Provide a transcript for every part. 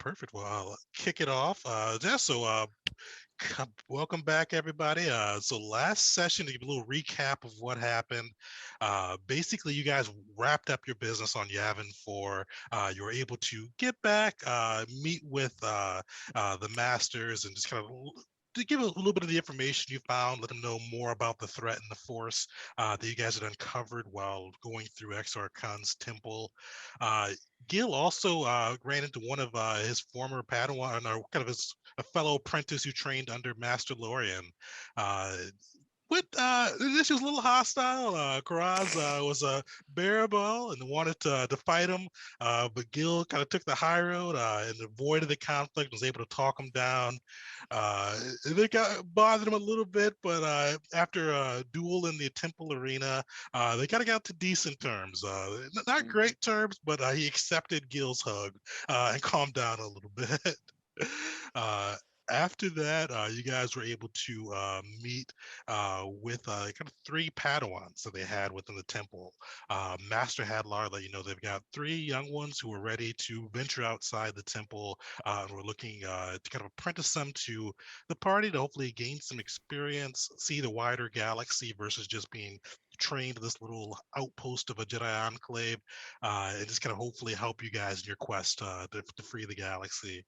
Perfect. Well, I'll kick it off. Welcome back, everybody. So last session, to give a little recap of what happened, basically you guys wrapped up your business on Yavin 4. You were able to get back, meet with the masters, and just kind of to give a little bit of the information you found, let them know more about the threat and the force that you guys had uncovered while going through Exar Khan's temple. Uh, Gil also ran into one of his former Padawan, or kind of his a fellow apprentice who trained under Master Lorian. Uh, this was a little hostile. Karaz was bearable and wanted to fight him, but Gil kind of took the high road and avoided the conflict. Was able to talk him down. They got bothered him a little bit, but after a duel in the temple arena, they kind of got to decent terms. Not great terms, but he accepted Gil's hug and calmed down a little bit. Uh, After that, you guys were able to meet with kind of three Padawans that they had within the temple. Master Hadlar let you know they've got three young ones who are ready to venture outside the temple, and we're looking to kind of apprentice them to the party to hopefully gain some experience, see the wider galaxy versus just being trained in this little outpost of a Jedi enclave, and just kind of hopefully help you guys in your quest to free the galaxy.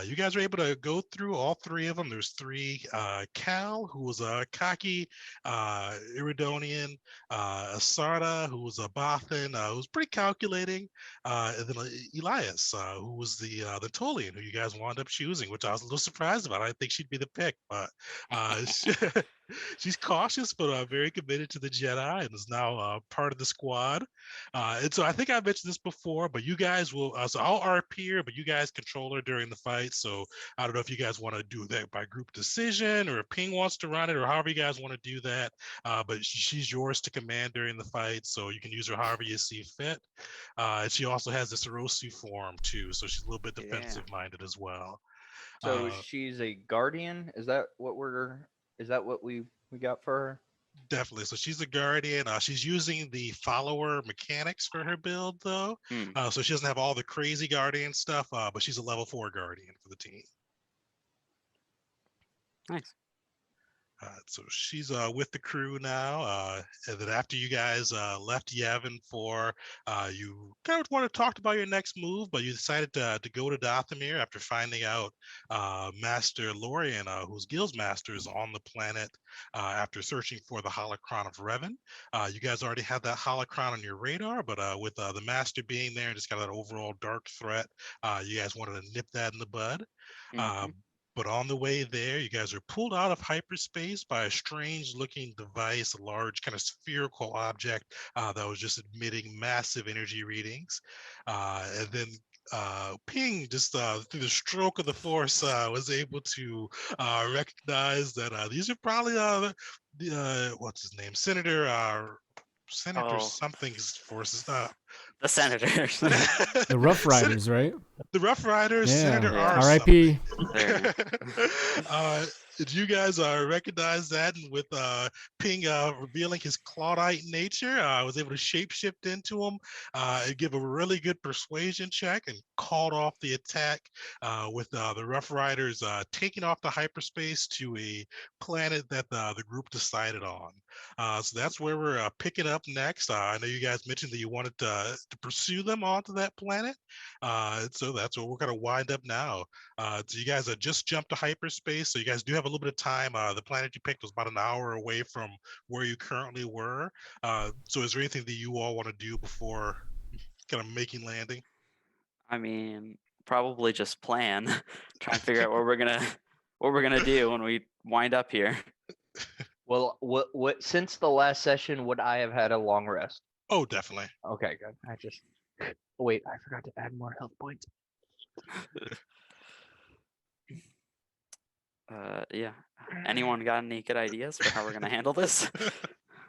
You guys were able to go through all three of them. There's three. Cal, who was a Kaki, Iridonian, Asarda, who was a Bothan, who was pretty calculating, and then Elias, who was the Tolian, who you guys wound up choosing, which I was a little surprised about. I didn't think she'd be the pick, but she's cautious but very committed to the Jedi and is now part of the squad. And so I think I mentioned this before, but you guys will. So I'll RP her, but you guys control her during the fight. So I don't know if you guys want to do that by group decision, or if Ping wants to run it, or however you guys want to do that. But she's yours to command during the fight, so you can use her however you see fit. And she also has this Erosu form too, so she's a little bit defensive minded as well. So she's a guardian. Is that what we got for her? Definitely. So she's a guardian. She's using the follower mechanics for her build, though. So she doesn't have all the crazy guardian stuff, but she's a level 4 guardian for the team. Nice. So she's with the crew now. And then after you guys left Yavin 4, you kind of want to talk about your next move, but you decided to go to Dathomir after finding out Master Lorian, who's Gil's master, is on the planet after searching for the holocron of Revan. You guys already had that holocron on your radar, but with the master being there and just got that overall dark threat, you guys wanted to nip that in the bud. But on the way there, you guys are pulled out of hyperspace by a strange looking device, a large kind of spherical object that was just emitting massive energy readings. And then Ping, just through the stroke of the force, was able to recognize that these are probably what's his name? Senator something's forces. The Senators. The Rough Riders, right? The Rough Riders, Yeah. Senator R. R.I.P. Did you guys recognize that? And with Ping revealing his Claudite nature, I was able to shapeshift into him and give a really good persuasion check and called off the attack with the Rough Riders taking off the hyperspace to a planet that the group decided on. So that's where we're picking up next. I know you guys mentioned that you wanted to pursue them onto that planet. So that's where we're going to wind up now. So you guys just jumped to hyperspace, so you guys do have a little bit of time. The planet you picked was about an hour away from where you currently were. So is there anything that you all want to do before kind of making landing? I mean, probably just plan. Try and figure out what we're gonna do when we wind up here. Well, what since the last session would I have had a long rest? Oh, definitely. Okay, good. I just wait. I forgot to add more health points. Yeah. Anyone got any good ideas for how we're gonna handle this?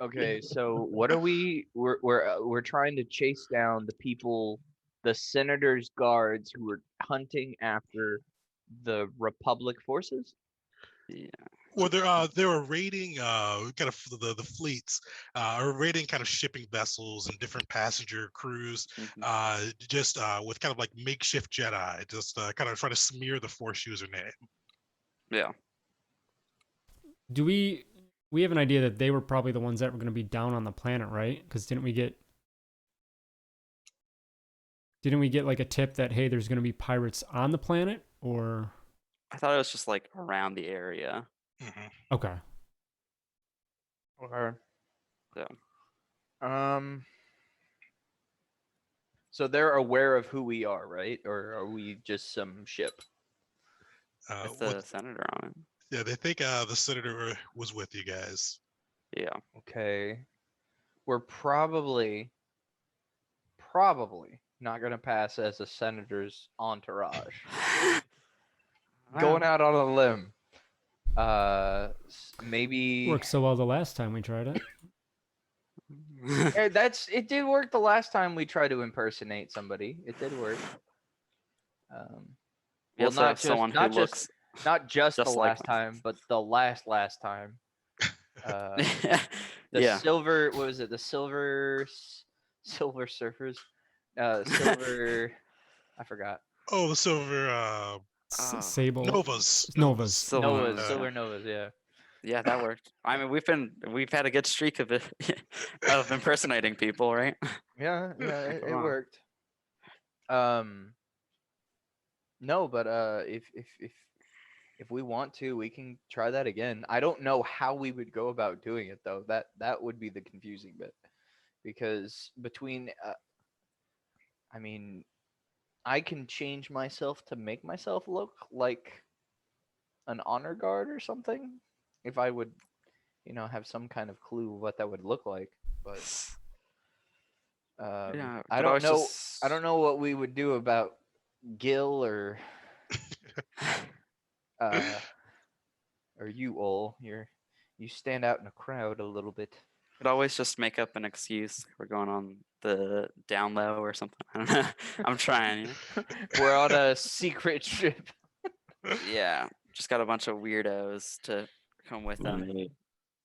Okay, so what are we're trying to chase down the people, the Senator's guards who were hunting after the Republic forces? Yeah. Well, they were raiding kind of the fleets, or raiding kind of shipping vessels and different passenger crews, just with kind of like makeshift Jedi, just kind of trying to smear the Force user name. Yeah. Do we have an idea that they were probably the ones that were going to be down on the planet, right? Because didn't we get like a tip that, hey, there's going to be pirates on the planet? Or I thought it was just like around the area. okay. Or So so they're aware of who we are, right? Or are we just some ship? with the senator on it. Yeah, they think the senator was with you guys. Yeah. Okay. We're probably not gonna pass as a senator's entourage. Going out on a limb. Maybe Worked so well the last time we tried it. it did work the last time we tried to impersonate somebody. It did work. We also have someone who looks not just the just like last time, but the last time. The yeah. silver, what was it? The silver surfers. Silver. I forgot. Oh, the silver Sable. Novas. Silver Novas. Yeah. Yeah, that worked. I mean, we've had a good streak of it of impersonating people, right? Yeah, it worked. No, but if we want to, we can try that again. I don't know how we would go about doing it though. That would be the confusing bit, because between I mean, I can change myself to make myself look like an honor guard or something, if I would, have some kind of clue what that would look like. But Yeah, I don't know. I don't know what we would do about Gil or or you, Ol. You stand out in a crowd a little bit. Could always just make up an excuse. We're going on the down low or something. I don't know. I'm trying. We're on a secret trip. Yeah, just got a bunch of weirdos to come with them.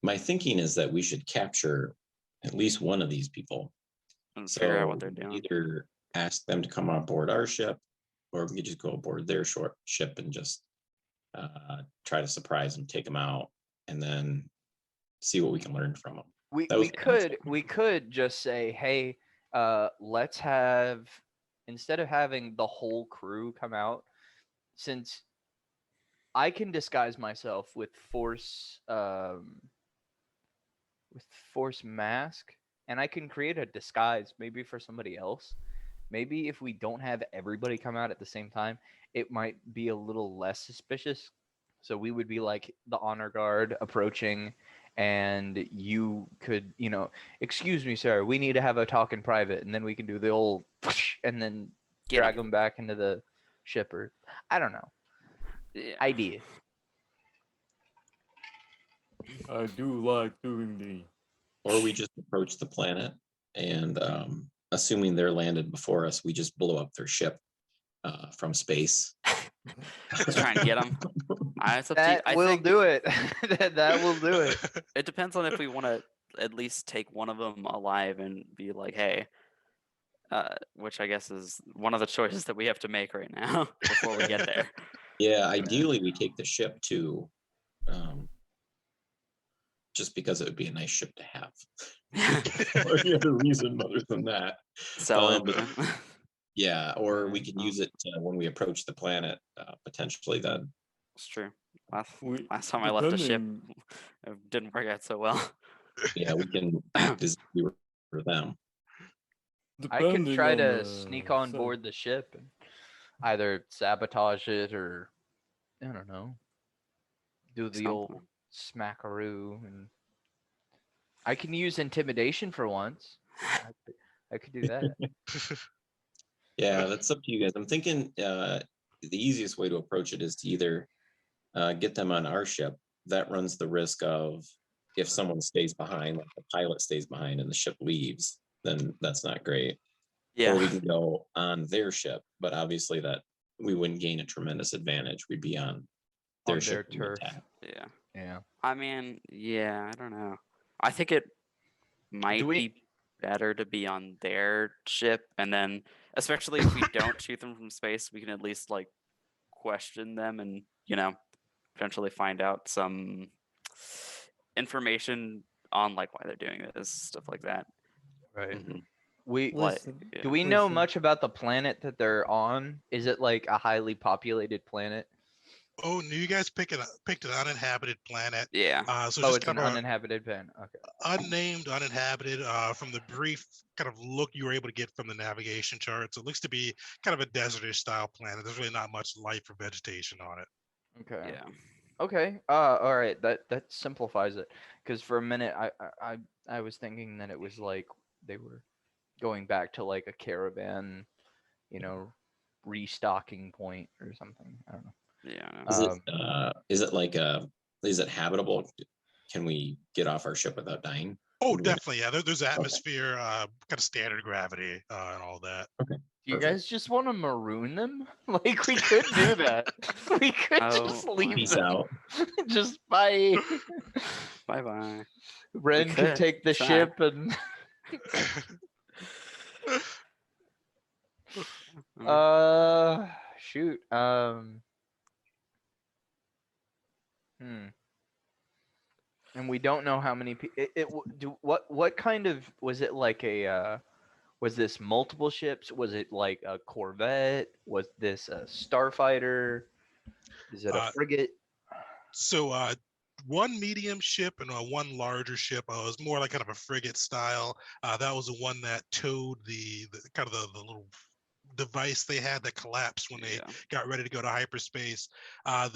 My thinking is that we should capture at least one of these people and figure out what they're doing. Either ask them to come on board our ship, or we could just go aboard their ship and just try to surprise them, take them out, and then see what we can learn from them. We could just say, hey, let's have, instead of having the whole crew come out, since I can disguise myself with force mask, and I can create a disguise maybe for somebody else. Maybe if we don't have everybody come out at the same time, it might be a little less suspicious. So we would be like the honor guard approaching, and you could, excuse me, sir, we need to have a talk in private, and then we can do the old and then drag them back into the ship, or I don't know. Yeah. Idea. I do like doing the. Or we just approach the planet, and assuming they're landed before us, we just blow up their ship from space. Just trying to get them. That will do it. That will do it. It depends on if we want to at least take one of them alive and be like, hey, which I guess is one of the choices that we have to make right now before we get there. Yeah, ideally we take the ship to, just because it would be a nice ship to have. Or any other reason other than that. Sell it. Yeah, or we can use it when we approach the planet, potentially then. It's true. Last time I left a ship, it didn't work out so well. Yeah, we can act as if we were for them. I can try to sneak on board the ship and either sabotage it or, I don't know, do the old smackaroo. And I can use intimidation for once. I could do that. Yeah, that's up to you guys. I'm thinking the easiest way to approach it is to either get them on our ship. That runs the risk of, if someone stays behind, like the pilot stays behind and the ship leaves, then that's not great. Yeah. Or we can go on their ship, but obviously that we wouldn't gain a tremendous advantage. We'd be on their ship. turf. Yeah. Yeah. I mean, yeah, I don't know. I think it might we- be better to be on their ship, and then, especially if we don't shoot them from space, we can at least like question them and potentially find out some information on like why they're doing this, stuff like that. Right. Mhm. We Like, Listen, yeah. do we know listen. much about the planet that they're on? Is it like a highly populated planet? Oh, no, you guys picked an uninhabited planet. Yeah. So Oh, just it's an kind of a uninhabited planet. Okay. unnamed, uninhabited. From the brief kind of look you were able to get from the navigation charts, it looks to be kind of a desertish style planet. There's really not much life or vegetation on it. Okay. Yeah. Okay. All right. That simplifies it. Because for a minute, I was thinking that it was like they were going back to like a caravan, restocking point or something. I don't know. Yeah. I know. Is it habitable? Can we get off our ship without dying? Oh, Mhm. definitely. Yeah, there's atmosphere, kind of standard gravity, and all that. Do you Perfect. guys just want to maroon them? Like we could do that. We could just Oh, leave Peace them. out. Just bye. Bye bye. Ren can could take the try. ship and shoot. And we don't know how many people. What kind of was it? Like a was this multiple ships? Was it like a corvette? Was this a starfighter? Is it a frigate? So one medium ship and one larger ship. It was more like kind of a frigate style. That was the one that towed the kind of the little device they had that collapsed when they Yeah. got ready to go to hyperspace.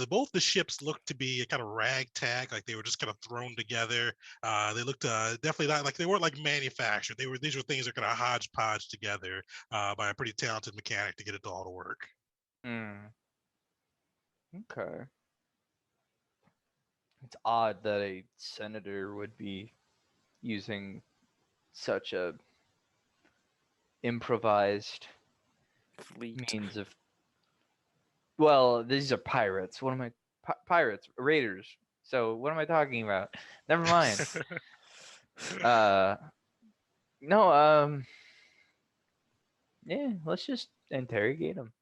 Both the ships looked to be a kind of ragtag, like they were just kind of thrown together. They looked definitely not like they weren't like manufactured. These were things that kind of hodgepodge together by a pretty talented mechanic to get it all to work. Okay. It's odd that a senator would be using such a improvised Fleet. means of. Well, these are pirates. What am I? Pirates, raiders. So what am I talking about? Never mind. No. Yeah, let's just interrogate them.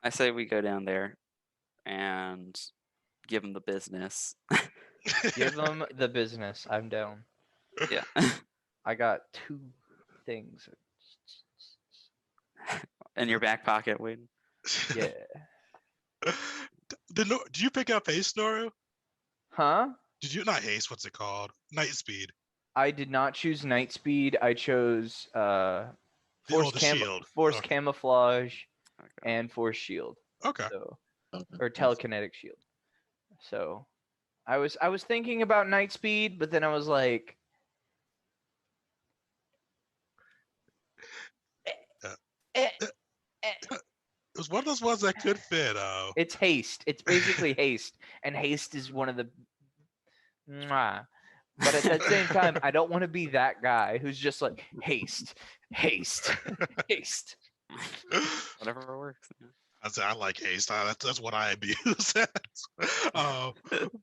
I say we go down there and give them the business. Give them the business. I'm down. Yeah. I got 2 things. In your back pocket, Wade. Yeah. Did you pick up haste, Noru? Huh? Did you not haste? What's it called? Night speed. I did not choose night speed. I chose force shield. force Okay. camouflage Okay. and force shield. Okay. So Okay. or telekinetic shield. So I was thinking about night speed, but then I was like It was one of those ones that could fit. it's haste. It's basically haste, and haste is one of the. Mwah. But at the same time, I don't want to be that guy who's just like haste, haste, haste. Whatever works. Yeah. I like haste. That's what I abuse.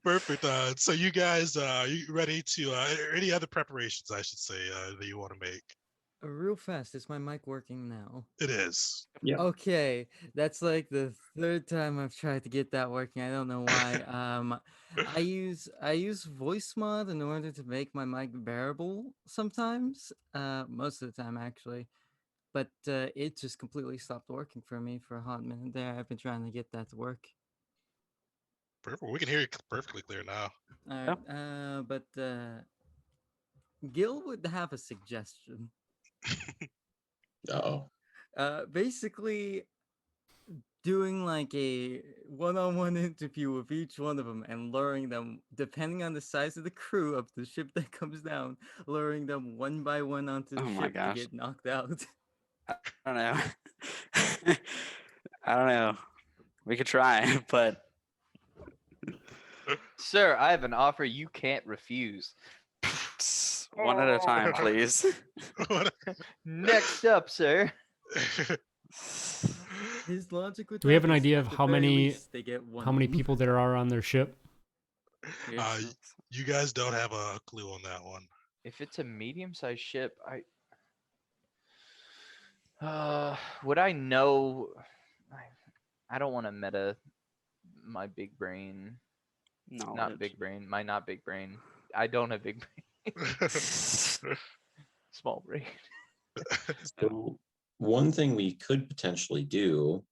Perfect. So you guys, are you ready to? Any other preparations, I should say, that you want to make? Real fast, is my mic working now? It is. Yeah. Okay, that's like the 3rd time I've tried to get that working. I don't know why. I use voice mod in order to make my mic bearable sometimes. Most of the time actually. But it just completely stopped working for me for a hot minute there. I've been trying to get that to work. Perfect. We can hear you perfectly clear now. All right. But Gil would have a suggestion. Oh. Basically doing like a one-on-one interview with each one of them and luring them, depending on the size of the crew of the ship that comes down, luring them one by one onto the Oh my ship to gosh. get knocked out. I don't know. I don't know. We could try, but Sir, I have an offer you can't refuse. one at a time, please. Next up, sir. His logic would Do we have that an is idea at of the how very many least they get one how many of 'em. people there are on their ship? Yes, Uh, that's- you guys don't have a clue on that one. If it's a medium-sized ship, would I know? I don't want to meta my big brain. Not knowledge. big brain. My not big brain. I don't have big brain. Small brain. So one thing we could potentially do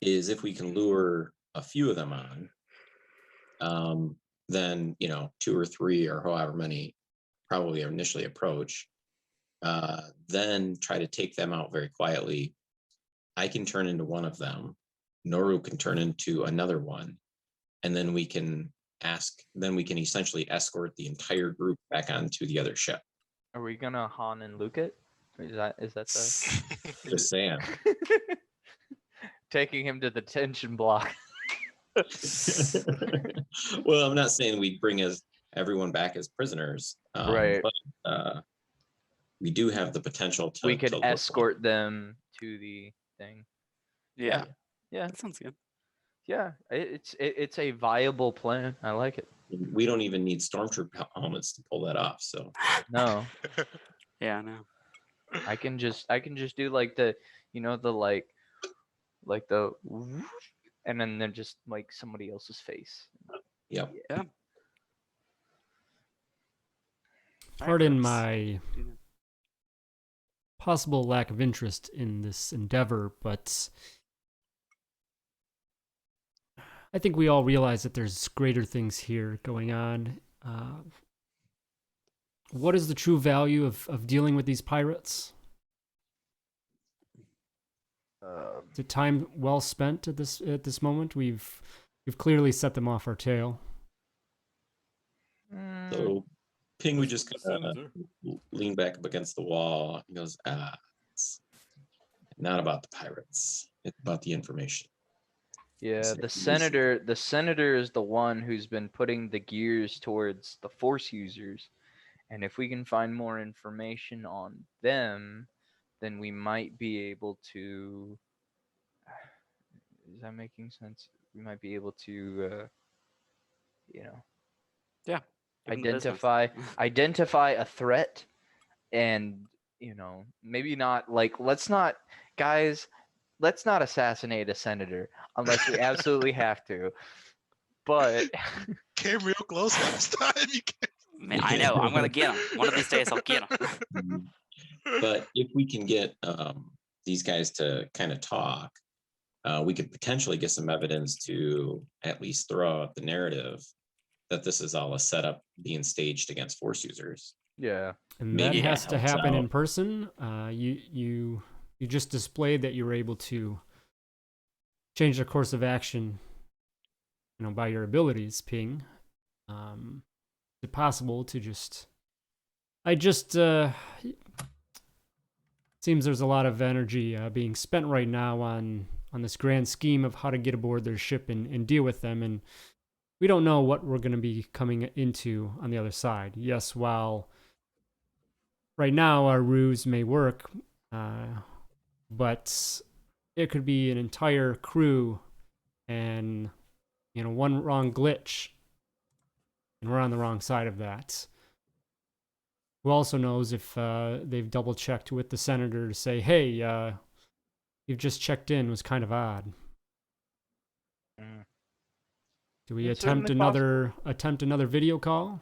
is if we can lure a few of them on, then 2 or 3 or however many probably initially approach, then try to take them out very quietly. I can turn into one of them. Noru can turn into another one, and then we can essentially escort the entire group back onto the other ship. Are we gonna Han and Luke it? Is that the Just saying. taking him to the tension block? Well, I'm not saying we'd bring everyone back as prisoners, Right. but we do have the potential to. We could to look escort them to the thing. Yeah, Yeah, that sounds good. yeah. It's a viable plan. I like it. we don't even need stormtrooper helmets to pull that off. So No, Yeah, no. I can just do like the the whoosh, and then just like somebody else's face. yep. Pardon let's my do that. possible lack of interest in this endeavor, but I think we all realize that there's greater things here going on. What is the true value of dealing with these pirates? Is it time well spent at this moment? We've clearly set them off our tail. So Ping would just kind of Senator. lean back up against the wall. He goes, it's not about the pirates. It's about the information. Yeah, So the he's- senator is the one who's been putting the gears towards the force users. And if we can find more information on them, then we might be able to is that making sense? We might be able to Yeah. give 'em the business. identify a threat, and maybe not like let's not assassinate a senator unless we absolutely have to. But Came real close last time. You Man, I know. I'm gonna get him. One of these days, I'll get him. But if we can get these guys to kind of talk, we could potentially get some evidence to at least throw out the narrative that this is all a setup being staged against force users. yeah, And that Maybe that has to helps happen in out. person. You just displayed that you were able to change the course of action, by your abilities, Ping. Is it possible to just? Seems there's a lot of energy being spent right now on this grand scheme of how to get aboard their ship and deal with them, and we don't know what we're going to be coming into on the other side. Yes, while right now our ruse may work, but it could be an entire crew and one wrong glitch and we're on the wrong side of that. Who also knows if they've double checked with the senator to say, hey, you've just checked in, was kind of odd. Do we It's attempt certainly another video call?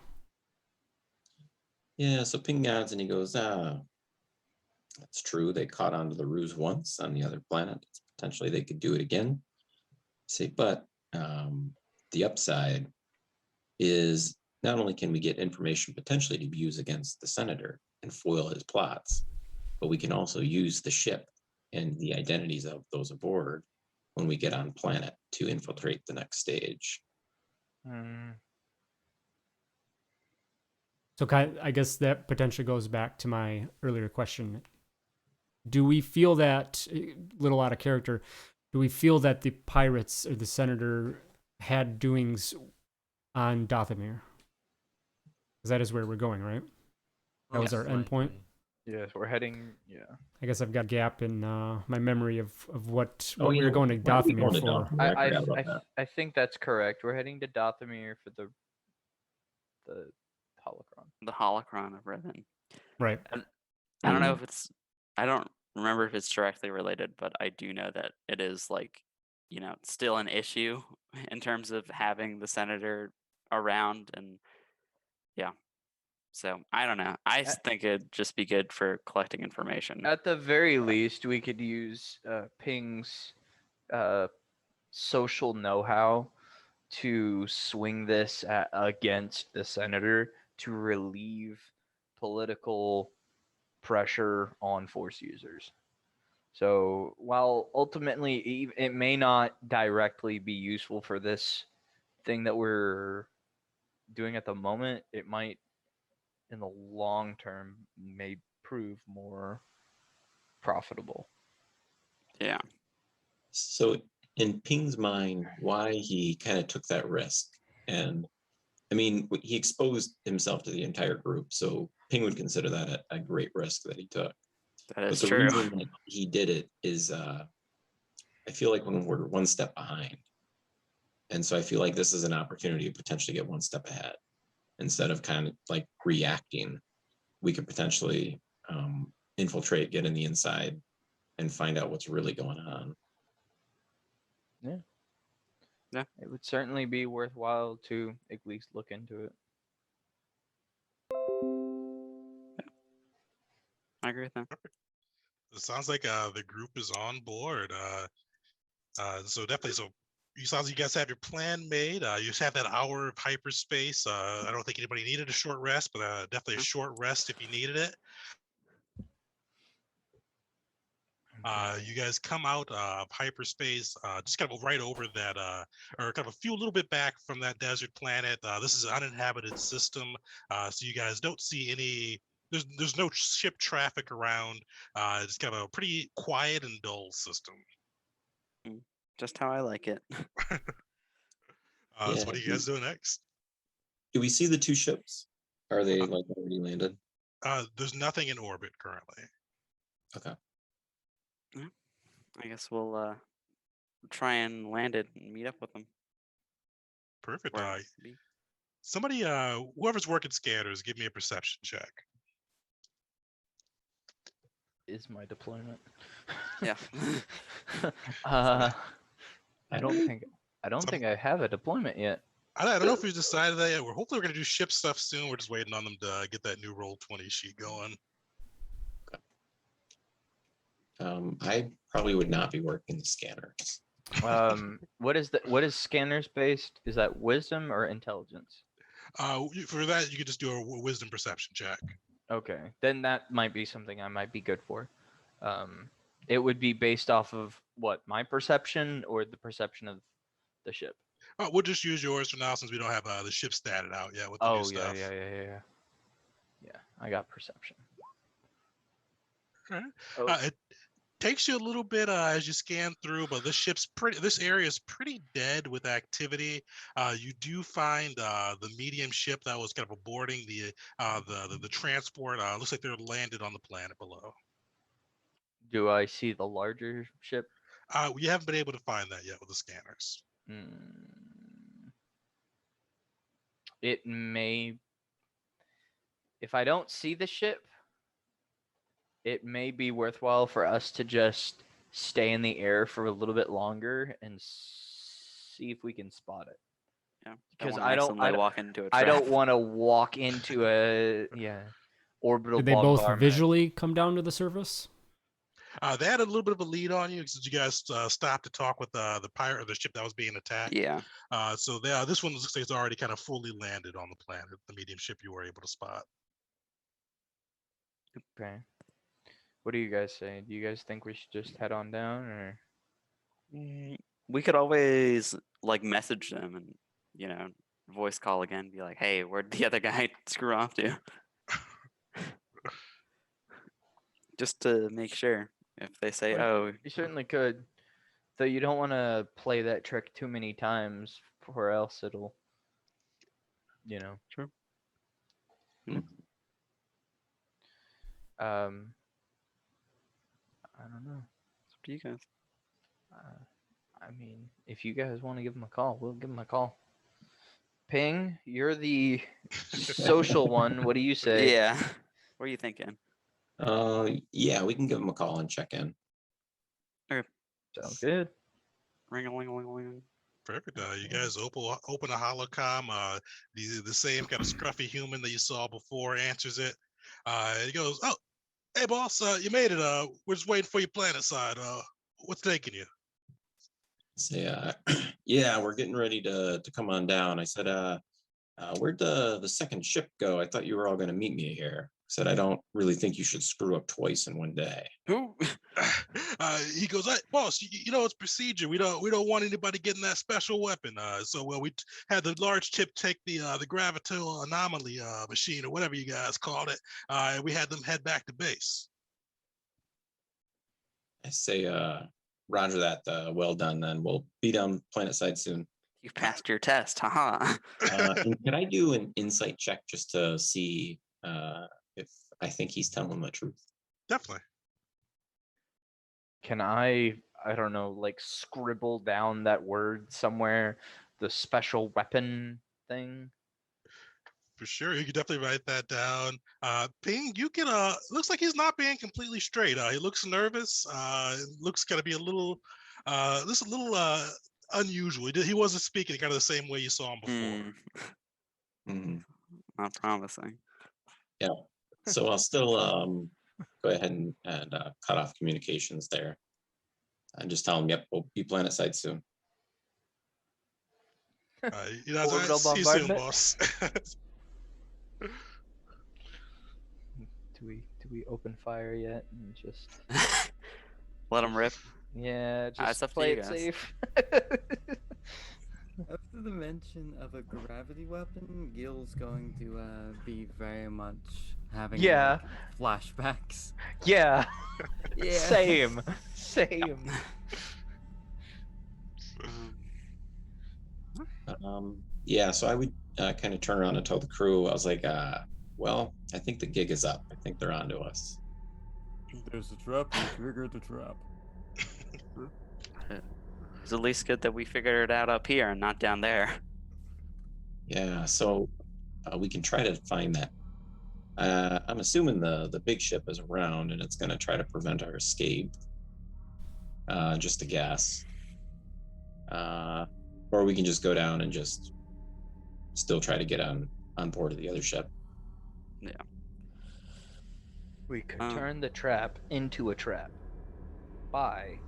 Yeah, so Ping nods and he goes, that's true. They caught on to the ruse once on the other planet. Potentially they could do it again. Say, but the upside is not only can we get information potentially to use against the senator and foil his plots, but we can also use the ship and the identities of those aboard when we get on planet to infiltrate the next stage. So I guess that potentially goes back to my earlier question. Do we feel that, a little out of character, do we feel that the pirates or the senator had doings on Dathomir? Because that is where we're going, right? That was our end point. yes, we're heading. Yeah, I guess I've got a gap in my memory of what Oh, we were yeah, going to why are we going Dathomir to for. Dathomir? I forgot about that. I think that's correct. We're heading to Dathomir for the the holocron. The holocron of Riven. Right. I don't know if it's. I don't remember if it's directly related, but I do know that it is like, still an issue in terms of having the senator around, and yeah. So I don't know. I think it'd just be good for collecting information. At the very least, we could use Ping's social know-how to swing this against the senator to relieve political pressure on Force users. So while ultimately it may not directly be useful for this thing that we're doing at the moment, it might in the long term may prove more profitable. Yeah. So in Ping's mind, why he kind of took that risk, and I mean, he exposed himself to the entire group, so Ping would consider that a great risk that he took. That is But the true. reason that he did it is, I feel like when we're one step behind, and so I feel like this is an opportunity to potentially get one step ahead. Instead of kind of like reacting, we could potentially infiltrate, get in the inside, and find out what's really going on. Yeah. Yeah. It would certainly be worthwhile to at least look into it. I agree with that. It sounds like the group is on board. So definitely, you sounds like you guys have your plan made. You just have that hour of hyperspace. I don't think anybody needed a short rest, but definitely a short rest if you needed it. You guys come out of hyperspace, just kind of right over that, or kind of a little bit back from that desert planet. This is an uninhabited system, so you guys don't see any. There's no ship traffic around. It's kind of a pretty quiet and dull system. Just how I like it. So what are you guys doing next? Do we see the two ships? Are they like already landed? There's nothing in orbit currently. Okay. I guess we'll try and land it and meet up with them. Perfect. Where it be. Somebody, whoever's working scanners, give me a perception check. Is my deployment? Yeah. I don't think I have a deployment yet. I don't know if we've decided that yet. Hopefully we're gonna do ship stuff soon. We're just waiting on them to get that new Roll20 sheet going. I probably would not be working the scanners. What is scanners based? Is that wisdom or intelligence? For that, you could just do a wisdom perception check. Okay, then that might be something I might be good for. It would be based off of what, my perception or the perception of the ship? We'll just use yours for now since we don't have the ship statted out yet with the new stuff. Yeah. I got perception. All right. It takes you a little bit as you scan through, but this area is pretty dead with activity. You do find the medium ship that was kind of aborting the transport. Looks like they're landed on the planet below. Do I see the larger ship? We haven't been able to find that yet with the scanners. It may, if I don't see the ship, it may be worthwhile for us to just stay in the air for a little bit longer and see if we can spot it. Yeah, because I don't walk into a trap. I don't want to walk into a orbital. Did they both bombardment. visually come down to the surface? They had a little bit of a lead on you since you guys stopped to talk with the pirate or the ship that was being attacked. Yeah. So this one looks like it's already kind of fully landed on the planet, the medium ship you were able to spot. Okay. What do you guys say? Do you guys think we should just head on down, or? We could always message them and voice call again, be like, hey, where'd the other guy screw off to? Just to make sure. If they say, You certainly could, though you don't want to play that trick too many times, or else it'll, True. I don't know. It's up to you guys. I mean, if you guys want to give them a call, we'll give them a call. Ping, you're the social one. What do you say? Yeah. What are you thinking? Yeah, we can give him a call and check in. Sounds good. Ring-a-ling-a-ling-a-ling. Perfect. You guys open a holocom. The same kind of scruffy human that you saw before answers it. He goes, "Oh, hey boss, you made it. We're just waiting for your planet side. What's taking you?" Say, yeah, we're getting ready to come on down. I said, where'd the second ship go? I thought you were all going to meet me here. I said, I don't really think you should screw up twice in one day. Who? He goes, "Hey, boss, you know it's procedure. We don't want anybody getting that special weapon. So we had the large chip take the gravitational anomaly machine or whatever you guys called it, and we had them head back to base." I say, Roger that. Well done. Then we'll be down planet side soon. You passed your test, haha. And can I do an insight check just to see if I think he's telling the truth? Definitely. Can I don't know, like scribble down that word somewhere? The special weapon thing? For sure, you can definitely write that down. Ping, you can. Looks like he's not being completely straight. He looks nervous. Looks gonna be a little, unusual. He wasn't speaking kind of the same way you saw him before. Mhm. Not promising. Yeah. So I'll still go ahead and cut off communications there. And just tell him, yep, we'll be planet side soon. Orbital See you soon, bombardment? boss. Do we open fire yet? And just Let them rip. yeah, just it's up to play you it guys. safe. After the mention of a gravity weapon, Gil's going to be very much having Yeah. like, flashbacks. Yeah. Yeah. Same. Yeah, so I would kind of turn around and tell the crew, I was like, well, I think the gig is up. I think they're onto us. There's a trap. You triggered the trap. It's at least good that we figured it out up here and not down there. Yeah, so we can try to find that. I'm assuming the big ship is around and it's going to try to prevent our escape. Just a guess. Or we can just go down and just still try to get on board of the other ship. Yeah. We could turn the trap into a trap by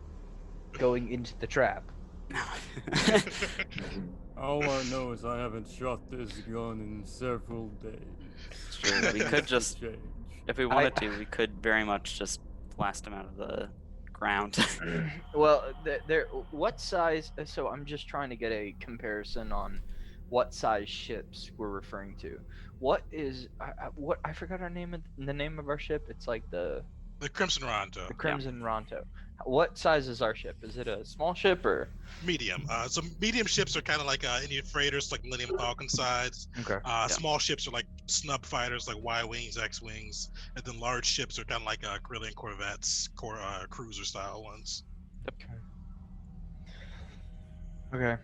going into the trap. All I know is I haven't shot this gun in several days. It's true. We could just, Change. if we wanted to, we could very much just blast him out of the ground. Well, what size? So I'm just trying to get a comparison on what size ships we're referring to. What is what? I forgot our name. The name of our ship. It's like the Crimson Ronto. The Crimson Ronto. What size is our ship? Is it a small ship or Medium. So medium ships are kind of like Indian freighters, like Millennium Falcon size. okay? Small ships are like snub fighters, like Y-wings, X-wings, and then large ships are kind of like Carillion corvettes, cruiser style ones. Okay.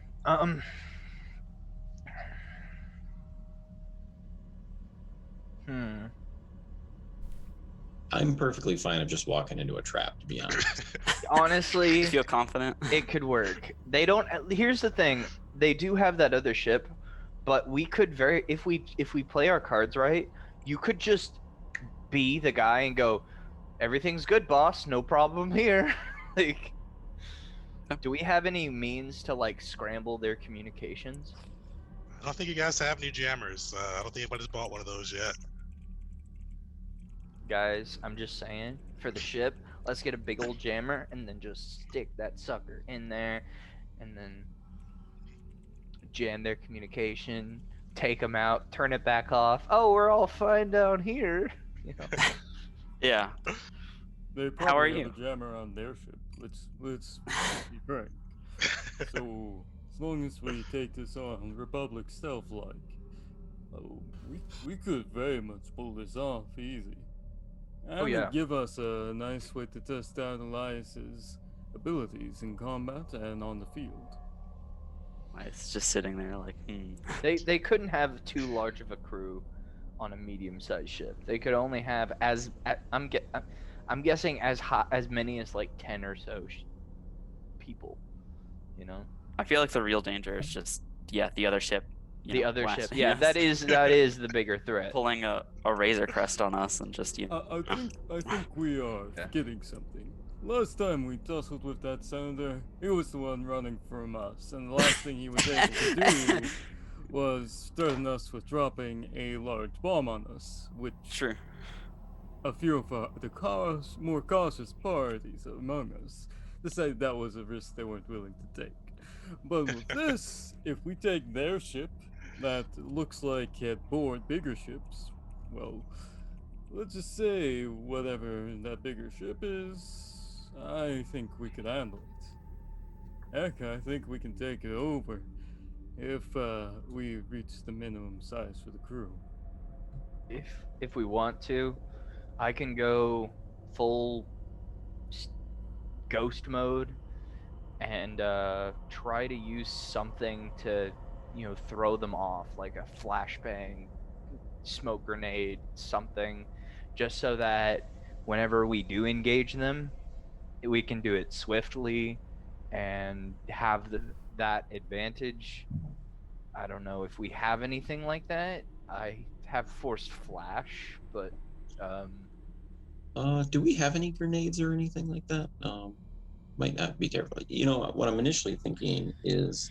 I'm perfectly fine of just walking into a trap, to be honest. Honestly, You feel confident? it could work. They don't. Here's the thing. They do have that other ship, but we could if we play our cards right, you could just be the guy and go, "Everything's good, boss. No problem here." Like, do we have any means to like scramble their communications? I don't think you guys have any jammers. I don't think anybody's bought one of those yet. Guys, I'm just saying, for the ship, let's get a big old jammer and then just stick that sucker in there and then jam their communication, take them out, turn it back off. Oh, we're all fine down here. You know? Yeah. They probably How are have you? a jammer on their ship. Let's be frank. So as long as we take this on Republic stealth-like, we could very much pull this off easy. And Oh, yeah. it'd give us a nice way to test out Elias's abilities in combat and on the field. It's just sitting there like, They couldn't have too large of a crew on a medium-sized ship. They could only have I'm guessing as many as like 10 or so people. You know. I feel like the real danger is just the other ship. The other ship. blasting Yeah, us, that is the bigger threat. pulling a Razor Crest on us and just I think we are forgetting something. Last time we tussled with that senator, he was the one running from us, and the last thing he was able to do was threaten us with dropping a large bomb on us, which Sure. a few of the more cautious parties among us decided that was a risk they weren't willing to take. But with this, if we take their ship, that looks like it board bigger ships, well, let's just say whatever that bigger ship is, I think we could handle it. Heck, I think we can take it over if we reach the minimum size for the crew. If we want to, I can go full ghost mode and try to use something to, throw them off, like a flashbang, smoke grenade, something, just so that whenever we do engage them, we can do it swiftly and have that advantage. I don't know if we have anything like that. I have forced flash, but Do we have any grenades or anything like that? Might not be careful. What I'm initially thinking is,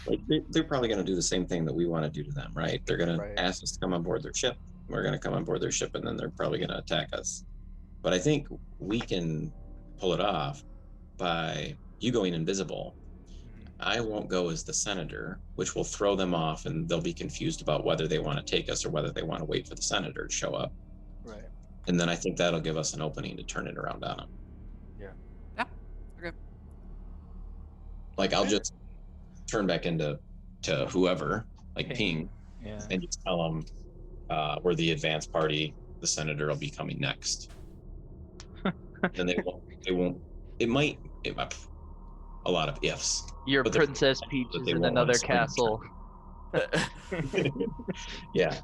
like, they're probably going to do the same thing that we want to do to them, right? They're going to ask us to come on board their ship. We're going to come on board their ship, and then they're probably going to attack us. But I think we can pull it off by you going invisible. I won't go as the senator, which will throw them off, and they'll be confused about whether they want to take us or whether they want to wait for the senator to show up. Right. And then I think that'll give us an opening to turn it around on them. Yeah. Okay. Like, I'll just turn back into whoever, like Ping, and just tell them we're the advanced party. The senator will be coming next. And they won't. It might. A lot of ifs. Your Princess Peach is in another castle. Yeah.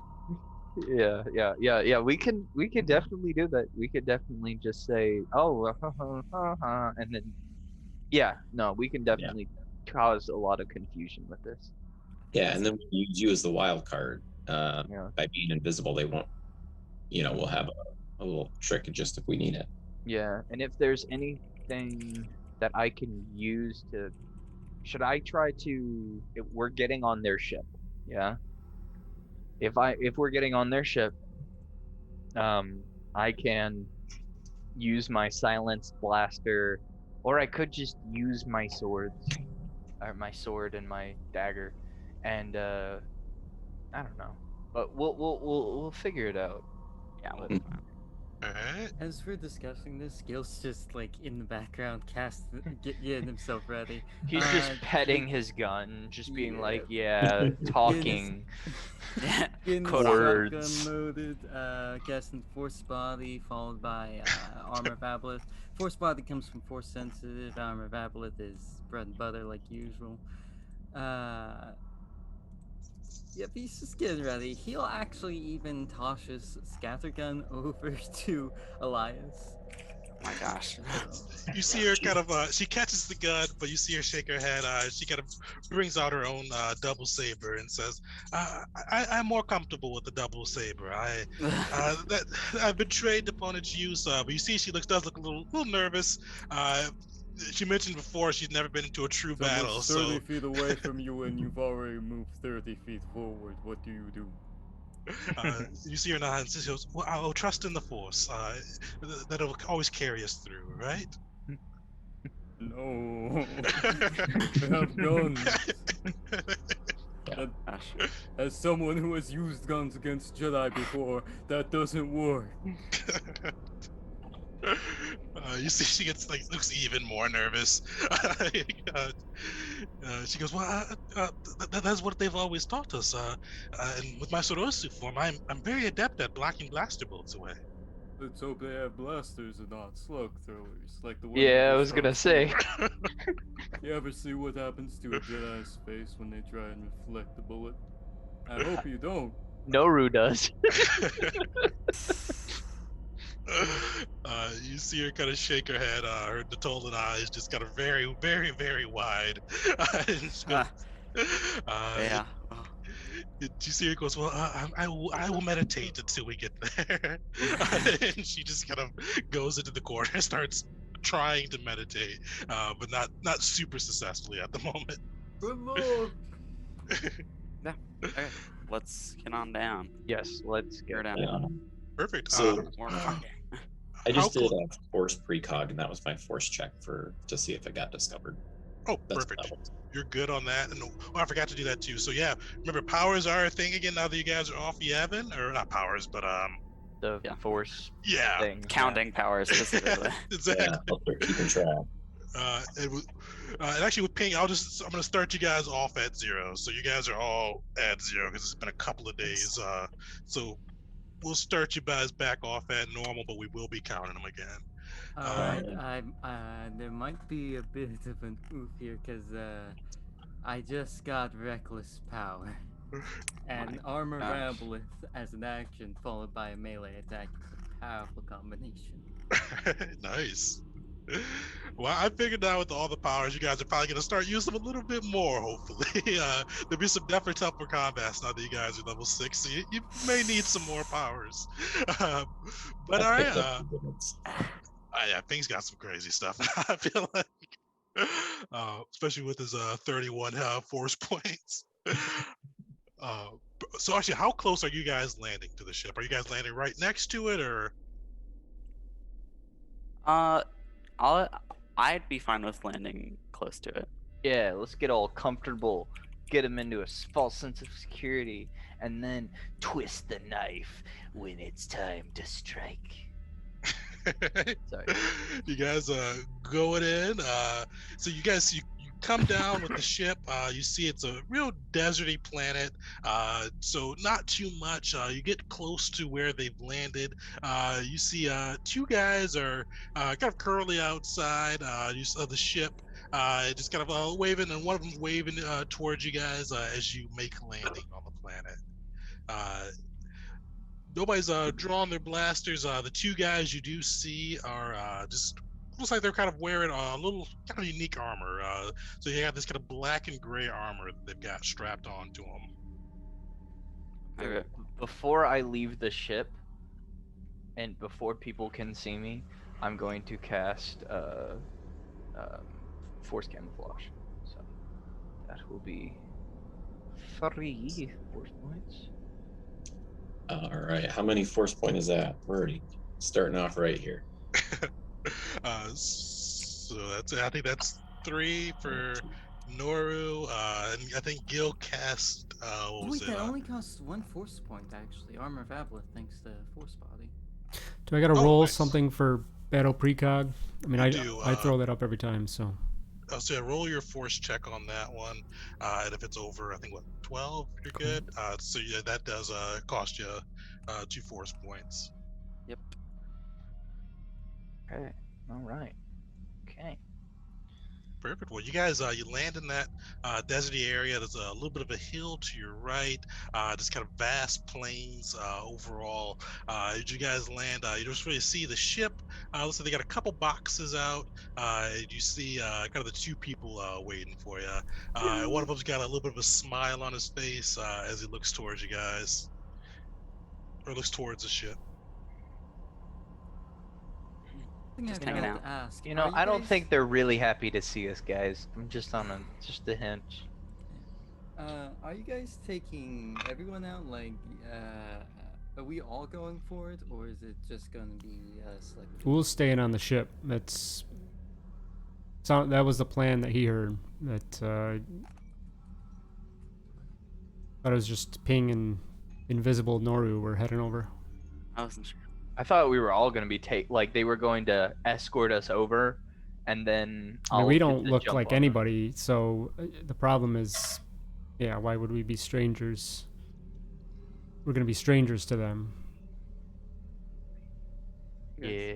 Yeah. We could definitely do that. We could definitely just say, and then, we can definitely cause a lot of confusion with this. Yeah, and then we use you as the wild card. By being invisible, they won't. We'll have a little trick just if we need it. Yeah, and if there's anything that I can use to, should I try to? If we're getting on their ship, yeah. If we're getting on their ship, I can use my silenced blaster, or I could just use my swords, or my sword and my dagger, and I don't know, but we'll figure it out. Yeah. Alright. As we're discussing this, Gil's just like in the background, getting himself ready. He's just petting his gun, just being like, talking. Getting his Words. shotgun loaded, casting Force Body, followed by Armor of Aboleth. Force Body comes from Force Sensitive. Armor of Aboleth is bread and butter like usual. Yep, he's just getting ready. He'll actually even toss his scattergun over to Elias. Oh my gosh. You see her kind of, she catches the gun, but you see her shake her head. She kind of brings out her own double saber and says, I'm more comfortable with the double saber. I've been trained upon its use, but you see she does look a little nervous. She mentioned before she's never been into a true battle. 30 feet away from you and you've already moved 30 feet forward. What do you do? You see her nod and she goes, well, I'll trust in the Force. That'll always carry us through, right? No. I have guns. As someone who has used guns against Jedi before, that doesn't work. You see, she looks even more nervous. She goes, "Well, that's what they've always taught us. And with my Sorosu form, I'm very adept at blocking blaster bolts away." Let's hope they have blasters and not slug throwers, like the one Yeah, I that was gonna destroys say. people. You ever see what happens to a Jedi's face when they try and reflect the bullet? I hope you don't. Noru does. You see her kind of shake her head. Her Natolan eyes just kind of very, very, very wide. And she goes, Yeah. Well, you see her goes, well, I will meditate until we get there. And she just kind of goes into the corner and starts trying to meditate, but not super successfully at the moment. Good luck. okay. Let's get on down. Yes, let's We're get down. Yeah. Perfect. So More fighting. I how just did clo- a force precog, and that was my force check to see if it got discovered. Oh, That's what perfect. that was. You're good on that. And I forgot to do that too. So yeah, remember powers are a thing again now that you guys are off Yavin, or not powers, but the Yeah. force yeah, thing. yeah. Counting powers specifically. exactly. Yeah, I'll start keeping track. And actually with ping, I'm gonna start you guys off at 0. So you guys are all at 0 because it's been a couple of days. So we'll start you guys back off at normal, but we will be counting them again. All right, there might be a bit of an oof here because I just got reckless power, and armor gosh. rabbleth as an action followed by a melee attack is a powerful combination. Nice. Well, I figured out with all the powers, you guys are probably gonna start using them a little bit more. Hopefully, there'll be some definitely tougher combats now that you guys are level 6. So you may need some more powers. But all I right, picked up some good ones. yeah, Ping's got some crazy stuff. I feel like, especially with his 31 force points. So actually, how close are you guys landing to the ship? Are you guys landing right next to it, or? I'd be fine with landing close to it. Yeah, let's get all comfortable, get him into a false sense of security, and then twist the knife when it's time to strike. Sorry. You guys going in. So you guys you come down with the ship. You see it's a real deserty planet. So not too much. You get close to where they've landed. You see 2 guys are kind of currently outside the ship. Just kind of waving, and one of them waving towards you guys as you make landing on the planet. Nobody's drawing their blasters. The 2 guys you do see are just looks like they're kind of wearing a little kind of unique armor. So you have this kind of black and gray armor that they've got strapped onto them. Okay. Before I leave the ship, and before people can see me, I'm going to cast force camouflage. So that will be 3 force points. All right, how many force point is that? We're already starting off right here. So I think that's 3 for Noru. And I think Gil cast. What was Wait, it? that only costs 1 force point actually. Armor of Aboleth thanks to force body. Do I got to Oh, roll nice. something for battle precog? I mean, You do, I throw that up every time, so. So yeah, roll your force check on that one, and if it's over, I think 12, you're Cool. good. So yeah, that does cost you 2 force points. Yep. Okay. All right. Okay. Perfect. Well, you guys, you land in that deserty area. There's a little bit of a hill to your right, just kind of vast plains overall. As you guys land, you just really see the ship. Looks like they got a couple boxes out. You see kind of the 2 people waiting for you. One of them's got a little bit of a smile on his face as he looks towards you guys, or looks towards the ship. I think Just I hanging forgot out. to ask. You know, I don't think they're really happy to see us, guys. I'm just on just a hint. Are you guys taking everyone out? Like, are we all going for it, or is it just gonna be like? We'll stay in on the ship. That was the plan that he heard. That thought it was just Ping and Invisible Noru were heading over. I wasn't sure. I thought we were all going to be they were going to escort us over, and then I mean, I'll we get don't the look jump like on them. anybody, so the problem is, yeah, why would we be strangers? We're gonna be strangers to them. Yeah.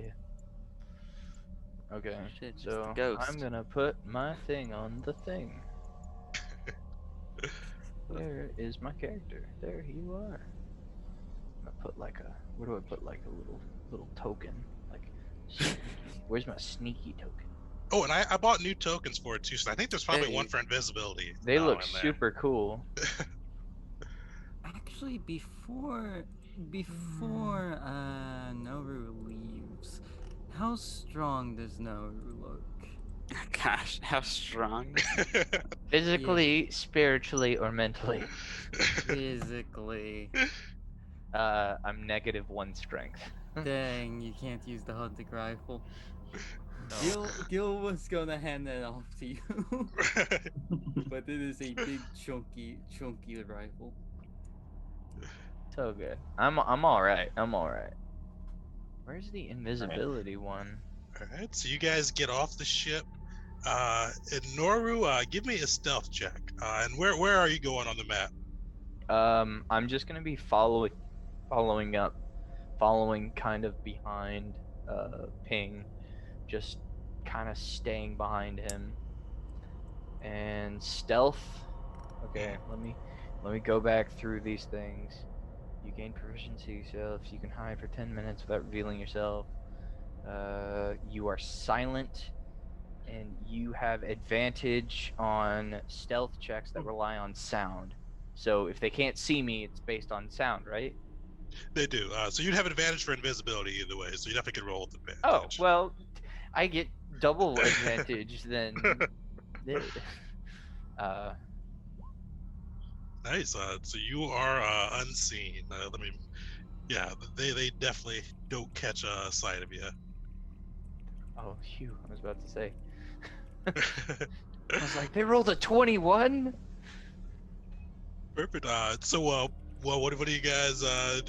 Okay, Shit, just the so ghost. I'm gonna put my thing on the thing. Where is my character? There you are. I'm gonna put like a. Where do I put like a little token? Like, where's my sneaky token? Oh, and I bought new tokens for it too, so I think there's probably one Hey. for invisibility. They look in there. super cool. Actually, before Noru leaves, how strong does Noru look? Gosh, how strong. Physically, spiritually, or mentally. Physically. I'm -1 strength. Dang, you can't use the hunting rifle. No. Gil was gonna hand that off to you, but it is a big chunky rifle. So good. I'm all right. I'm all right. Where's the invisibility one? All right, so you guys get off the ship. And Noru, give me a stealth check. And where are you going on the map? I'm just gonna be following kind of behind Ping, just kind of staying behind him. And stealth. Okay, let me go back through these things. You gain proficiency yourself. You can hide for 10 minutes without revealing yourself. You are silent, and you have advantage on stealth checks that rely on sound. So if they can't see me, it's based on sound, right? They do. So you'd have advantage for invisibility either way, so you definitely could roll with advantage. Oh, well, I get double advantage then. Nice. So you are unseen. They definitely don't catch a sight of you. Oh, phew, I was about to say. I was like, they rolled a 21? Perfect. What do you guys?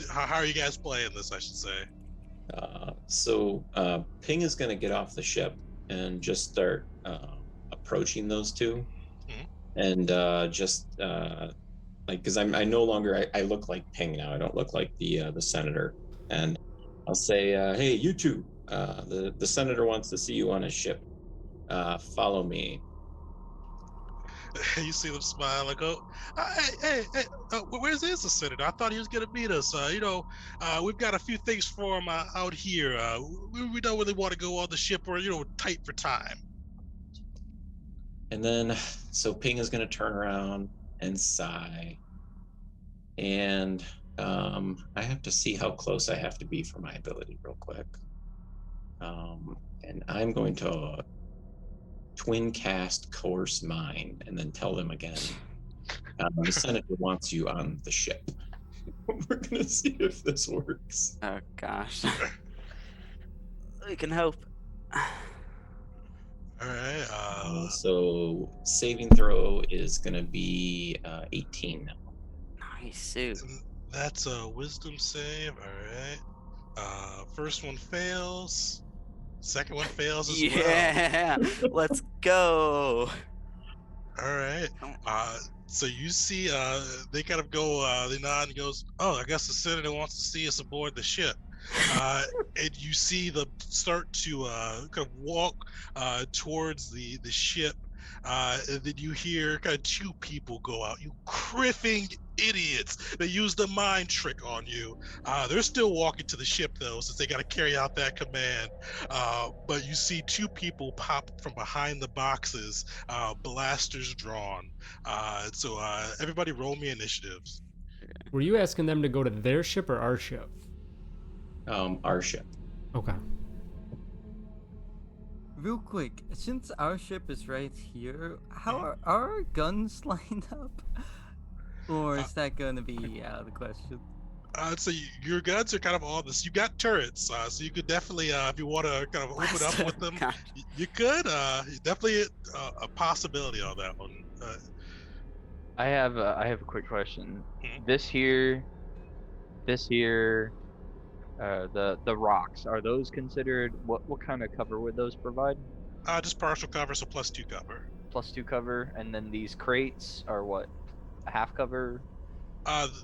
How are you guys playing this? I should say. Ping is going to get off the ship and just start approaching those two, and because I no longer I look like Ping now. I don't look like the senator, and I'll say, "Hey, you two, the senator wants to see you on his ship. Follow me." You see them smile like, oh, hey, where's the senator? I thought he was gonna meet us. We've got a few things for him out here. We don't really want to go on the ship. We're tight for time. And then, so Ping is going to turn around and sigh. And I have to see how close I have to be for my ability real quick. And I'm going to twin cast Coerce Mind and then tell them again, the senator wants you on the ship. We're going to see if this works. Oh gosh. We can hope. All right. So saving throw is going to be 18 now. Nice suit. That's a wisdom save. All right. First one fails. Second one fails as well. Yeah, let's go. All right. So you see, they kind of go. They nod and goes, "Oh, I guess the senator wants to see us aboard the ship." And you see them start to kind of walk towards the ship, and then you hear kind of two people go out. You criffing idiots! They used a mind trick on you. They're still walking to the ship though, since they got to carry out that command. But you see two people pop from behind the boxes, blasters drawn. So everybody, roll me initiatives. Were you asking them to go to their ship or our ship? Our ship. Okay. Real quick, since our ship is right here, how are our guns lined up? Or is that gonna be out of the question? So your guns are kind of on this. You got turrets, so you could definitely, if you want to kind of open up with them, you could. Definitely a possibility on that one. I have a quick question. Mhm. This here, the rocks, are those considered, what kind of cover would those provide? Just partial cover, so +2 cover. +2 cover, and then these crates are what? A half cover?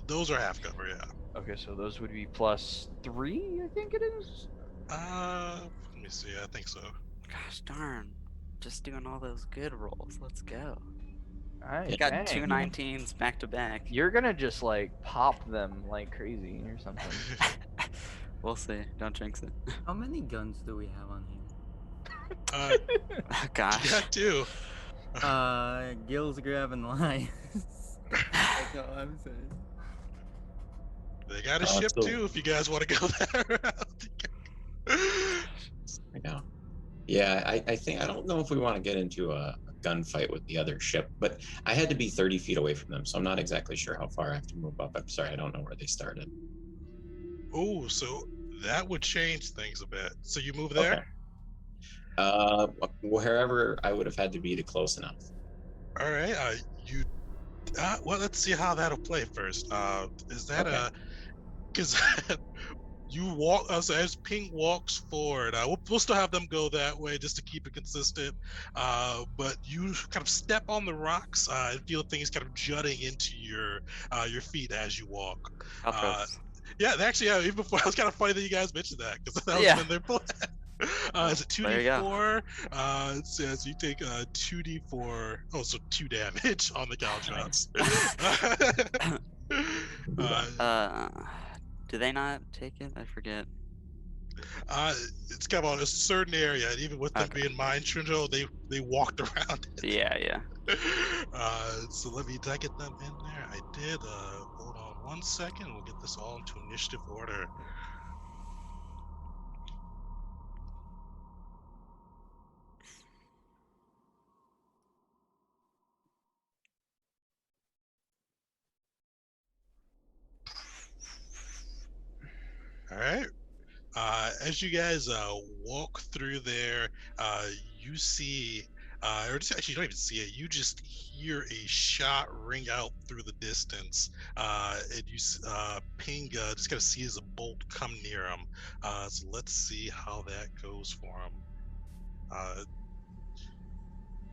Those are half cover, yeah. Okay, so those would be +3, I think it is. Let me see. I think so. Gosh darn. Just doing all those good rolls. Let's go. Alright, You got dang. two 19s back to back. You're gonna just like pop them like crazy or something. We'll see. Don't jinx it. How many guns do we have on here? Oh, Gosh. yeah, too. Gil's grabbing lines. That's all I'm saying. They got a Oh, ship so- too. If you guys want to go that route. I know. Yeah, I think I don't know if we want to get into a gunfight with the other ship, but I had to be 30 feet away from them, so I'm not exactly sure how far I have to move up. I'm sorry, I don't know where they started. Oh, so that would change things a bit. So you move there. Wherever I would have had to be to close enough. All right. Well, let's see how that'll play first. Is that Okay. because you walk so as Ping walks forward, we'll still have them go that way just to keep it consistent. But you kind of step on the rocks and feel things kind of jutting into your feet as you walk. Outposts. Yeah, actually, even before, it was kind of funny that you guys mentioned that because that was Yeah. been their plan. Is it There you go. 2d4? It says you take 2d4. Oh, so 2 damage on the caltrops. Do they not take it? I forget. It's kind of on a certain area, and even with them Okay. being mind control, they walked around it. Yeah. So did I get them in there? I did. Hold on 1 second. We'll get this all into initiative order. All right. As you guys walk through there, you see, or just actually you don't even see it. You just hear a shot ring out through the distance, and Ping just kind of sees a bolt come near him. So let's see how that goes for him.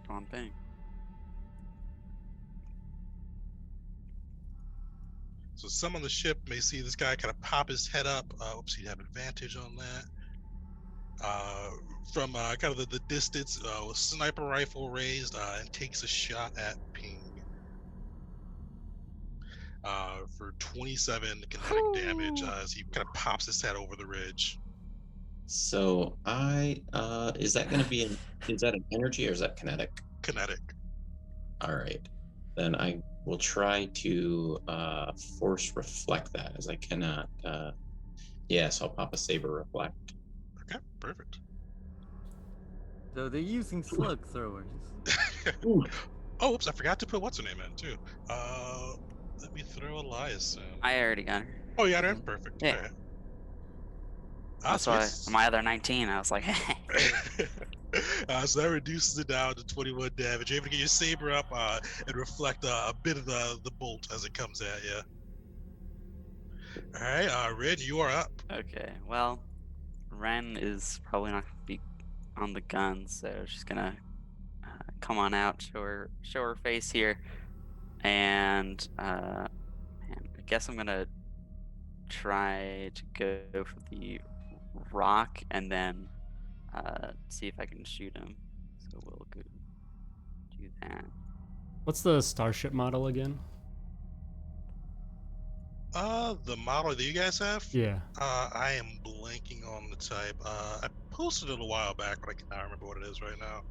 On Ping. So some on the ship may see this guy kind of pop his head up. Oops, he'd have advantage on that. From kind of the distance, with sniper rifle raised, and takes a shot at Ping for 27 kinetic damage as he kind of pops his head over the ridge. So is that going to be is that an energy or is that kinetic? Kinetic. All right, then I will try to force reflect that, as I cannot. So I'll pop a saber reflect. Okay, perfect. So they're using slug throwers. Ooh. Oh, oops, I forgot to put what's her name in too. Let me throw Elias in. I already got her. Oh, you got her in? Perfect. Yeah. All right. That's So why it's- my other 19, I was like, so that reduces it down to 21 damage. You're able to get your saber up and reflect a bit of the bolt as it comes at you. All right, Red, you are up. okay, well, Ren is probably not going to be on the gun, so she's going to come on out, show her face here, and I guess I'm going to try to go for the rock and then see if I can shoot him. So we'll go do that. What's the starship model again? The model that you guys have? Yeah. I am blanking on the type. I posted it a while back, but I cannot remember what it is right now.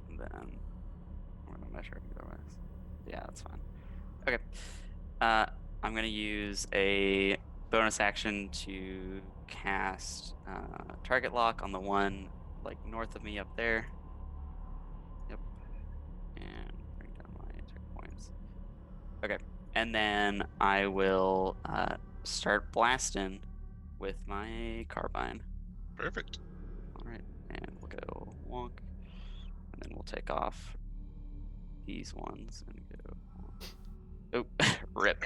And then I'm gonna measure otherwise. Yeah, that's fine. Okay. I'm gonna use a bonus action to cast target lock on the one like north of me up there. Yep. And bring down my attack points. Okay. And then I will start blasting with my carbine. Perfect. All right, and we'll go wonk, and then we'll take off these ones and go. Oh, rip.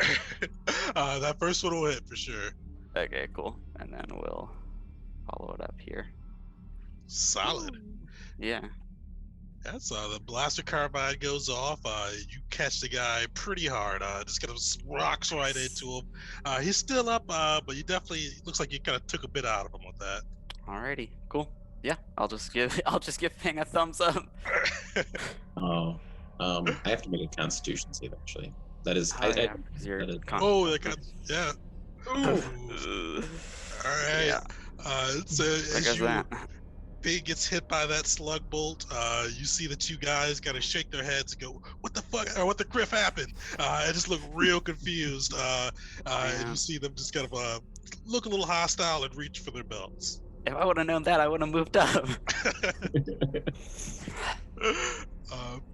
That first one will hit for sure. Okay, cool. And then we'll follow it up here. Solid. Yeah. That's the blaster carbine goes off. You catch the guy pretty hard. Just kind of rocks right into him. He's still up, but you definitely looks like you kind of took a bit out of him with that. Alrighty, cool. Yeah, I'll just give Ping a thumbs up. Oh, I have to make a Constitution save actually. That is, Oh, yeah, because you're that is- Oh, that kind of, yeah. Ooh. Ugh. All right. Yeah, So there as goes you that. Big gets hit by that slug bolt, you see the two guys kind of shake their heads and go, "What the fuck?" or "What the griff happened?" And just look real confused. And Man. you see them just kind of look a little hostile and reach for their belts. If I would have known that, I would have moved up.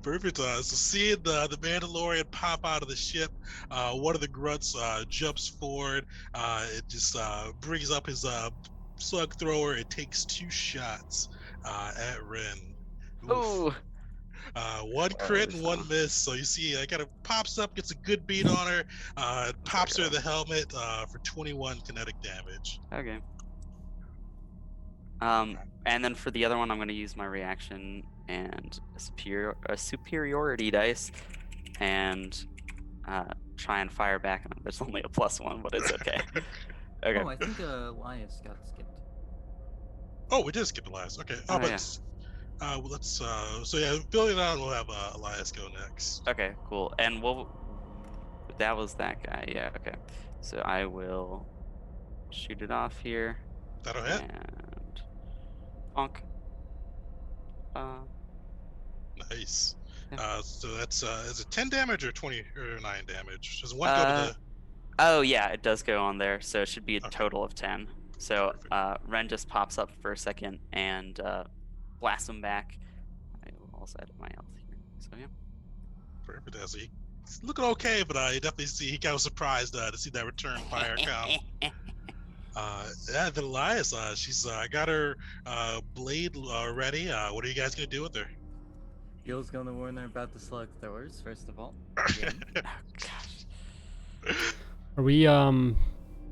Perfect. So seeing the Mandalorian pop out of the ship, one of the grunts jumps forward. It just brings up his slug thrower. It takes 2 shots at Ren. Oof. Ooh. One crit and so- 1 miss. So you see, it kind of pops up, gets a good beat on her, pops her in the helmet for 21 kinetic damage. Okay. And then for the other one, I'm going to use my reaction and a superiority dice, and try and fire back. There's only a +1, but it's okay. Okay. Oh, I think Elias got skipped. Oh, we did skip Elias. Okay. Oh, But yeah. let's. So yeah, building on, we'll have Elias go next. Okay, cool. And that was that guy. Yeah, okay. So I will shoot it off here. That'll hit. And bonk. Nice. Yeah. So that's is it 10 damage or 20 or 9 damage? Does one go to the? Oh yeah, it does go on there, so it should be a Okay. total of 10. So Perfect. Ren just pops up for a second and blasts him back. I will also edit my health here. So yeah. Perfect. So he's looking okay, but you definitely see he kind of surprised to see that return fire come. Yeah, then Elias, she's got her blade ready. What are you guys gonna do with her? Gil's gonna warn her about the slug throwers, first of all. Oh gosh. Are we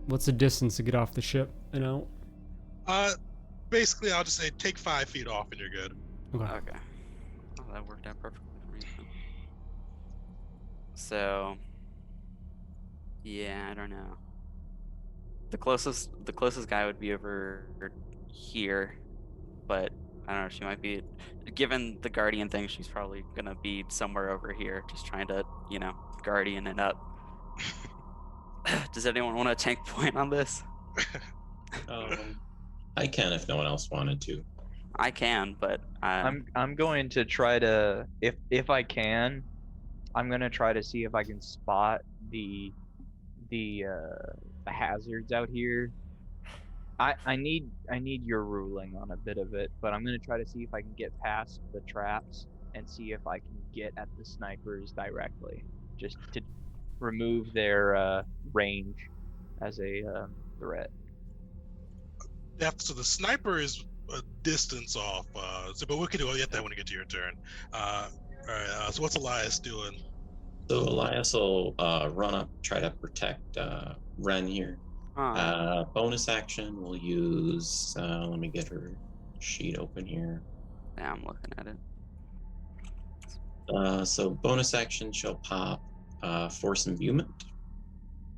what's the distance to get off the ship and out? Basically, I'll just say take 5 feet off and you're good. Okay. Okay. Oh, that worked out perfectly for me. Then. So, yeah, I don't know. The closest guy would be over here, but I don't know. She might be, given the guardian thing, she's probably gonna be somewhere over here, just trying to, guardian it up. Does anyone want a tank point on this? I can if no one else wanted to. I can, but I'm going to try to, if I can, I'm gonna try to see if I can spot the hazards out here. I need your ruling on a bit of it, but I'm gonna try to see if I can get past the traps and see if I can get at the snipers directly, just to remove their range as a threat. So the sniper is a distance off. But we can do get that when you get to your turn. All right. So what's Elias doing? So Elias will run up, try to protect Ren here. Bonus action, we'll use. Let me get her sheet open here. Yeah, I'm looking at it. So bonus action, she'll pop Force Imbuement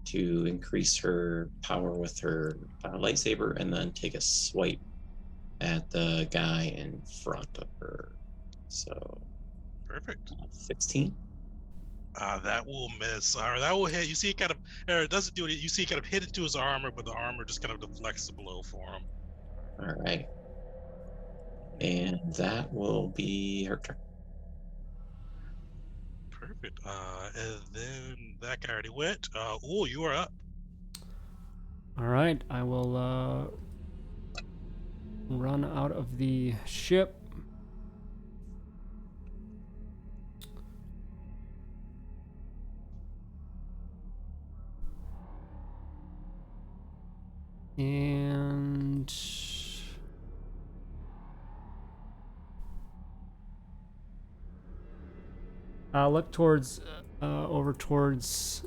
to increase her power with her lightsaber, and then take a swipe at the guy in front of her. So Perfect. 16. That will miss. Or that will hit. You see, it kind of, or it doesn't do it. You see, it kind of hit into his armor, but the armor just kind of deflects the blow for him. All right. And that will be her turn. Perfect. And then that guy already went. Oh, you are up. All right, I will run out of the ship. And look towards over towards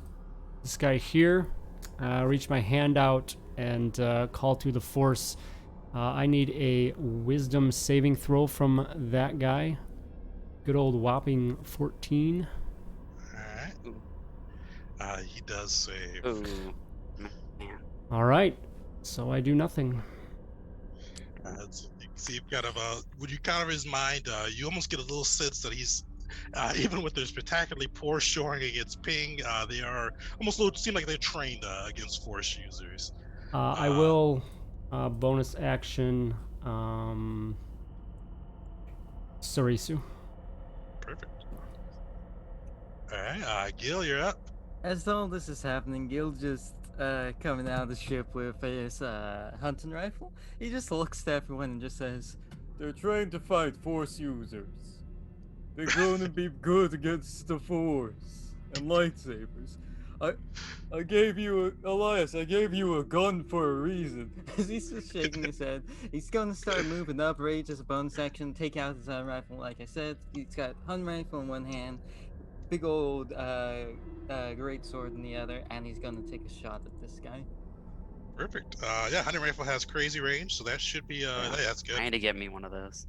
this guy here. Reach my hand out and call to the force. I need a wisdom saving throw from that guy. good old whopping 14. All right. He does save. Ooh, man. All right, so I do nothing. So you can see kind of when you counter his mind, you almost get a little sense that he's even with their spectacularly poor shoring against ping, they are almost seem like they're trained against force users. I will bonus action Sorisu. Perfect. All right, Gil, you're up. As all this is happening, Gil just coming out of the ship with his hunting rifle. He just looks to everyone and just says, They're trained to fight Force users. They're going to be good against the Force and lightsabers. I gave you Elias. I gave you a gun for a reason. as he's just shaking his head, he's going to start moving up, rage as a bonus action, take out his hunting rifle. Like I said, he's got hunting rifle in one hand, big old great sword in the other, and he's going to take a shot at this guy. Perfect. Yeah, hunting rifle has crazy range, so that should be that's good. Trying to get me one of those.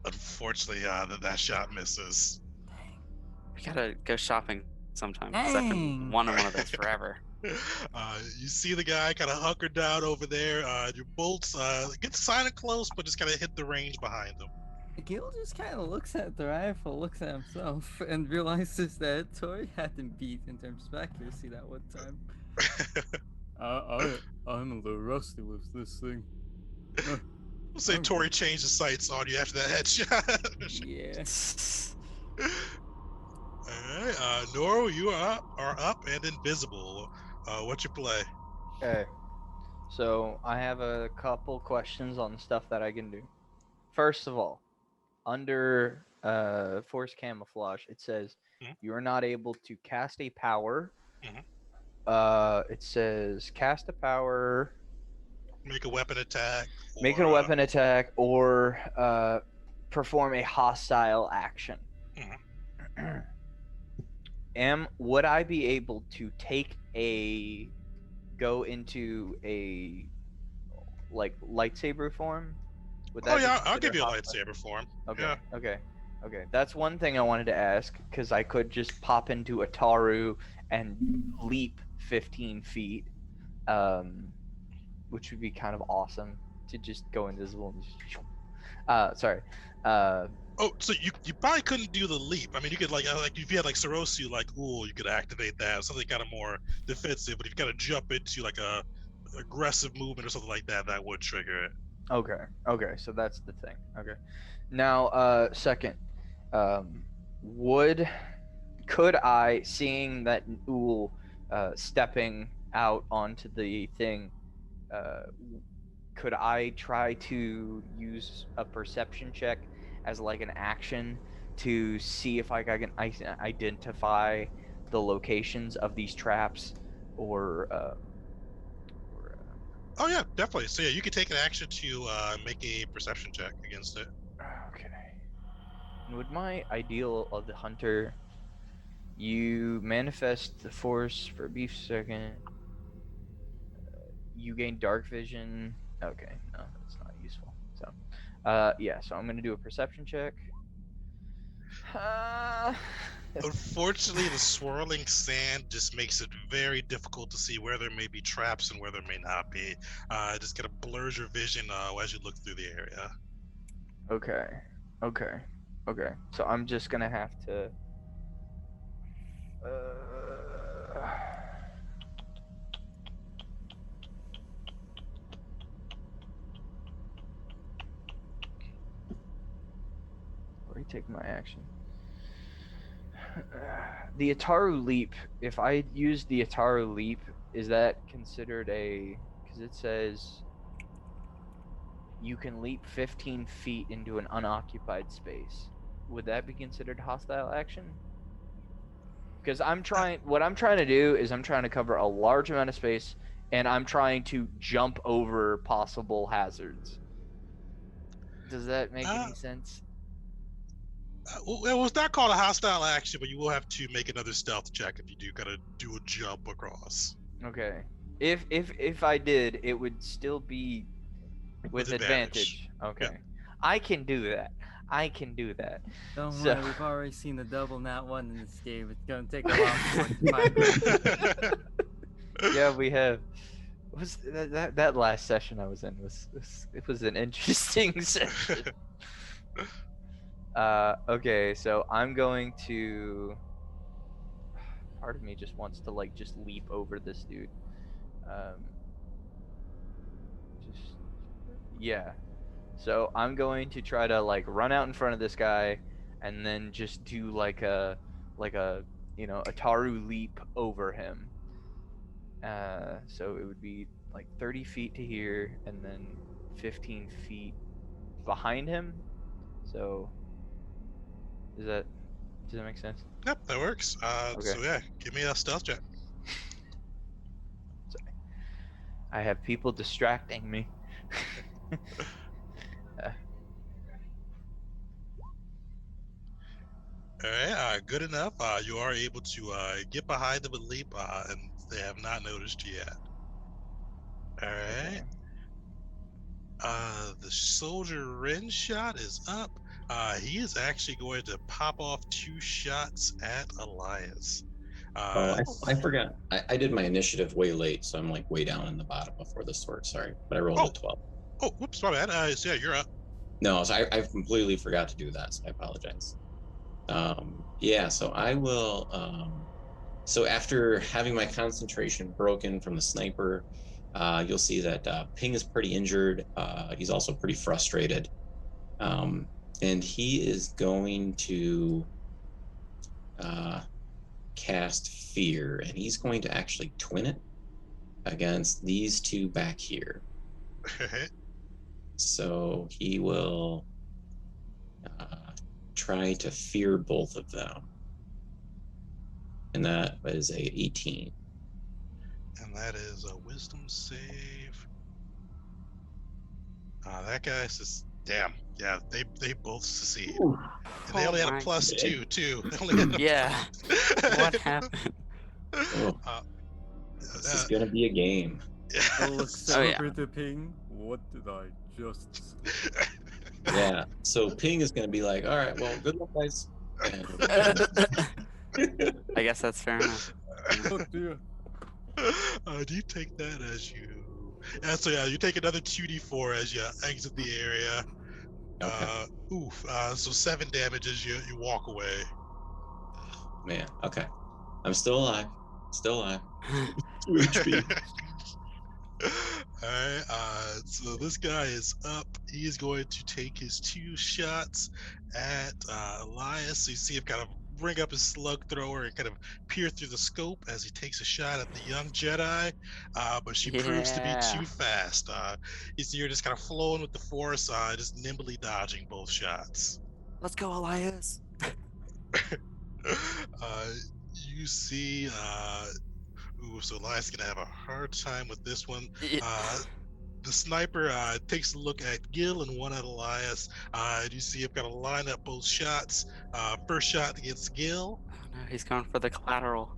Unfortunately, that shot misses. We gotta go shopping sometime. 'Cause I've Dang. been wanting one of those forever. You see the guy kind of hunkered down over there. Your bolts get silent close, but just kind of hit the range behind him. Gil just kind of looks at the rifle, looks at himself, and realizes that Tori had him beat in terms of accuracy that one time. I'm a little rusty with this thing. We'll say I'm Tori changed the sights on you after that headshot. Yeah. Alright, Noro, you are up and invisible. What's your play? Okay. So I have a couple questions on stuff that I can do. First of all, under Force Camouflage, it says you are not able to cast a power. It says cast a power, Make a weapon attack. make a weapon attack, or perform a hostile action. Would I be able to go into a lightsaber form? Would Oh be yeah, I'll considered give you a hostile? lightsaber form. Okay, Yeah. okay. That's one thing I wanted to ask, because I could just pop into Ataru and leap 15 feet, which would be kind of awesome to just go invisible and just... sorry. Oh, so you probably couldn't do the leap. I mean, you could like if you had like Sorosu, like you could activate that, something kind of more defensive. But if you got to jump into like a aggressive movement or something like that, that would trigger it. Okay, so that's the thing. Okay. Now, second, could I, seeing that Uul stepping out onto the thing, could I try to use a perception check as like an action to see if I can identify the locations of these traps, or Oh yeah, definitely. So yeah, you could take an action to make a perception check against it. Okay. Would my ideal of the hunter, you manifest the force for a brief second, you gain dark vision. Okay, no, that's not useful. So, yeah, so I'm gonna do a perception check. Unfortunately, the swirling sand just makes it very difficult to see where there may be traps and where there may not be. It just kind of blurs your vision as you look through the area. Okay. So I'm just gonna have to. Already taken my action. The Ataru Leap, if I use the Ataru Leap, is that considered a... Because it says you can leap 15 feet into an unoccupied space. Would that be considered hostile action? Because what I'm trying to do is I'm trying to cover a large amount of space, and I'm trying to jump over possible hazards. Does that make any sense? Well, it's not called a hostile action, but you will have to make another stealth check if you do gotta do a jump across. Okay. If I did, it would still be with advantage. Okay. Yeah. I can do that. I can do that. Don't So- worry, we've already seen the double nat one in this game. It's gonna take a while for it to find it. Yeah, we have. Was that last session I was in it was an interesting session. Okay, so I'm going to. Part of me just wants to like just leap over this dude. Just yeah. So I'm going to try to like run out in front of this guy, and then just do like a Ataru leap over him. So it would be like 30 feet to here, and then 15 feet behind him. So does that make sense? Yep, that works. So Okay. yeah, give me a stealth check. Sorry. I have people distracting me. All right, good enough. You are able to get behind them and leap, and they have not noticed you yet. All right. Okay. The soldier Ren shot is up. He is actually going to pop off 2 shots at Elias. I forgot. I did my initiative way late, so I'm like way down in the bottom before the sword. Sorry, but I rolled a 12. Oh, whoops, my bad. So yeah, you're up. No, so I completely forgot to do that, so I apologize. Yeah, so I will. So after having my concentration broken from the sniper, you'll see that Ping is pretty injured. He's also pretty frustrated, and he is going to cast Fear, and he's going to actually twin it against these 2 back here. So he will try to fear both of them. And that is a 18. And that is a wisdom save. That guy's just damn. Yeah, they both succeed. Ooh. And they only had a my +2 too. They only had a Yeah. What happened? Oh, this is gonna be a game. I'll look Oh, yeah. over to Ping. What did I just say? Yeah. So Ping is gonna be like, all right, well, good luck, guys. And I guess that's fair enough. Oh dear. Do you take that as you? Yeah. So yeah, you take another 2d4 as you exit the area. Okay. So 7 damage as you walk away. Man, okay. I'm still alive. Still alive. 2 HP. Alright, so this guy is up. He is going to take his 2 shots at Elias. So you see him kind of bring up his slug thrower and kind of peer through the scope as he takes a shot at the young Jedi. But she proves to be Yeah. too fast. You see her just kind of flowing with the force, just nimbly dodging both shots. Let's go, Elias. You see, so Elias is gonna have a hard time with this one. The sniper takes a look at Gil and one at Elias. You see him kind of line up both shots. First shot against Gil. Oh no, he's going for the collateral.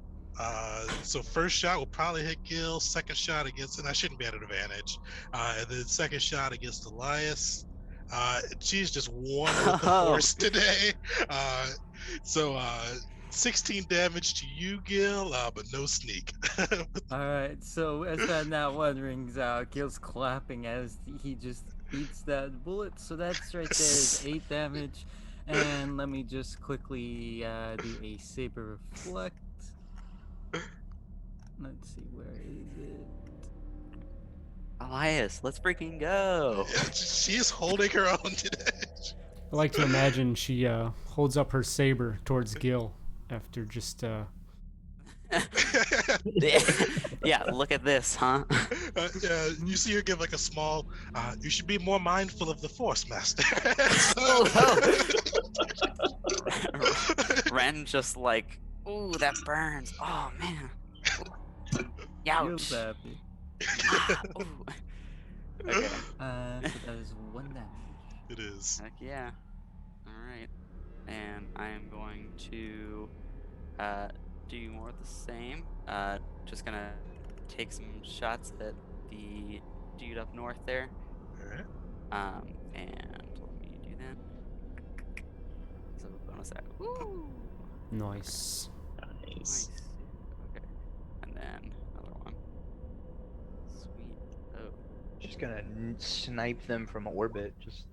So first shot will probably hit Gil. Second shot against, and I shouldn't be at an advantage. And then second shot against Elias. She's just won with the force today. So 16 damage to you, Gil, but no sneak. Alright, so as that nat 1 rings out, Gil's clapping as he just beats that bullet. So that's right there is 8 damage. And let me just quickly do a saber reflect. Let's see, where is it? Elias, let's freaking go. She is holding her own today. I like to imagine she holds up her saber towards Gil after just Yeah, look at this, huh? Yeah, you see her give like a small, you should be more mindful of the force, master. Ren just like, ooh, that burns. Oh man. Gil's Youch. happy. Ooh. Okay. So that is 1 damage. It is. Heck yeah. Alright. And I am going to do more of the same. Just gonna take some shots at the dude up north there. Alright. And let me do that. of a bonus act. Woo! Nice. Nice. Nice. Okay. And then another one. Sweet. Oh. Just gonna snipe them from orbit. Just.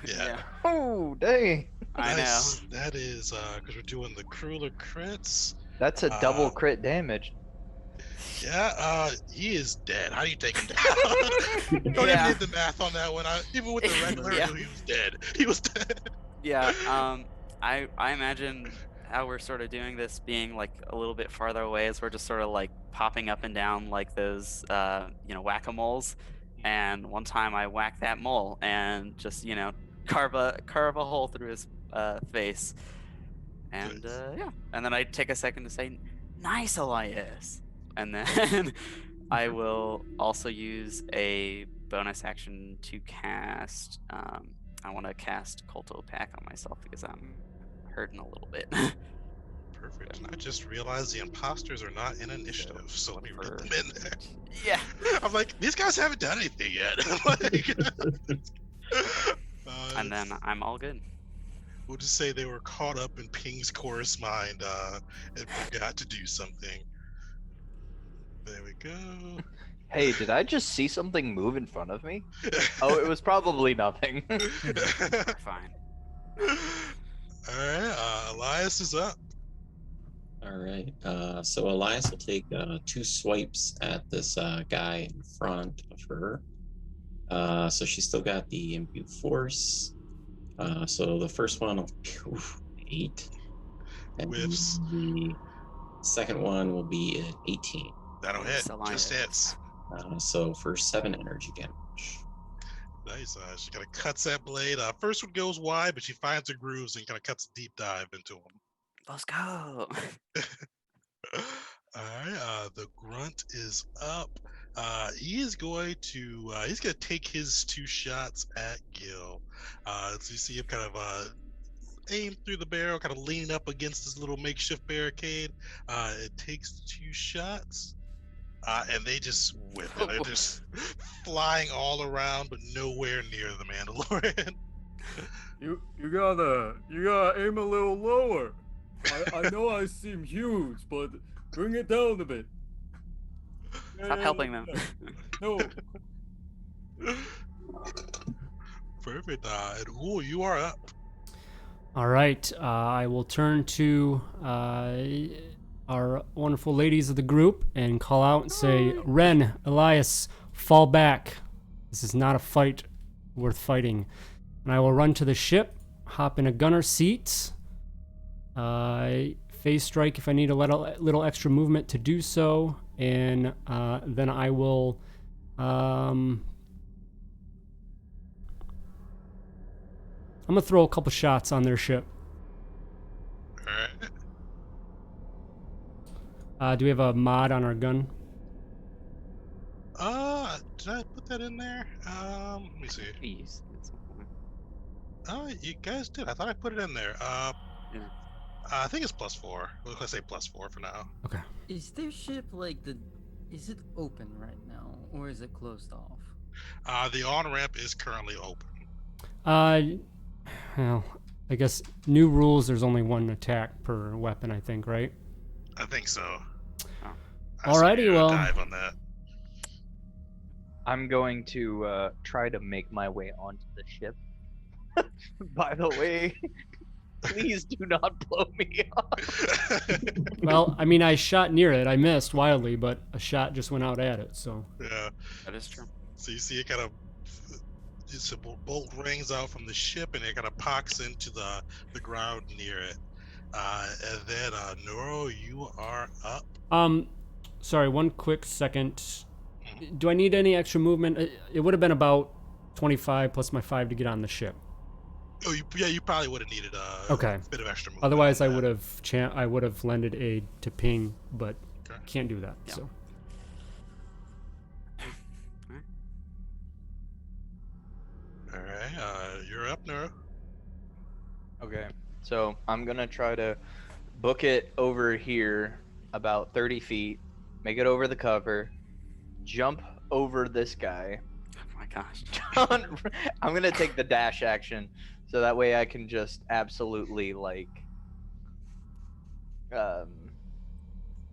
Yeah. Oh, dang. I know. Nice. That is because we're doing the crueler crits. That's a double Uh, crit damage. Yeah, he is dead. How do you take him down? Don't Yeah. even need the math on that one. Even with the regular, Yeah. he was dead. He was dead. Yeah. I imagine how we're sort of doing this being like a little bit farther away as we're just sort of like popping up and down like those whack-a-moles. And one time I whacked that mole and just carve a hole through his face. And Nice. yeah. And then I take a second to say, "Nice, Elias." And then I will also use a bonus action to cast. I want to cast Colto Pack on myself because I'm hurting a little bit. Perfect. And I just realized the imposters are not in initiative, so let me read them in there. Yeah. I'm like, these guys haven't done anything yet. Like, And then I'm all good. we'll just say they were caught up in Ping's chorus mind and forgot to do something. There we go. Hey, did I just see something move in front of me? Oh, it was probably nothing. Fine. All right, Elias is up. All right. So Elias will take 2 swipes at this guy in front of her. So she's still got the imbue force. So the first one will be 8. And Whiffs. the second one will be an 18. That'll hit. Yes, Just hits. So for 7 energy damage. Nice. She kind of cuts that blade. First one goes wide, but she finds the grooves and kind of cuts a deep dive into him. Let's go. All right. The grunt is up. He is going to. He's going to take his 2 shots at Gil. So you see him kind of aim through the barrel, kind of leaning up against this little makeshift barricade. It takes 2 shots. And they just whip it. They're just flying all around, but nowhere near the Mandalorian. You gotta aim a little lower. I know I seem huge, but bring it down a bit. Stop helping them. No. Perfect. And Uhl, you are up. All right. I will turn to our wonderful ladies of the group and call out and say, Ren, Elias, fall back. This is not a fight worth fighting. And I will run to the ship, hop in a gunner seat, phase strike if I need a little extra movement to do so, and then I will I'm gonna throw a couple shots on their ship. All right. Do we have a mod on our gun? Did I put that in there? Let me see. Please, at some point. Oh, you guys did. I thought I put it in there. Yeah. I think it's +4. We'll say +4 for now. Okay. Is their ship is it open right now, or is it closed off? The on-ramp is currently open. Well, I guess new rules. There's only 1 attack per weapon, I think, right? I think so. Oh. Alrighty, well. Dive on that. I'm going to try to make my way onto the ship. By the way, please do not blow me up. Well, I mean, I shot near it. I missed wildly, but a shot just went out at it. So Yeah. That is true. So you see it kind of. It's a bolt rings out from the ship and it kind of pocks into the ground near it. And then Noro, you are up. sorry, 1 quick second. Do I need any extra movement? It would have been about 25 plus my 5 to get on the ship. Oh, you probably would have needed Okay. a bit of extra movement. Otherwise, on I that. would have lended aid to Ping, but Okay. can't do that. Yeah. So All right, you're up, Noro. Okay, so I'm gonna try to book it over here about 30 feet, make it over the cover, jump over this guy. Oh my gosh. I'm gonna take the dash action. So that way I can just absolutely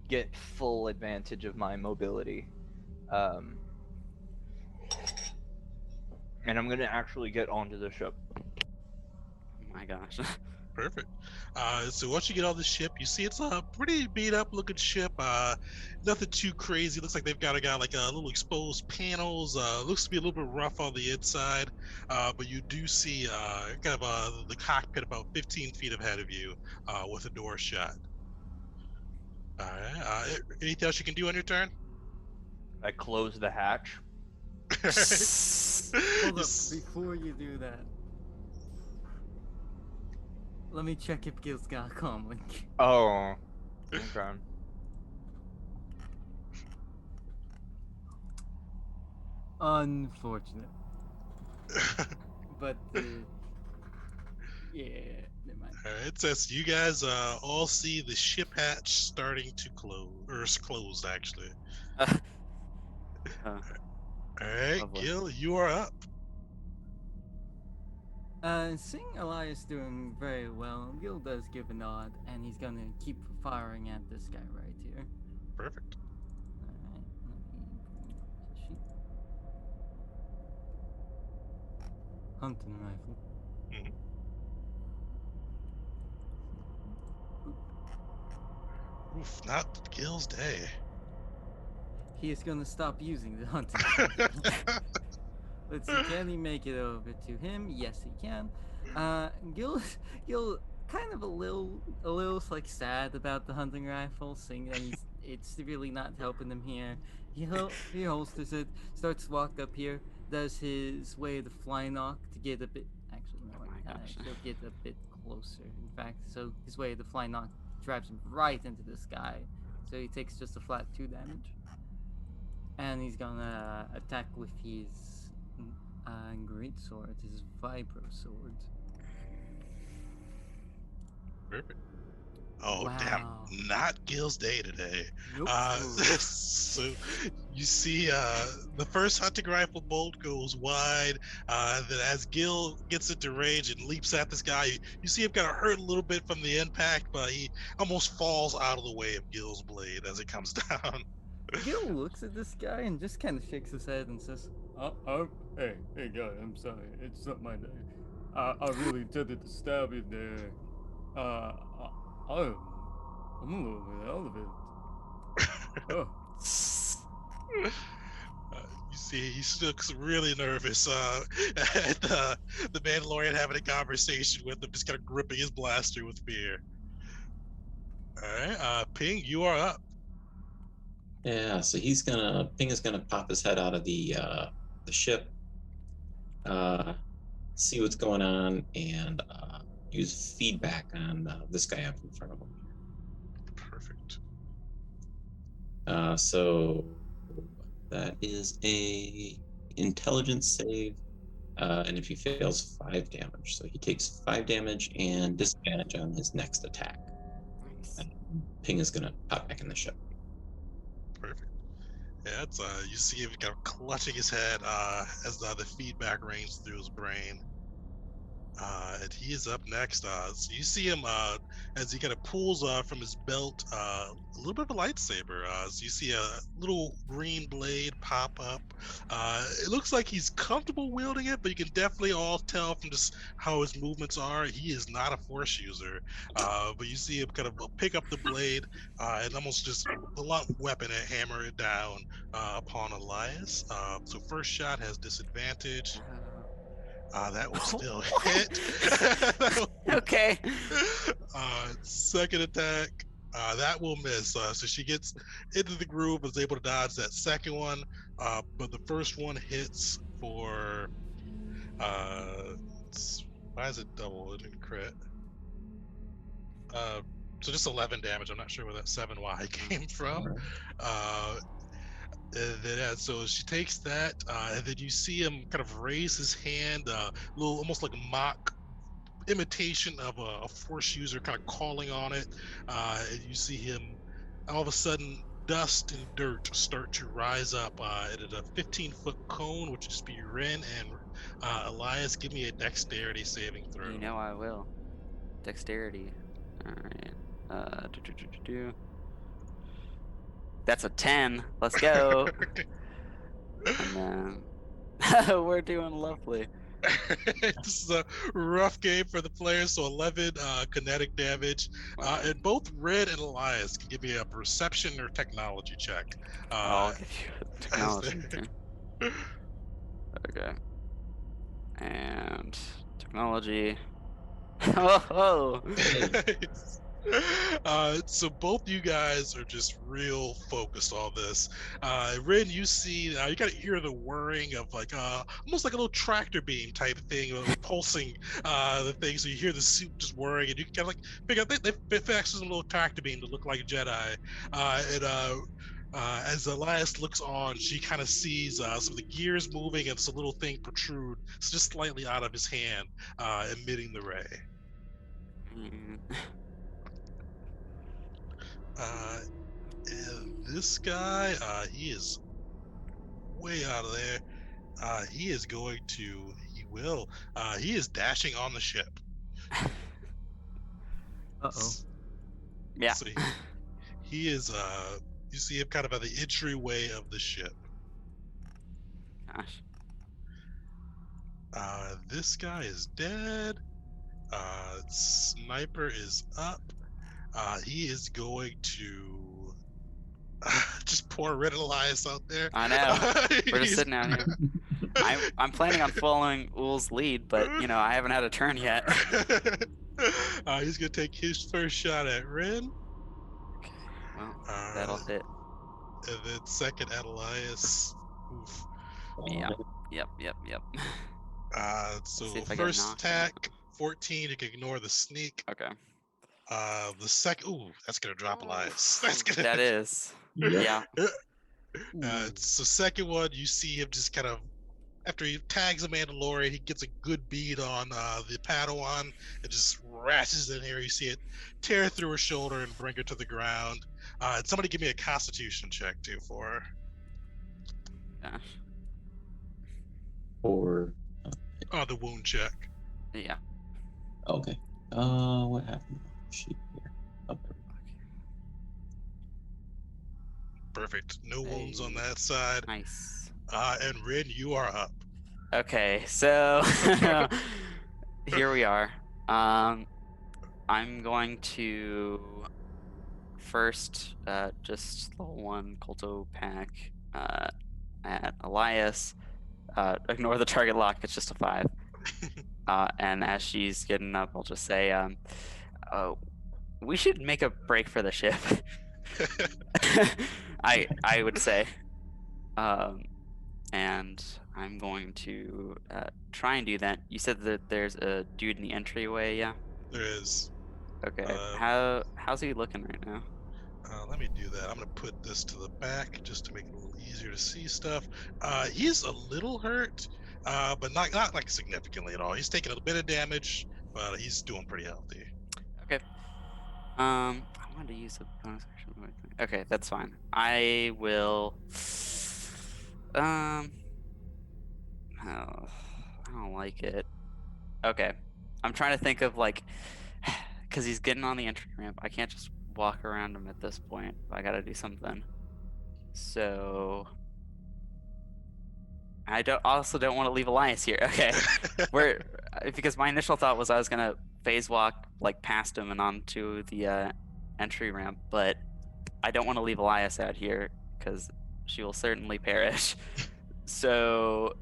get full advantage of my mobility. And I'm gonna actually get onto the ship. Oh my gosh. Perfect. So once you get on the ship, you see it's a pretty beat up looking ship. Nothing too crazy. Looks like they've got like a little exposed panels. Looks to be a little bit rough on the inside. But you do see kind of the cockpit about 15 feet ahead of you with the door shut. All right. Anything else you can do on your turn? I close the hatch. Hold up, before you do that, let me check if Gil's got a comm link. Oh. Okay. Unfortunate. But, yeah, never mind. All right. It says you guys all see the ship hatch starting to close, or it's closed actually. All right, Lovely. Gil, you are up. Seeing Elias doing very well, Gil does give a nod, and he's gonna keep firing at this guy right here. Perfect. Alright, let me bring up the sheet. Hunting rifle. Mhm. Oof, not Gil's day. He is gonna stop using the hunting rifle. Let's see, can he make it over to him? Yes, he can. Gil kind of a little like sad about the hunting rifle, seeing that it's really not helping him here. He holsters it, starts to walk up here, does his way to fly knock to get a bit. Actually, you know Oh what? my gosh. He'll get a bit closer. In fact, so his way to fly knock drives him right into the sky, so he takes just a flat 2 damage. And he's gonna attack with his great sword, his vibro sword. Perfect. Oh Wow. damn! Not Gil's day today. Nope. So you see, the first hunting rifle bolt goes wide. Then as Gil gets into range and leaps at this guy, you see him kind of hurt a little bit from the impact, but he almost falls out of the way of Gil's blade as it comes down. Gil looks at this guy and just kind of shakes his head and says, Hey guy, I'm sorry. It's not my day. I really intended to stab you there. I'm a little bit out of it. Oh. You see, he looks really nervous at the Mandalorian having a conversation with him, just kind of gripping his blaster with fear. All right, Ping, you are up. Yeah, so Ping is gonna pop his head out of the ship, see what's going on, and use feedback on this guy up in front of him. Perfect. So that is a intelligence save, and if he fails, 5 damage. So he takes 5 damage and disadvantage on his next attack. Nice. And Ping is gonna pop back in the ship. Perfect. Yeah, it's you see him kind of clutching his head as the feedback rings through his brain. And he is up next. So you see him as he kind of pulls from his belt a little bit of a lightsaber. So you see a little green blade pop up. It looks like he's comfortable wielding it, but you can definitely all tell from just how his movements are. He is not a force user. But you see him kind of pick up the blade and almost just a lot weapon and hammer it down upon Elias. So first shot has disadvantage. That will still hit. Okay. Second attack, that will miss. So she gets into the groove, is able to dodge that second one. But the first one hits for. Why is it double? It didn't crit. So just 11 damage. I'm not sure where that 7Y came from. And then, so she takes that, and then you see him kind of raise his hand, little almost like mock imitation of a force user, kind of calling on it. And you see him all of a sudden dust and dirt start to rise up at a 15-foot cone, which is be Ren and Elias. Give me a dexterity saving throw. You know I will. Dexterity. All right. That's a 10. Let's go. And then we're doing lovely. This is a rough game for the players. So 11 kinetic damage. And both Red and Elias can give me a perception or technology check. I'll give you technology. Too. Okay. And technology. Oh. So both you guys are just real focused on this. Rin, you see, you gotta hear the whirring of like almost like a little tractor beam type thing, pulsing the thing. So you hear the suit just whirring, and you can kind of like figure out they fixed a little tractor beam to look like a Jedi. As Elias looks on, she kind of sees some of the gears moving and this little thing protrude, it's just slightly out of his hand, emitting the ray. And this guy, he is way out of there. He is dashing on the ship. Uh-oh. Yeah. So he is, you see him kind of at the entryway of the ship. Gosh. This guy is dead. Sniper is up. He is going to just pour Red Elias out there. I know. We're just sitting out here. I'm planning on following Ul's lead, but I haven't had a turn yet. He's gonna take his first shot at Ren. Okay. Well, that'll hit. And then second at Elias. Oof. Yep. So See if I get first knocked attack, 14. You can ignore the sneak. Okay. The second, that's gonna drop Elias. That's gonna. That is. Yeah. So second one, you see him just kind of, after he tags a Mandalorian, he gets a good bead on the Padawan. It just rashes in here. You see it tear through her shoulder and bring her to the ground. Somebody give me a Constitution check too for her. Gosh. Or The wound check. Yeah. okay. What happened? Sheet here. Okay. Perfect. No wounds on that side. Nice. And Rin, you are up. Okay, so here we are. I'm going to first just level 1 Colto pack at Elias. Ignore the target lock, it's just a 5. And as she's getting up, I'll just say, we should make a break for the ship. I would say. And I'm going to try and do that. You said that there's a dude in the entryway, yeah? There is. Okay. How's he looking right now? Let me do that. I'm going to put this to the back just to make it a little easier to see stuff. He's a little hurt, but not like significantly at all. He's taking a bit of damage, but he's doing pretty healthy. Okay. I wanted to use a bonus action. Okay, that's fine. I will. Oh, I don't like it. Okay, I'm trying to think of because he's getting on the entry ramp. I can't just walk around him at this point. I gotta do something. So I also don't want to leave Elias here. Okay, because my initial thought was I was gonna phase walk past him and onto the entry ramp, but I don't want to leave Elias out here because she will certainly perish. So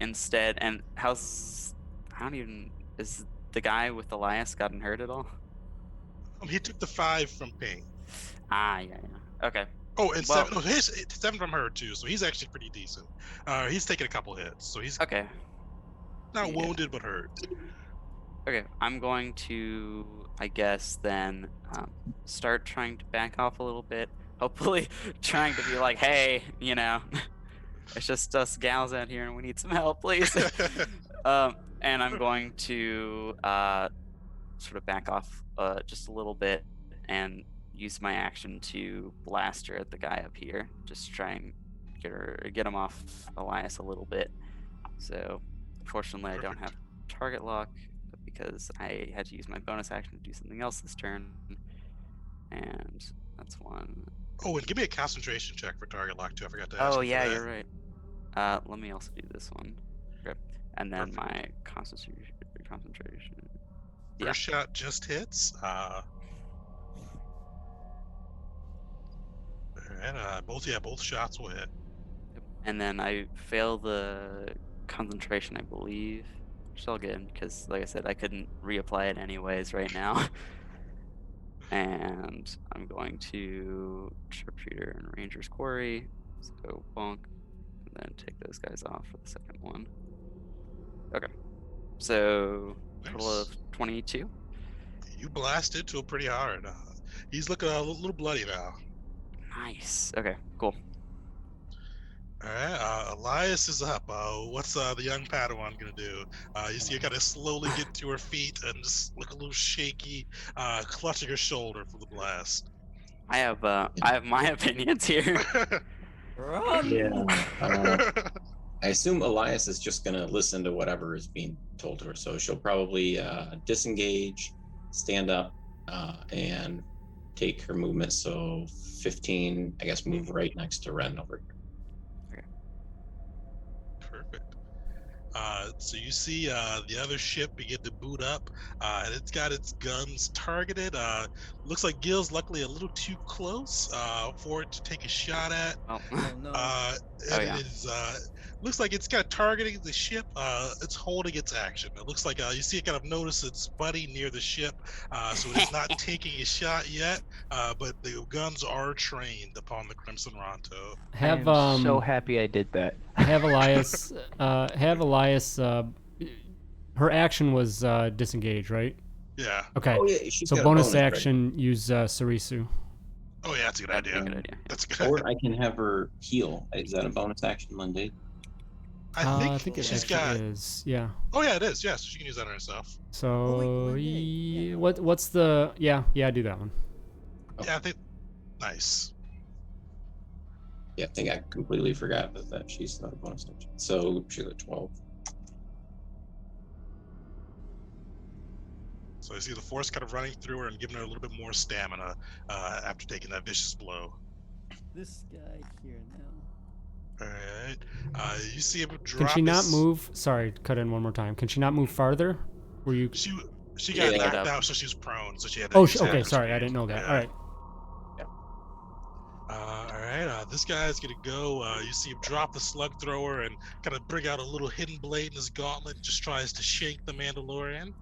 instead, and is the guy with Elias gotten hurt at all? He took the 5 from Ping. Yeah. Okay. Oh, and 7. No, 7 from her too. So he's actually pretty decent. He's taken a couple hits, so he's okay. Not wounded but hurt. Okay, I'm going to, I guess, then start trying to back off a little bit. Hopefully, trying to be like, hey, it's just us gals out here and we need some help, please. And I'm going to sort of back off just a little bit and use my action to blast her at the guy up here. Just try and get him off Elias a little bit. So, unfortunately, I don't have target lock because I had to use my bonus action to do something else this turn. And that's one. Oh, and give me a concentration check for target lock too. I forgot to ask. Oh you for yeah, that. you're right. Let me also do this one. Okay. And then my concentration. First shot just hits. All right. Both shots will hit. And then I fail the concentration, I believe. Which is all good, because like I said, I couldn't reapply it anyways right now. And I'm going to Sharpshooter and Ranger's Quarry. So bonk. And then take those guys off for the second one. Okay. So total Nice. of 22. You blasted to him pretty hard. He's looking a little bloody now. Nice. Okay, cool. All right, Elias is up. What's the young Padawan gonna do? You see her kind of slowly get to her feet and just look a little shaky, clutching her shoulder for the blast. I have my opinions here. Run! Yeah. I assume Elias is just going to listen to whatever is being told to her. So she'll probably disengage, stand up, and take her movement. So 15, I guess, move right next to Ren over here. Perfect. So you see the other ship begin to boot up, and it's got its guns targeted. Looks like Gil's luckily a little too close for it to take a shot at. Oh, Oh no. And yeah. it is, looks like it's kind of targeting the ship. It's holding its action. It looks like you see it kind of notice its buddy near the ship, so it is not taking a shot yet. But the guns are trained upon the Crimson Ronto. Have I am so happy I did that. have Elias her action was disengage, right? Yeah. Okay. Oh, yeah, she's So got a bonus right? action, use Sarisu. Oh yeah, that's a good That'd be idea. a good idea. That's good. Or I can have her heal. Is that a bonus action, Monday? I I think it she's actually got. is. Yeah. Oh yeah, it is. Yes, she can use that on herself. So wait, yeah. what's the yeah do that one. Yeah, I think. Nice. Yeah, I think I completely forgot about that. She's not a bonus action. So she's at 12. So you see the force kind of running through her and giving her a little bit more stamina after taking that vicious blow. This guy here now. All right. You see him drop. Can she not his- move? Sorry, cut in one more time. Can she not move farther? Were you? She got Yeah. knocked out, so she was prone. So she had. To Oh, use okay. that Sorry, I speed. didn't know that. Yeah. All right. All right. This guy's gonna go. You see him drop the slug thrower and kind of bring out a little hidden blade in his gauntlet. Just tries to shake the Mandalorian.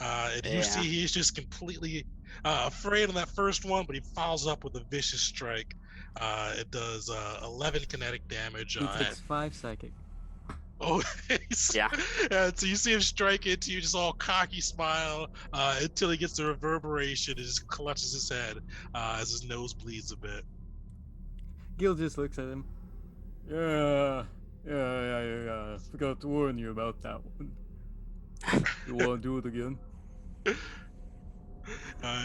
And you Yeah. see he's just completely afraid on that first one, but he follows up with a vicious strike. It does 11 kinetic damage. He takes 5 psychic. Oh, Yeah. So you see him strike into you, just all cocky smile, until he gets the reverberation and just clutches his head as his nose bleeds a bit. Gil just looks at him. Yeah. Forgot to warn you about that one. You want to do it again?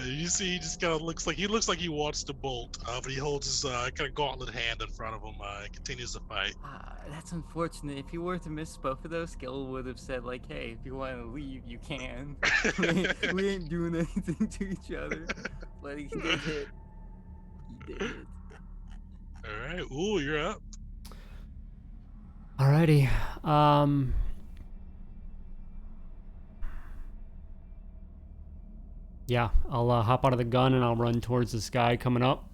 You see, he just kind of looks like he wants to bolt, but he holds his kind of gauntlet hand in front of him and continues to fight. That's unfortunate. If you were to miss both of those, Gil would have said like, "Hey, if you want to leave, you can. we ain't doing anything to each other." But he did hit. He did hit. All right, ooh, you're up. Alrighty. Yeah, I'll hop out of the gun and I'll run towards this guy coming up.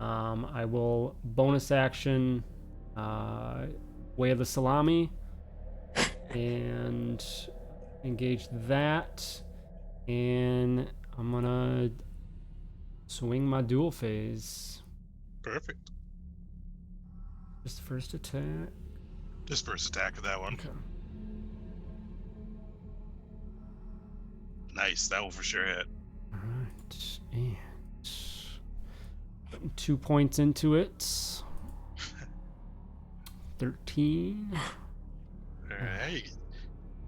I will bonus action Way of the Salami and engage that. And I'm gonna swing my dual phase. Perfect. Just the first attack. Just first attack of that one. Okay. Nice, that will for sure hit. Alright, and putting 2 points into it. 13. All right,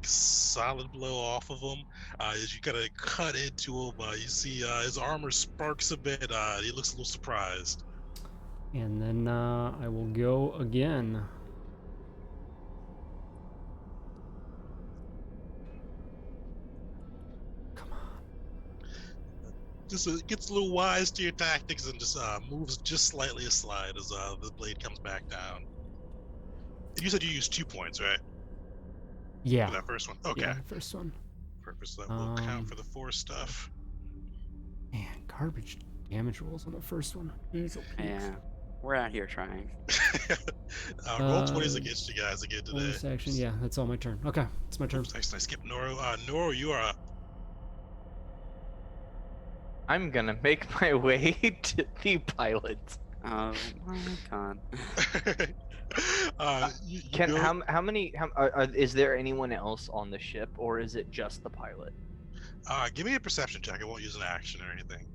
solid blow off of him. As you kind of cut into him, you see his armor sparks a bit. He looks a little surprised. And then I will go again. Come on. Just gets a little wise to your tactics and just moves just slightly aside as the blade comes back down. You said you used 2 points, right? Yeah. For that first one. Okay. Yeah, the first one. Perfect. So that will count for the 4 stuff. Man, garbage damage rolls on the first one. Jeez, oh, please. Yeah, we're out here trying. Roll 20s against you guys again today. Bonus action. Yeah, that's all my turn. Okay, it's my turn. Oops, nice. Skip Noro. Noro, you are up. I'm gonna make my way to the pilot. Oh my god. Can how many? Is there anyone else on the ship, or is it just the pilot? Give me a perception check. I won't use an action or anything.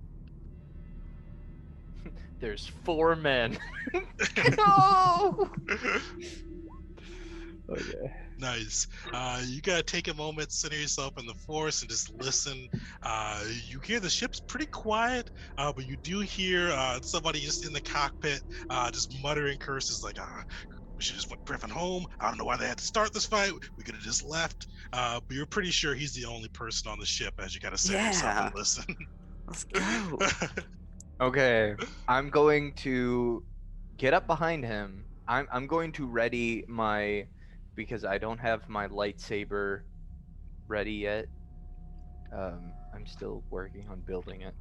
There's 4 men. No. Okay. Nice. You gotta take a moment, center yourself in the force, and just listen. You hear the ship's pretty quiet, but you do hear somebody just in the cockpit, just muttering curses like, "We should just went Griffin home. I don't know why they had to start this fight. We could have just left." But you're pretty sure he's the only person on the ship as you gotta center yourself and listen. Let's go. Okay. I'm going to get up behind him. I'm going to ready my, because I don't have my lightsaber ready yet. I'm still working on building it.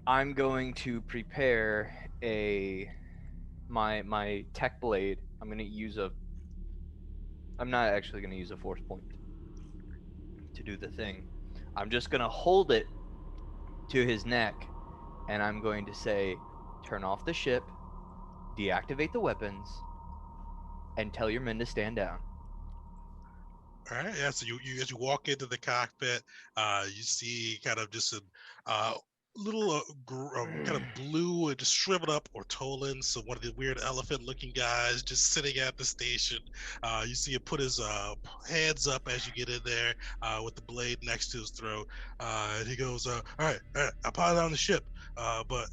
I'm going to prepare my tech blade. I'm not actually gonna use a force point to do the thing. I'm just gonna hold it to his neck, and I'm going to say, turn off the ship, deactivate the weapons, and tell your men to stand down. All right, yeah. So you as you walk into the cockpit, you see kind of just a little kind of blue and just shriveled up Ortolan, so one of the weird elephant-looking guys just sitting at the station. You see him put his hands up as you get in there with the blade next to his throat, and he goes, "All right, I'll pilot on the ship, but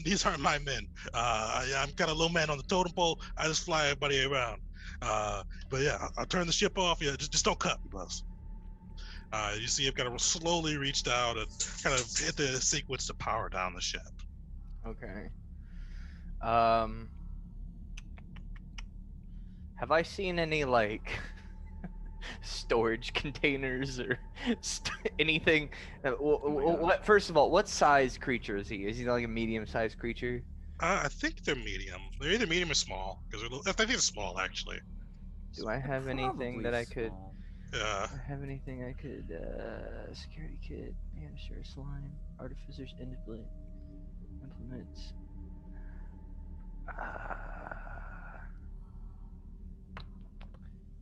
these aren't my men. I'm kind of low man on the totem pole. I just fly everybody around. But yeah, I'll turn the ship off. Yeah, just don't cut me, boss." You see him kind of slowly reach down and kind of hit the sequence to power down the ship. Okay. Have I seen any like storage containers or anything? What? First of all, what size creature is he? Is he like a medium-sized creature? I think they're medium. They're either medium or small. Because I think they're small, actually. Do I have anything that I could? Yeah. Do I have anything I could? Security kit, Banisher, slime, artificer's implement, implements.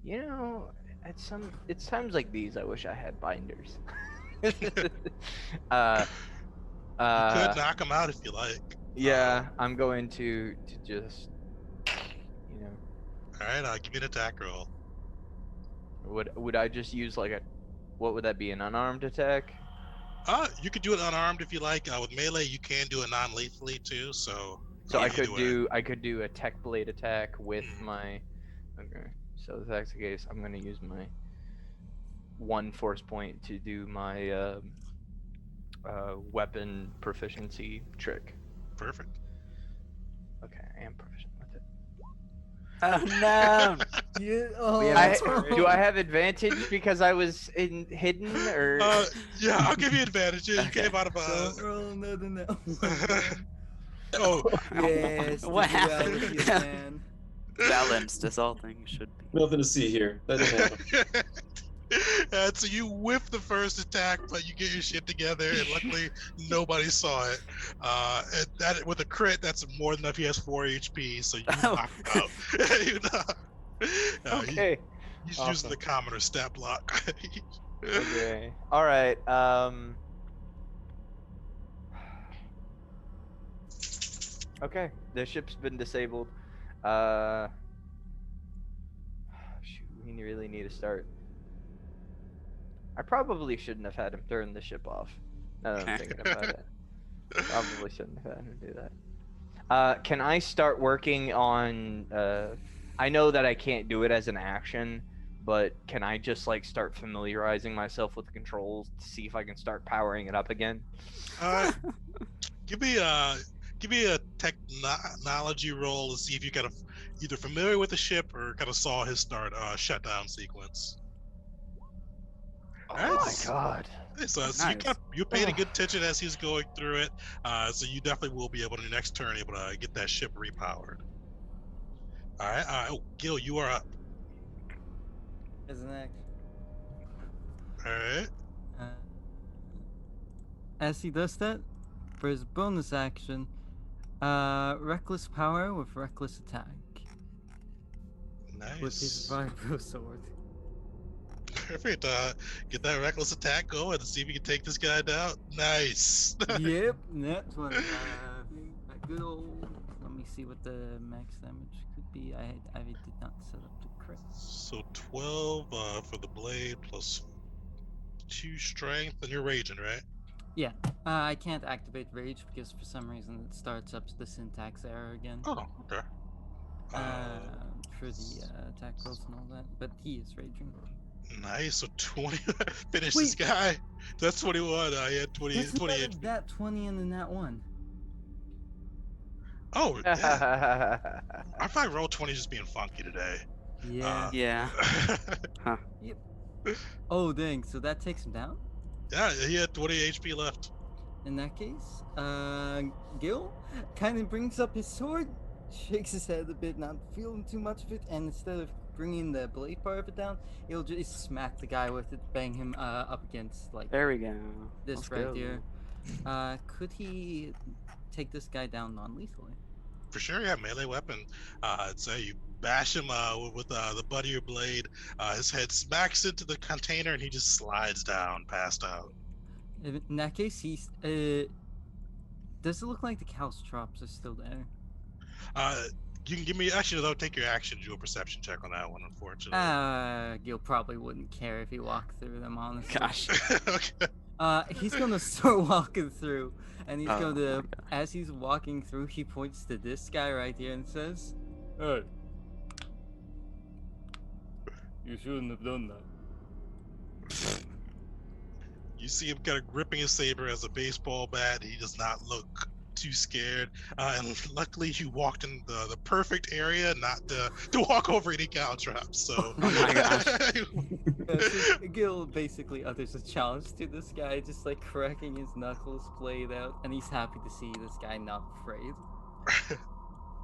You know, it's times like these I wish I had binders. You could knock them out if you like. Yeah, I'm going to just, you know. All right, give me an attack roll. Would I just use like what would that be, an unarmed attack? You could do it unarmed if you like. With melee, you can do it non-lethally too. So I could do a tech blade attack with my. Okay, so if that's the case, I'm gonna use my 1 force point to do my weapon proficiency trick. Perfect. Okay, I am proficient with it. Oh no! Do I have advantage because I was hidden, or? Yeah, I'll give you advantage. You Okay. came out of Don't roll another no. Oh, Yes, the What happened? duality of man. Balanced as all things should be. Nothing to see here. That didn't happen. and so you whiff the first attack, but you get your shit together, and luckily nobody saw it. And that with a crit, that's more than enough. He has 4 HP, so you knock him out. You know? Okay. He's Awesome. using the commoner stat block. Okay. All right. Okay. The ship's been disabled. Shoot, we really need to start. I probably shouldn't have had him turn the ship off. Now that I'm thinking about it. Probably shouldn't have had him do that. Can I start working on... I know that I can't do it as an action, but can I just like start familiarizing myself with the controls to see if I can start powering it up again? Give me a technology roll to see if you kind of either familiar with the ship or kind of saw his start shutdown sequence. Oh All right. my god. So Nice. you paid a good attention as he's going through it. So you definitely will be able to, next turn, able to get that ship repowered. All right. Oh, Gil, you are up. As an action. All right. As he does that, for his bonus action, reckless power with reckless attack Nice. with his vibro sword. Perfect. Get that reckless attack going and see if you can take this guy down. Nice. Yep, that's what a good old. Let me see what the max damage could be. I did not set up the crit. So 12 for the blade plus 2 strength, and you're raging, right? Yeah, I can't activate rage because for some reason it starts up the syntax error again. Oh, okay. For the attack rolls and all that, but he is raging. Nice. So 20. Finish Wait. this guy. That's 21. I had 20. That's 20 instead HP. of that 20 and then that one. Oh, yeah. I probably rolled 20 just being funky today. Yeah. Yeah. Yep. Oh dang! So that takes him down. Yeah, he had 20 HP left. In that case, Gil kind of brings up his sword, shakes his head a bit, not feeling too much of it, and instead of bringing the blade part of it down, he'll just smack the guy with it, bang him up against like There we go. this Let's right go. here. Could he take this guy down non-lethally? For sure, yeah, melee weapon. So you bash him with the butt of your blade. His head smacks into the container, and he just slides down, passed out. In that case, he's. Does it look like the caltrops are still there? You can give me actually. Though, take your action. Do a perception check on that one. Unfortunately. Gil probably wouldn't care if he walked through them, honestly. Gosh. Okay. He's gonna start walking through, and he's Oh going my to, God. as he's walking through, he points to this guy right here and says, Hey. You shouldn't have done that. You see him kind of gripping his saber as a baseball bat. He does not look too scared. And luckily, you walked in the perfect area not to walk over any caltrops. So. Oh my gosh. so Gil basically utters a challenge to this guy, just like cracking his knuckles, played out, and he's happy to see this guy not afraid.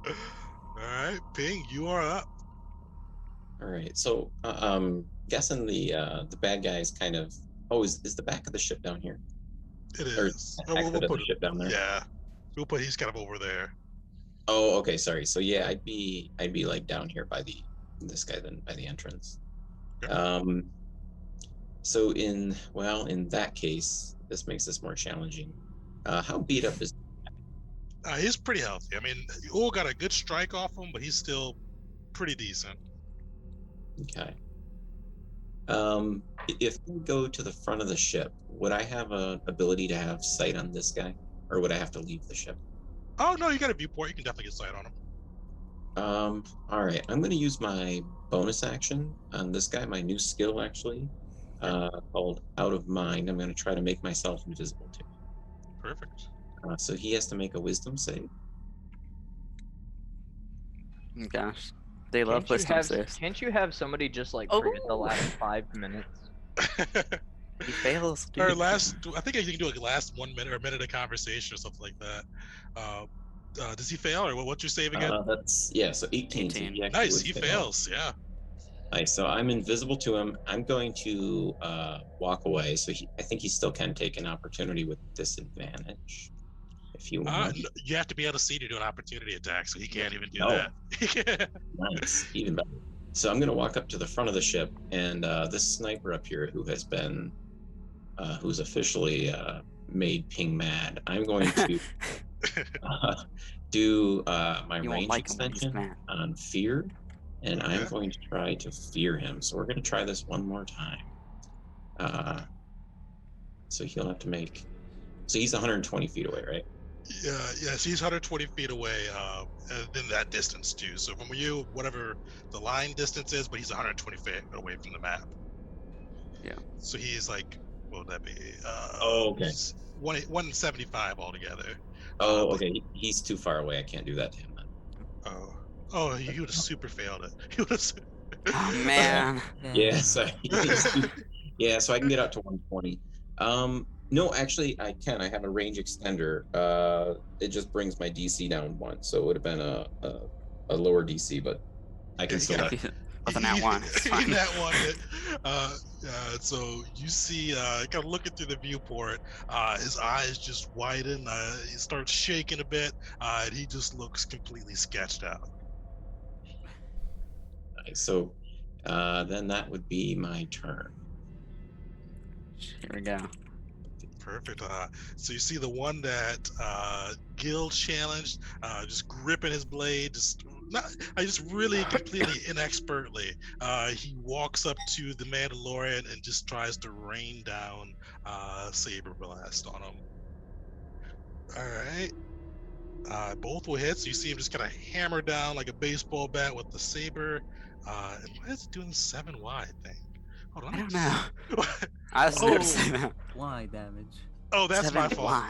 All right, Ping, you are up. All right. So, guessing the bad guy is kind of. Oh, is the back of the ship down here? It Or is. exit of the ship down there? Yeah, we'll put. He's kind of over there. Oh, okay. Sorry. So yeah, I'd be like down here by this guy then by the entrance. Okay. So in that case, this makes this more challenging. How beat up is? He's pretty healthy. I mean, you all got a good strike off him, but he's still pretty decent. Okay. If we go to the front of the ship, would I have a ability to have sight on this guy, or would I have to leave the ship? Oh no, you got a viewport. You can definitely get sight on him. All right. I'm going to use my bonus action on this guy. My new skill, actually, called Out of Mind. I'm going to try to make myself invisible to him. Perfect. So he has to make a Wisdom save. Gosh. They love wisdom saves. Can't you have somebody just like Oh. forget the last 5 minutes? He fails. Or dude. last, I think you can do a last 1 minute or a minute of conversation or something like that. Does he fail, or what's your save again? So 18. So 18. he actually Nice, would he fail. fails. Yeah. Nice. So I'm invisible to him. I'm going to walk away. So I think he still can take an opportunity with disadvantage. If you want. You have to be able to see to do an opportunity attack, so he can't even do No. that. Nice, even better. So I'm going to walk up to the front of the ship, and this sniper up here, who's officially made Ping mad, I'm going to do my You won't range like him when he's extension mad. on fear, and I'm Okay. going to try to fear him. So we're going to try this one more time. So he'll have to make. So he's 120 feet away, right? Yes, he's 120 feet away, and then that distance too. So from you, whatever the line distance is, but he's 120 feet away from the map. Yeah. So he's like, what would that be? Oh, okay. 175 altogether. Oh, But- okay. He's too far away. I can't do that to him then. Oh, he would have super failed it. He would have. Oh man. Yeah, so yeah, so I can get up to 120. No, actually, I can. I have a range extender. It just brings my DC down 1, so it would have been a lower DC, but I can still. With a nat 1, it's fine. Nat 1 hit. So you see, kind of looking through the viewport, his eyes just widen. He starts shaking a bit, and he just looks completely sketched out. So then that would be my turn. Here we go. Perfect. So you see the one that Gil challenged, just gripping his blade, just really completely inexpertly. He walks up to the Mandalorian and just tries to rain down Saber Blast on him. All right. Both will hit. So you see him just kind of hammer down like a baseball bat with the saber. And why is it doing 7 wide thing? Hold on. I don't know. I was going to say that. Why damage? Oh, that's 7 my fault.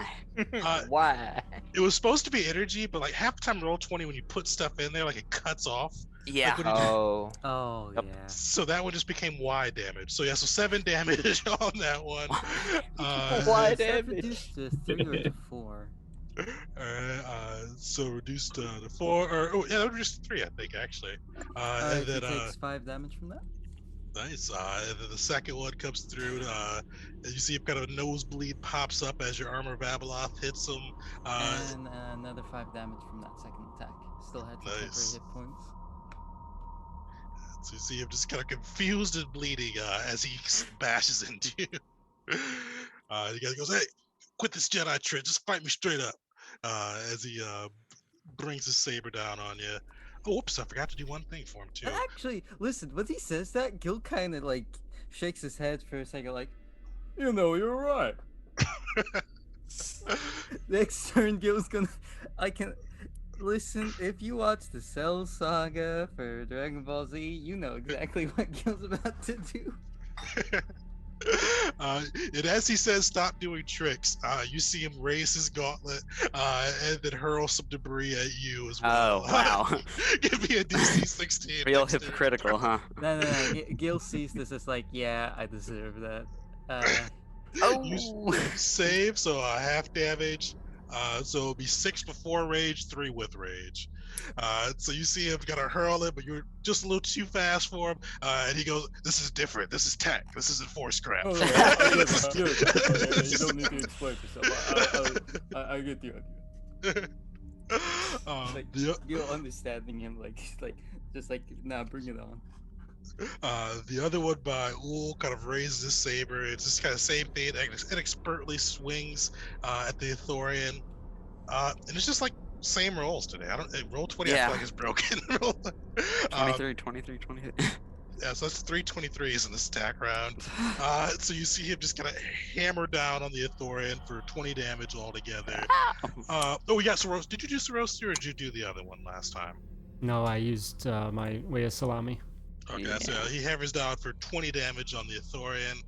Why? Why? It was supposed to be energy, but like half the time Roll20, when you put stuff in there, like it cuts off. Yeah. Like, when you- Oh. Oh Yep. yeah. So that one just became Y damage. So yeah, so 7 damage on that one. Why Is that damage? reduced to 3 or to 4? Alright, so reduced to 4, or that would reduce to 3, I think, actually. And He then takes 5 damage from that. nice. And then the second one comes through. And you see kind of a nosebleed pops up as your armor of Abeloth hits him. And another 5 damage from that second attack. Still had 2 temporary Nice. hit points. So you see him just kind of confused and bleeding as he bashes into you. The guy goes, "Hey, quit this Jedi trick. Just fight me straight up." As he brings his saber down on you. Oh, whoops! I forgot to do one thing for him too. Actually, listen, when he says that, Gil kind of like shakes his head for a second, like, You know, you're right. next turn, Gil's gonna. I can. Listen, if you watch the Cell Saga for Dragon Ball Z, you know exactly what Gil's about to do. And as he says, "Stop doing tricks," you see him raise his gauntlet and then hurl some debris at you as well. Oh, wow. Give me a DC 16. Real next turn. hypocritical, huh? No. Gil sees this as like, yeah, I deserve that. You save, so half damage. So it'll be 6 before rage, 3 with rage. So you see him gonna hurl it, but you're just a little too fast for him. And he goes, "This is different. This is tech. This isn't force crap." Oh, no, I get it. You don't need to explain yourself. I get the idea. Like, the, Gil understanding him, like, just like, nah, bring it on. the other one by Ul kind of raises his saber. It's just kind of same thing. Inexpertly swings at the Athorian. And it's just like same rolls today. Roll20 I Yeah. feel like is broken. 23, 23, 23. Yeah, so that's 3 23s in this attack round. So you see him just kind of hammer down on the Athorian for 20 damage altogether. We got Soros. Did you do Sorosu or did you do the other one last time? No, I used my way of salami. Okay, Yeah. so he hammers down for 20 damage on the Athorian.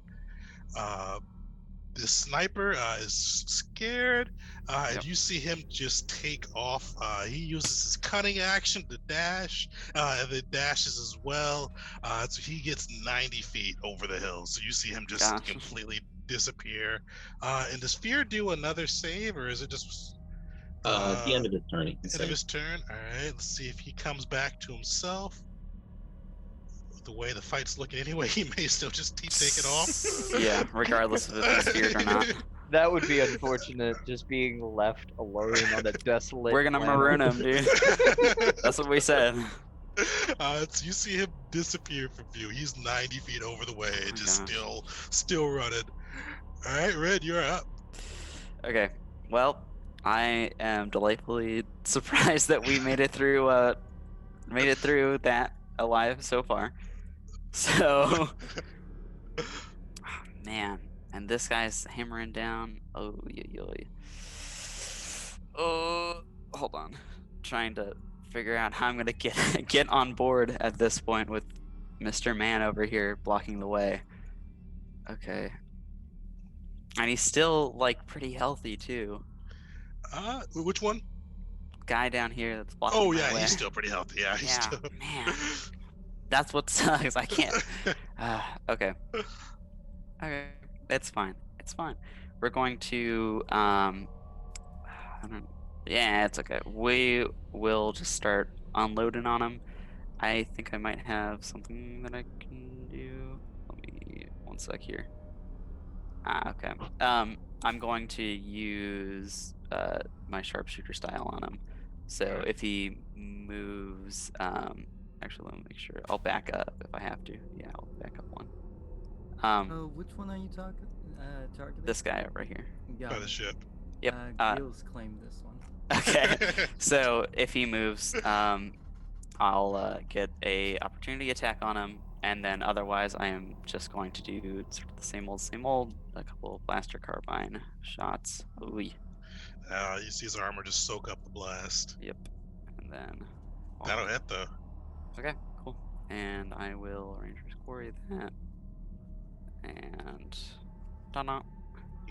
The sniper is scared, and Yep. you see him just take off. He uses his cunning action to dash, and then dashes as well. So he gets 90 feet over the hill. So you see him just Gosh. completely disappear. And does Fear do another save, or is it just At the end of his turn, he can end say. of his turn? All right, let's see if he comes back to himself. With the way the fight's looking anyway, he may still just take it off. Yeah, regardless of if he's feared or not. That would be unfortunate, just being left alone on a desolate. We're gonna planet. maroon him, dude. That's what we said. So you see him disappear from view. He's 90 feet over the way, Oh my just gosh. still running. All right, Red, you're up. Okay, well, I am delightfully surprised that we made it through that alive so far. So, man, and this guy's hammering down. Oh, oh, hold on. Trying to figure out how I'm gonna get on board at this point with Mr. Man over here blocking the way. Okay. And he's still like pretty healthy too. Which one? Guy down here that's blocking Oh my yeah, way. he's still pretty healthy. Yeah, he's Yeah, still. man. That's what sucks. I can't. Okay. Okay. It's fine. It's fine. We're going to I don't. Yeah, it's okay. We will just start unloading on him. I think I might have something that I can do. Let me 1 sec here. Okay. I'm going to use my sharpshooter style on him. So if he moves, actually, let me make sure. I'll back up if I have to. Yeah, I'll back up one. Which one are you targeting? This guy right here. Got By the it. ship. Yep. Gil's claimed this one. Okay. So if he moves, I'll get a opportunity attack on him, and then otherwise I am just going to do sort of the same old, a couple of blaster carbine shots. Ooh. You see his armor just soak up the blast. Yep. And then. That'll hit though. Okay, cool. And I will Ranger's Quarry that. And. Done.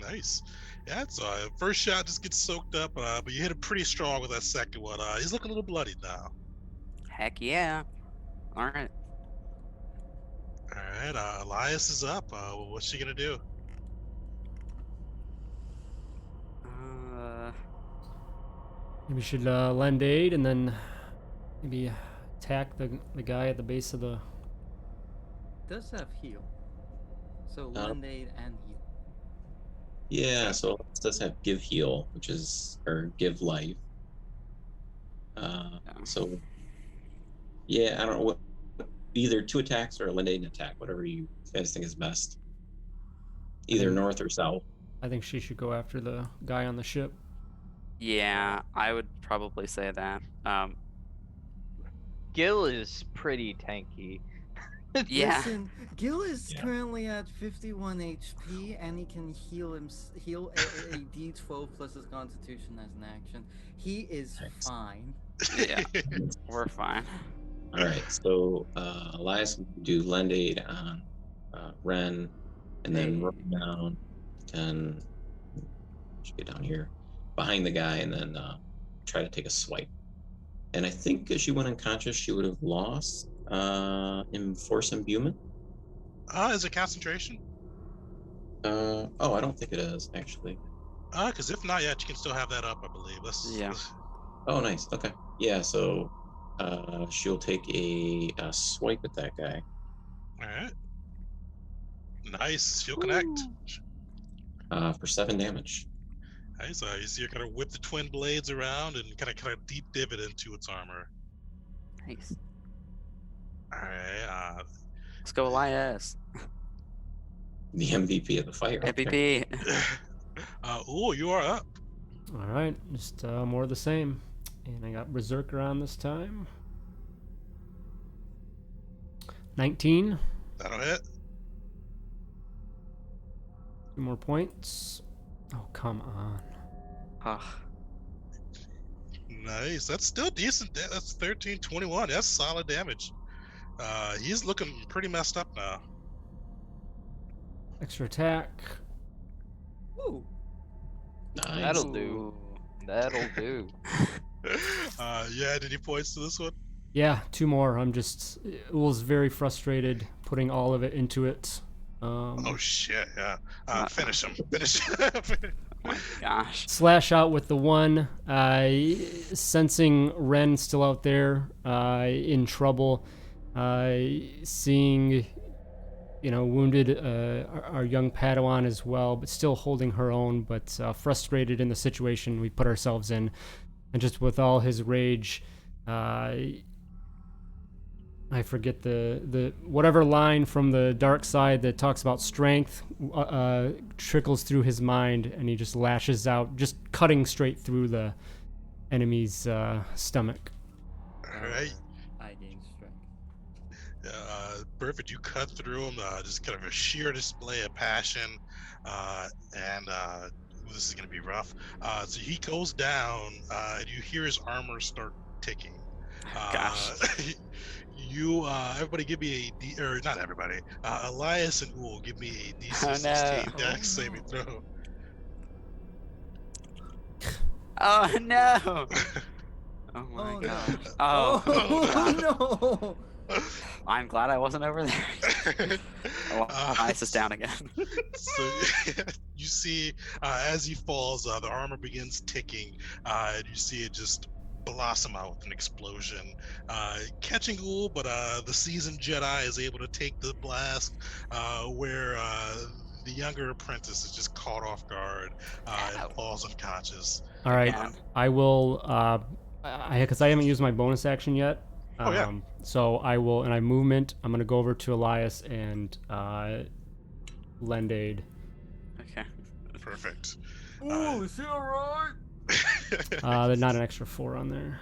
Nice. Yeah, so first shot just gets soaked up, but you hit him pretty strong with that second one. He's looking a little bloodied now. Heck yeah. Alright. All right, Elias is up. What's she gonna do? Maybe we should lend aid and then maybe attack the guy at the base of the. Does have heal. So lend aid and heal. Yeah, so it does have give heal, which is or give life. So yeah, I don't know what either 2 attacks or a lend aid and attack, whatever you guys think is best. Either north or south. I think she should go after the guy on the ship. Yeah, I would probably say that. Gil is pretty tanky. Yeah. Listen, Gil is Yeah. currently at 51 HP, and he can heal a D12 plus his Constitution as an action. He is Nice. fine. Yeah. We're fine. All right, so Elias will do lend aid on Ren, and then run down and should get down here behind the guy, and then try to take a swipe. And I think as she went unconscious, she would have lost in force imbuement. Is it concentration? Oh, I don't think it is actually. Because if not, yeah, you can still have that up, I believe. Yeah. Oh, nice. Okay, yeah. So she'll take a swipe at that guy. All right. Nice. She'll connect. For 7 damage. Nice. You see her kind of whip the twin blades around and kind of deep divot into its armor. Nice. All right. Let's go, Elias. The MVP of the fight. Right there. MVP. You are up. All right, just more of the same. And I got Berserker on this time. 19. That'll hit. 2 more points. Oh, come on. Ugh. Nice. That's still decent. That's 13, 21. That's solid damage. He's looking pretty messed up now. Extra attack. Ooh. Nice. That'll do. That'll do. You had any points to this one? Yeah, 2 more. I'm just. Ull's very frustrated putting all of it into it. Oh shit! Yeah. Finish him. Finish. Oh my gosh. Slash out with the 1. Sensing Ren still out there in trouble. Seeing, wounded our young Padawan as well, but still holding her own, but frustrated in the situation we put ourselves in. And just with all his rage, I forget the whatever line from the dark side that talks about strength trickles through his mind, and he just lashes out, just cutting straight through the enemy's stomach. All right. I gain strength. Perfect. You cut through him, just kind of a sheer display of passion, and this is going to be rough. So he goes down, and you hear his armor start ticking. Gosh. Everybody, give me or not everybody. Elias and Uul, give me a DC Oh, no. 16 Oh, Dex saving no. throw. Oh no! Oh my Oh, no. gosh. Oh, Oh, no. I'm glad I wasn't over there. Ice is down again. So you see, as he falls, the armor begins ticking, and you see it just blossom out with an explosion, catching Uul, but the seasoned Jedi is able to take the blast, where the younger apprentice is just caught off guard and Ow. falls unconscious. All right, Again. I will. Because I haven't used my bonus action yet. Oh, yeah. So I will, and I movement. I'm gonna go over to Elias and lend aid. Okay. Perfect. Ooh, is she alright? There's not an extra 4 on there.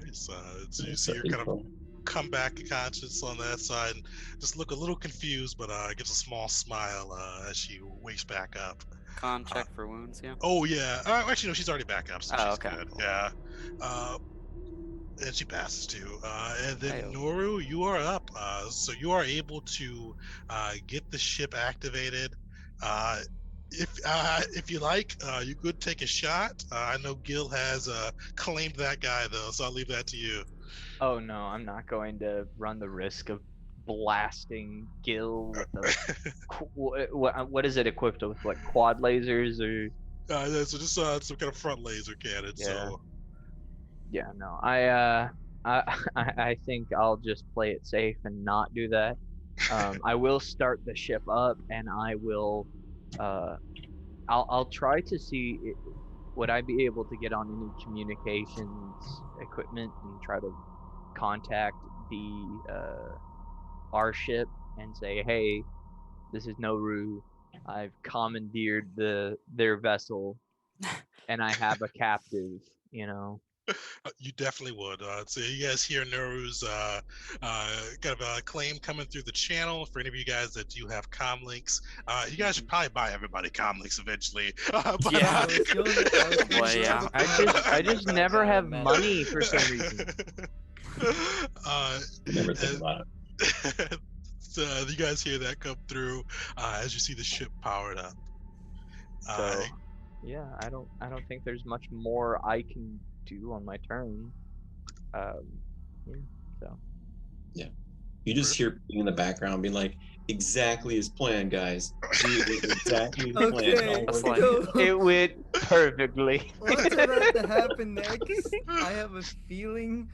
Nice, so you see her kind of come back conscious on that side, and just look a little confused, but gives a small smile as she wakes back up. Con check for wounds, yeah. Oh yeah, actually no, she's already back up, so Oh, she's okay. good. Yeah, and she passes too. And then Ayo. Noru, you are up. So you are able to get the ship activated. If you like, you could take a shot. I know Gil has claimed that guy though, so I'll leave that to you. Oh no, I'm not going to run the risk of blasting Gil with a what is it equipped with, like quad lasers or? Yeah, so just some kind of front laser cannon. Yeah. So Yeah, no, I I think I'll just play it safe and not do that. I will start the ship up, and I will, I'll try to see would I be able to get on any communications equipment and try to contact our ship and say, hey, this is Noru. I've commandeered their vessel, and I have a captive. You know. you definitely would. So you guys hear Noru's kind of a claim coming through the channel. For any of you guys that do have comm links, you guys should probably buy everybody comm links eventually. But, Yeah. Well, yeah. I just never have money for some reason. Never think about it. So you guys hear that come through as you see the ship powered up. So yeah, I don't think there's much more I can do on my turn. Yeah, so. Yeah. You just hear in the background being like, exactly as planned, guys. Exactly as planned. Okay, It's like- so It went perfectly. what's about to happen next? I have a feeling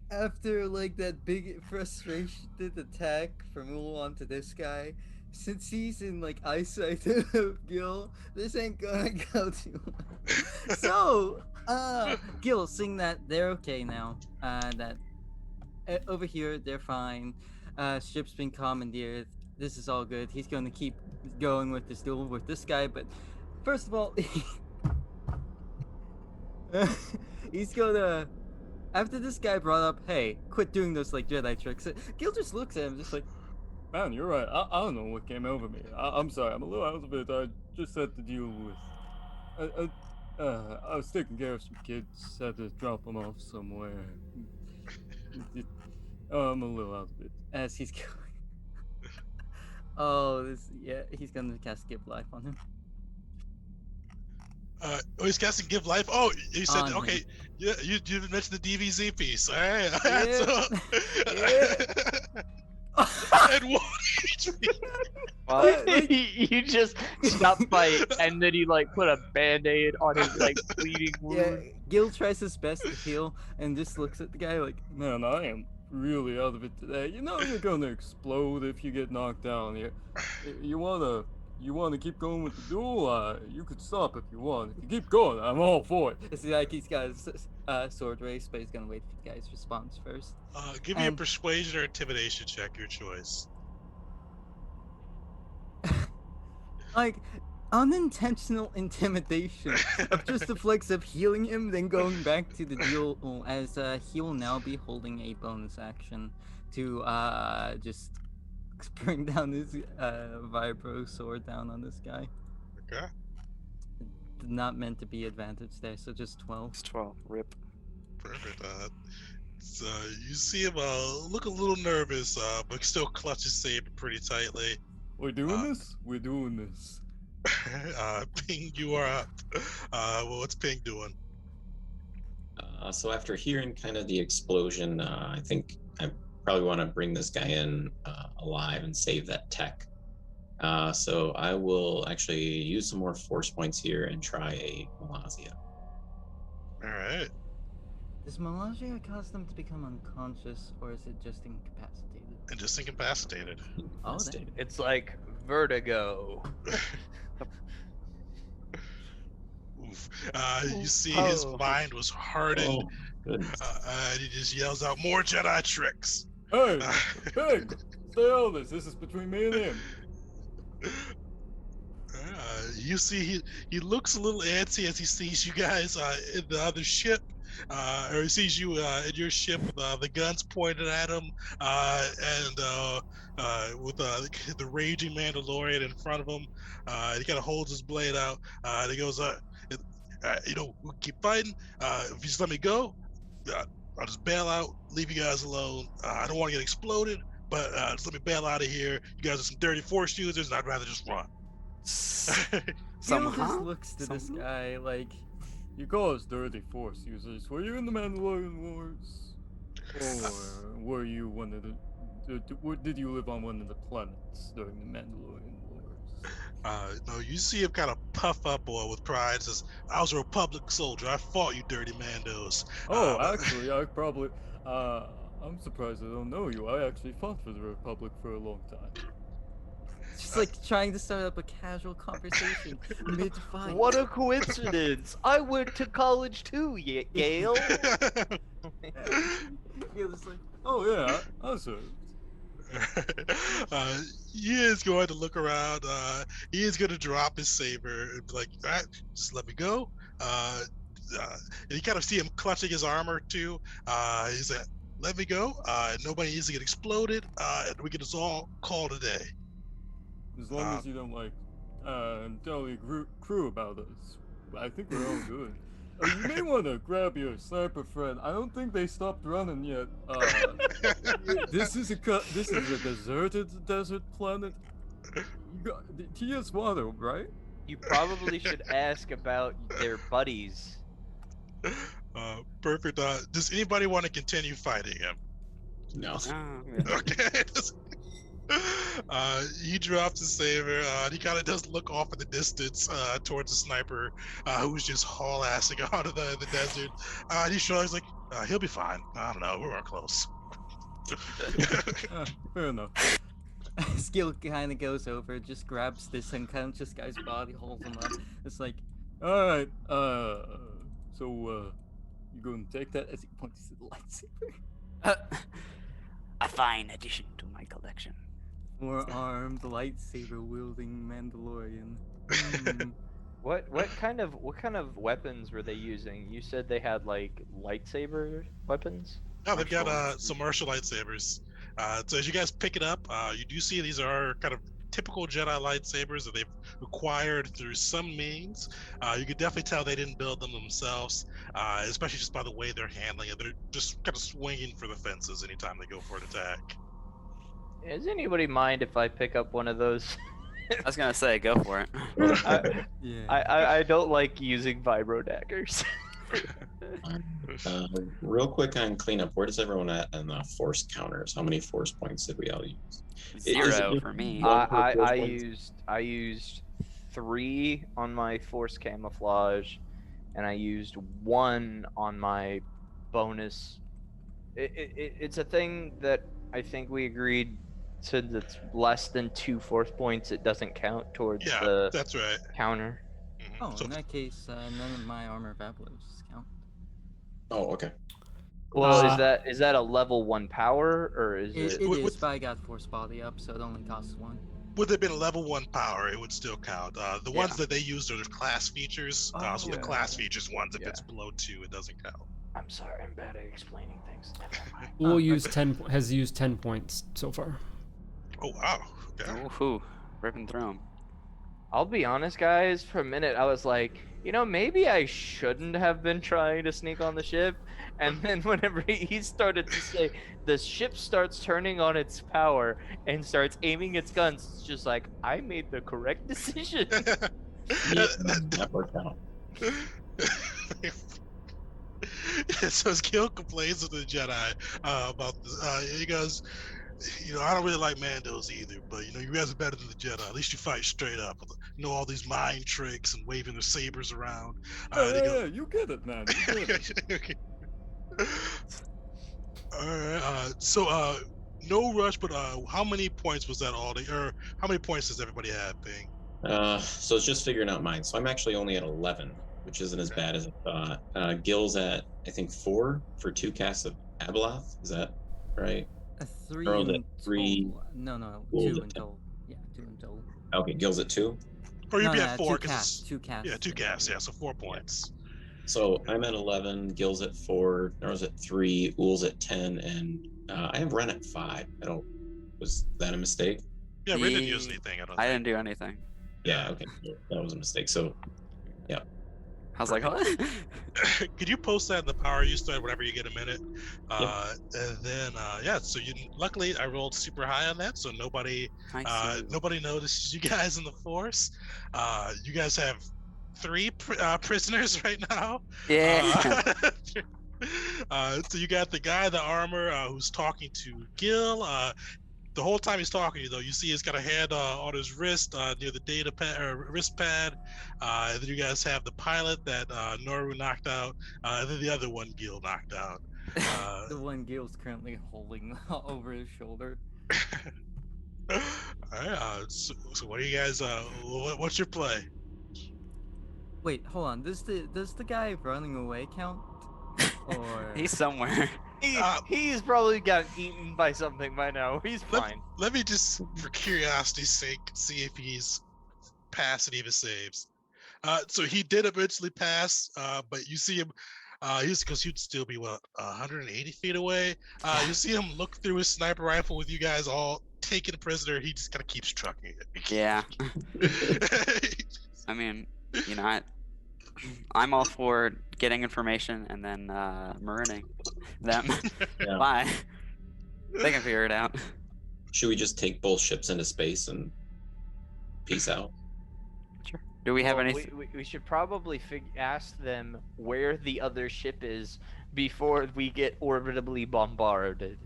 after like that big frustrated attack from Uul onto this guy, since he's in like eyesight of Gil, this ain't gonna go too well. So, Gil, sing that they're okay now. That over here they're fine. Ship's been commandeered. This is all good. He's gonna keep going with this duel with this guy, but first of all, he's gonna. After this guy brought up, hey, quit doing those like Jedi tricks, Gil just looks at him just like, Man, you're right. I don't know what came over me. I'm sorry. I'm a little out of it. I just had to deal with. I was taking care of some kids. Had to drop them off somewhere. I'm a little out of it. as he's going. Oh, he's gonna cast Give Life on him. He's casting Give Life. Oh, you said On okay. him. Yeah, you didn't mention the DVZ piece. All right. And one HP. Well, you just stopped fight, and then you like put a band-aid on his like bleeding Yeah, wound. Gil tries his best to heal and just looks at the guy like, Man, I am really out of it today. You know you're gonna explode if you get knocked down. You wanna keep going with the duel? You could stop if you want. If you keep going, I'm all for it. it's like he's got a sword race, but he's gonna wait for the guy's response first. Give me a And- persuasion or intimidation check, your choice. Like unintentional intimidation of just the flex of healing him, then going back to the duel, as he will now be holding a bonus action to just bring down this vibro sword down on this guy. Okay. Not meant to be advantage there, so just 12. It's 12. Rip. Perfect. So you see him look a little nervous, but still clutch his saber pretty tightly. We're doing this? We're doing this. Ping, you are up. Well, what's Ping doing? So after hearing kind of the explosion, I think I probably want to bring this guy in alive and save that tech. So I will actually use some more force points here and try a Malazia. All right. Does Malagia cause them to become unconscious, or is it just incapacitated? And just incapacitated. Oh, Incapacitated. It's like vertigo. Oof. You see his mind was hardened. Oh, goodness. And he just yells out, "More Jedi tricks!" Hey! Hey! Stay on this. This is between me and him. You see he looks a little antsy as he sees you guys in the other ship, or he sees you in your ship with the guns pointed at him, and with the raging Mandalorian in front of him. He kind of holds his blade out, and he goes, we'll keep fighting. If you just let me go, I'll just bail out, leave you guys alone. I don't want to get exploded, but just let me bail out of here. You guys are some dirty force users, and I'd rather just run." Gil Somehow? just looks to this guy like, You call us dirty force users. Were you in the Mandalorian Wars? Or were you one of did you live on one of the planets during the Mandalorian Wars? No, you see him kind of puff up with pride and says, "I was a Republic soldier. I fought you dirty Mandos." Oh, actually, I probably... I'm surprised I don't know you. I actually fought for the Republic for a long time. just like trying to start up a casual conversation mid-fight. What a coincidence! I went to college too, Gale. Gil's like, Oh yeah, I served. He is going to look around. He is going to drop his saber and be like, "All right, just let me go." And you kind of see him clutching his armor too. He's like, "Let me go. Nobody needs to get exploded. And we can just all call today." As long as you don't tell your crew about us, I think we're all good. You may want to grab your sniper friend. I don't think they stopped running yet. This is a deserted desert planet. He has water, right? You probably should ask about their buddies. Perfect. Does anybody want to continue fighting him? No. Okay. He drops his saber. He kind of does look off in the distance towards the sniper who's just haul-assing out of the desert. He shrugs like, "He'll be fine. I don't know. We're close." Fair enough. Skill kind of goes over, just grabs this unconscious guy's body, holds him up. It's like, Alright, so, you gonna take that as he points to the lightsaber? A fine addition to my collection. four-armed, lightsaber-wielding Mandalorian. What kind of weapons were they using? You said they had like lightsaber weapons? No, they've got some martial lightsabers. So as you guys pick it up, you do see these are kind of typical Jedi lightsabers that they've acquired through some means. You could definitely tell they didn't build them themselves, especially just by the way they're handling it. They're just kind of swinging for the fences anytime they go for an attack. Does anybody mind if I pick up one of those? I was gonna say, go for it. Yeah. I don't like using vibro daggers. Real quick on cleanup, where does everyone at on the force counters? How many force points did we all use? Is it 0 just for me. one per force I points? used 3 on my force camouflage, and I used 1 on my bonus. It's a thing that I think we agreed, since it's less than 2 force points, it doesn't count towards Yeah, the that's right. counter. Mhm. Oh, So in that case, none of my armor evaporates count. Oh, okay. Well, Uh, is that a level 1 power, or is It it? is, but I got force body up, so it only costs 1. would there been a level 1 power, it would still count. The ones Yeah. that they used are the class features. So the Oh, class yeah. features ones, if Yeah. it's below 2, it doesn't count. I'm sorry, I'm bad at explaining things. Never mind. We'll use 10. Has used 10 points so far. Oh wow. Okay. Woohoo! Ripping through them. I'll be honest, guys. For a minute, I was like, maybe I shouldn't have been trying to sneak on the ship. And then whenever he started to say, the ship starts turning on its power and starts aiming its guns, it's just like, I made the correct decision. Yeah, that worked out. So as Gil complains to the Jedi about this, he goes, I don't really like Mandos either, but you guys are better than the Jedi. At least you fight straight up. All these mind tricks and waving their sabers around. Yeah, you get it, man. You get it. Okay. All right. So no rush, but how many points was that all day? Or how many points does everybody have, Bing? So it's just figuring out mine. So I'm actually only at 11, which isn't as bad as I thought. Gil's at, I think, 4 for 2 casts of Abeloth. Is that right? 3 Earl's at in 3. total. No, Gil's 2 at in 10. total. Yeah, 2 in total. Okay, Gil's at 2. Or you'd be No, at 4 2 because casts. 2 casts. yeah, 2 casts. Yeah, so 4 points. So I'm at 11, Gil's at 4, Earl's at 3, Ool's at 10, and I have Ren at 5. Was that a mistake? Yeah, Ren didn't use anything. I didn't do anything. Yeah, okay, that was a mistake. So, yeah. I was like, what? Could you post that in the power use thread whenever you get a minute? And then so luckily I rolled super high on that, so nobody notices you guys in the force. You guys have 3 prisoners right now. Yeah. So you got the guy in the armor who's talking to Gil. The whole time he's talking to you, though, you see he's got a hand on his wrist near the data pad or wrist pad. And then you guys have the pilot that Noru knocked out, and then the other one Gil knocked out. The one Gil's currently holding over his shoulder. All right. So what do you guys? What's your play? Wait, hold on. Does the guy running away count? Or He's somewhere. He's probably gotten eaten by something by now. He's fine. Let me just, for curiosity's sake, see if he's passed and even saves. So he did eventually pass, but you see him. Because he'd still be 180 feet away. You see him look through his sniper rifle with you guys all taken prisoner. He just kind of keeps trucking it. Yeah. I mean, I'm all for getting information and then marining them. Yeah. Bye. They can figure it out. Should we just take both ships into space and peace out? Sure. Do we have anything? We should probably ask them where the other ship is before we get orbitably bombarded.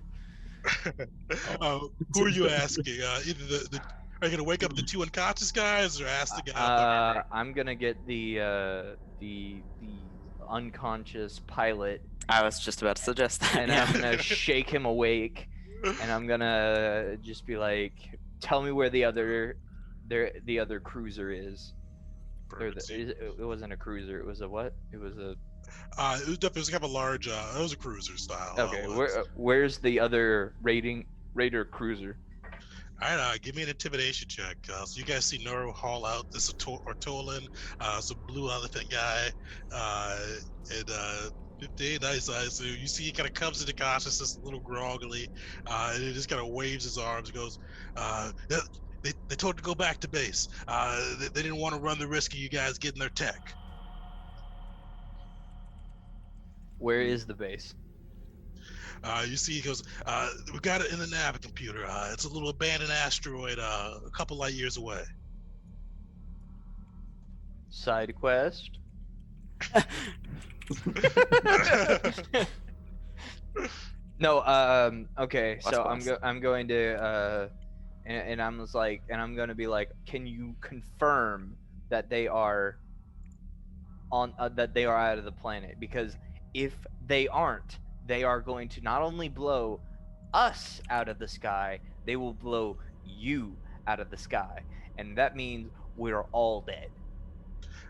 Who are you asking? Either are you gonna wake up the 2 unconscious guys, or ask the guy? I'm gonna get the unconscious pilot. I was just about to suggest that. And I'm gonna shake him awake, and I'm gonna just be like, "Tell me where the other cruiser is." It wasn't a cruiser. It was a what? It was a. It was definitely kind of a large. It was a cruiser style. Okay, where's the other raider cruiser? All right, give me an intimidation check. So you guys see Noru haul out this Ortolan, some blue elephant guy, and 15, nice. So you see he kind of comes into consciousness a little groggily, and he just kind of waves his arms and goes, they told to go back to base. They didn't want to run the risk of you guys getting their tech. Where is the base? You see, he goes, we got it in the nav computer. It's a little abandoned asteroid a couple light years away. Side quest? No, okay, so I'm going to, and I'm just like, and I'm going to be like, can you confirm that they are that they are out of the planet? Because if they aren't, they are going to not only blow us out of the sky, they will blow you out of the sky. And that means we're all dead.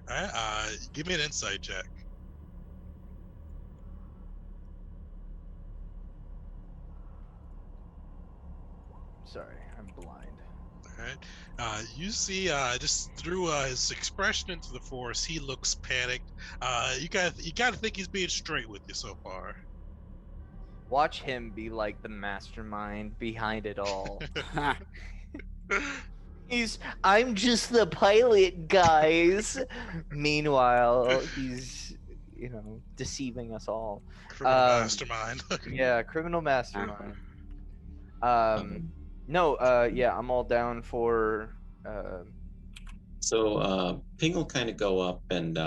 All right, give me an insight check. Sorry, I'm blind. right. You see, just through his expression into the forest, he looks panicked. You gotta think he's being straight with you so far. Watch him be like the mastermind behind it all. I'm just the pilot, guys. Meanwhile, he's, deceiving us all. Criminal mastermind. Yeah, criminal mastermind. No, yeah, I'm all down for. So Ping will kind of go up and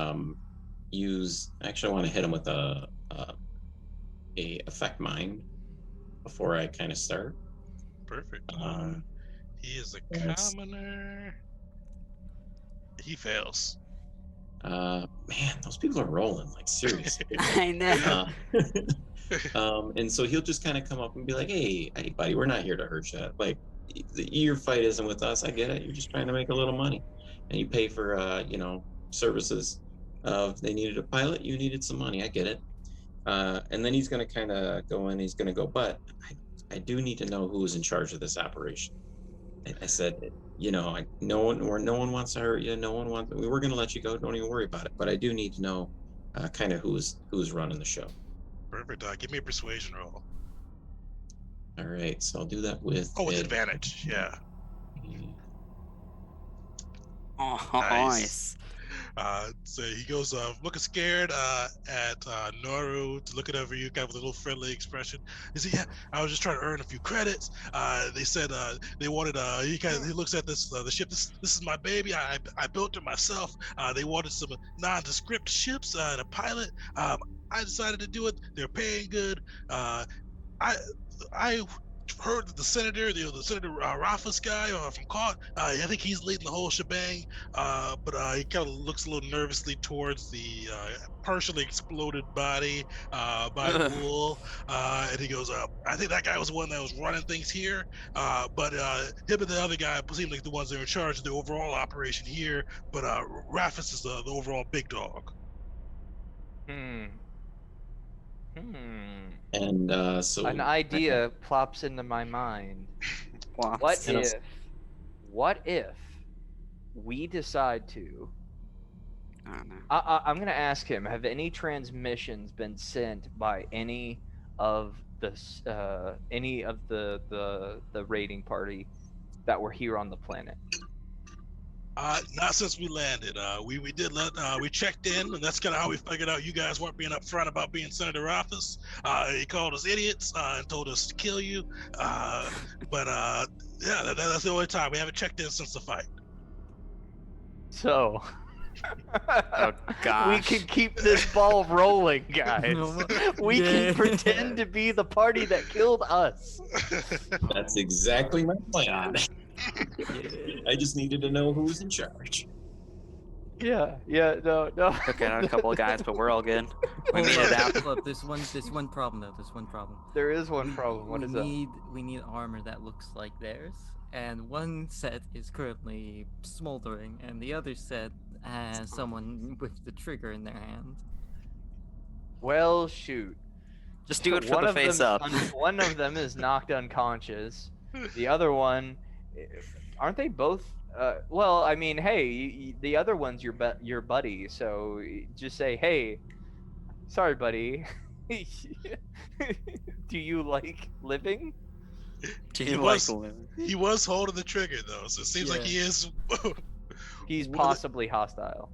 use. Actually, I want to hit him with a affect mind before I kind of start. Perfect. He is a Yes. commoner. He fails. Man, those people are rolling, like, seriously. I know. And so he'll just kind of come up and be like, hey, buddy, we're not here to hurt you. Like, your fight isn't with us. I get it. You're just trying to make a little money. And you pay for, services. If they needed a pilot, you needed some money. I get it. And then he's going to kind of go in. He's going to go, but I do need to know who is in charge of this operation. I said, no one wants to hurt you. No one wants. We're going to let you go. Don't even worry about it. But I do need to know kind of who's running the show. Perfect. Give me a persuasion roll. All right, so I'll do that with. Oh, with advantage. Yeah. Oh, Nice. So he goes looking scared at Noru, looking over you, kind of with a little friendly expression. He said, "Yeah, I was just trying to earn a few credits. They said they wanted. He looks at this the ship. This is my baby. I built it myself. They wanted some nondescript ships and a pilot. I decided to do it. They're paying good. I heard that the senator, the Senator Rafas guy from Caught, I think he's leading the whole shebang, but he kind of looks a little nervously towards the partially exploded body by the pool, and he goes, I think that guy was the one that was running things here, but him and the other guy seem like the ones that are in charge of the overall operation here, but Rafas is the overall big dog." And so An idea plops into my mind. What if we decide to? I don't know. I'm gonna ask him. Have any transmissions been sent by any of the raiding party that were here on the planet? Not since we landed. We checked in, and that's kind of how we figured out you guys weren't being upfront about being Senator Office. He called us idiots and told us to kill you. But yeah, that's the only time we haven't checked in since the fight. So, Oh we gosh. can keep this ball rolling, guys. We Yeah. can pretend to be the party that killed us. that's exactly my plan. I just needed to know who was in charge. Yeah, no. Took out a couple of guys, but we're all good. We Hold made up, it out. hold up. There's one problem though. There's one problem. There is one problem. What is that? We need armor that looks like theirs, and one set is currently smoldering, and the other set has someone with the trigger in their hand. Well, shoot. Just do it for One the of face them's up. one of them is knocked unconscious. The other one, aren't they both? Well, I mean, hey, the other one's your buddy, so just say, hey, sorry, buddy. Do you like living? Do He you was- like living? He was holding the trigger though, so it seems like he is. He's What are the- possibly hostile.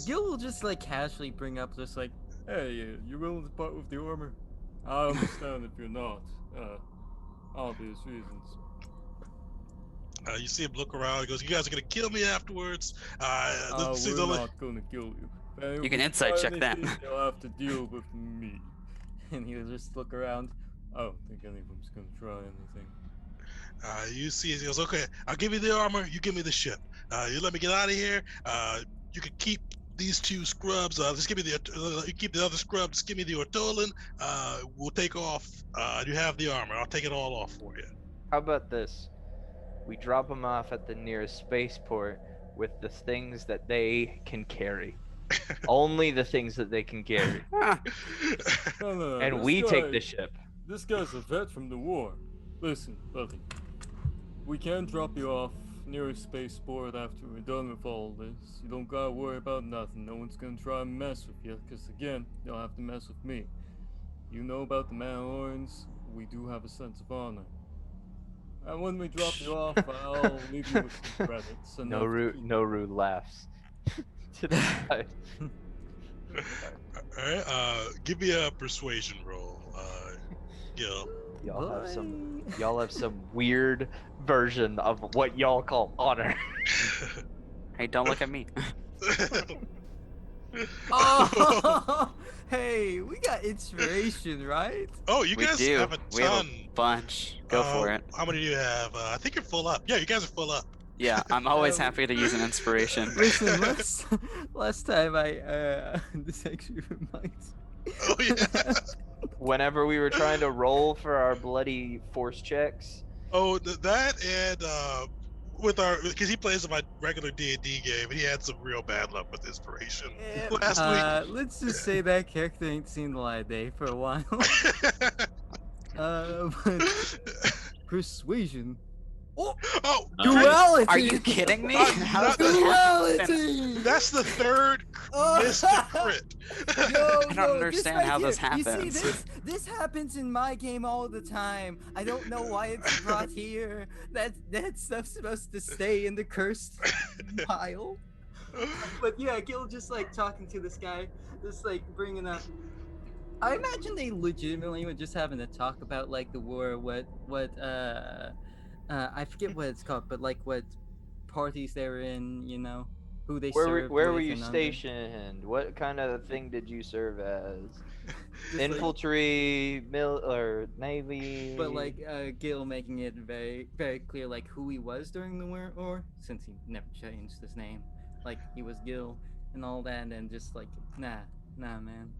Gil will just like casually bring up just like, Hey, you willing to part with the armor? I understand if you're not. Obvious reasons. You see him look around. He goes, "You guys are gonna kill me afterwards." This seems We're only- not gonna kill you. If anyone You can try insight check that. anything, They'll have to deal with me. and he'll just look around. I don't think any of them's gonna try anything. You see, he goes, "Okay, I'll give you the armor. You give me the ship. You let me get out of here. You can keep these two scrubs. Just give me the. You keep the other scrub. Just give me the ortolan. We'll take off. You have the armor. I'll take it all off for you." How about this? We drop them off at the nearest spaceport with the things that they can carry. Only the things that they can carry. No, And this we guy- take the ship. This guy's a vet from the war. Listen, buddy. we can drop you off near a spaceport after we're done with all this. You don't gotta worry about nothing. No one's gonna try and mess with you, because again, you'll have to mess with me. You know about the Mandalorians. We do have a sense of honor. And when we drop you off, I'll leave you with some credits. enough to keep- Noru laughs. To the side. All right, give me a persuasion roll, Gil. Y'all have some weird version of what y'all call honor. Hey, don't look at me. Oh, hey, we got inspiration, right? Oh, you We guys do. have a We have ton. a bunch. Go for it. How many do you have? I think you're full up. Yeah, you guys are full up. Yeah, I'm always Um, happy to use an inspiration. Listen, last time this actually reminds me. Oh yeah. Whenever we were trying to roll for our bloody force checks, Oh, that and because he plays in my regular D&D game, and he had some real bad luck with inspiration last week. Let's just say that character ain't seen the light of day for a while. But persuasion. Oh, Duality. Are you kidding me? Uh, How does that happen? Duality. that's the third missed crit. No, I don't understand how this You happens. see, this happens in my game all the time. I don't know why it's brought here. That stuff's supposed to stay in the cursed pile. But yeah, Gil just like talking to this guy, just like bringing up. I imagine they legitimately were just having a talk about like the war, I forget what it's called, but like what parties they're in, you know, who they serve. where were with you and under. stationed? What kind of thing did you serve as? Just, like- Infantry, or navy? But like Gil making it very, very clear like who he was during the war, or since he never changed his name, like he was Gil and all that, and then just like nah, man.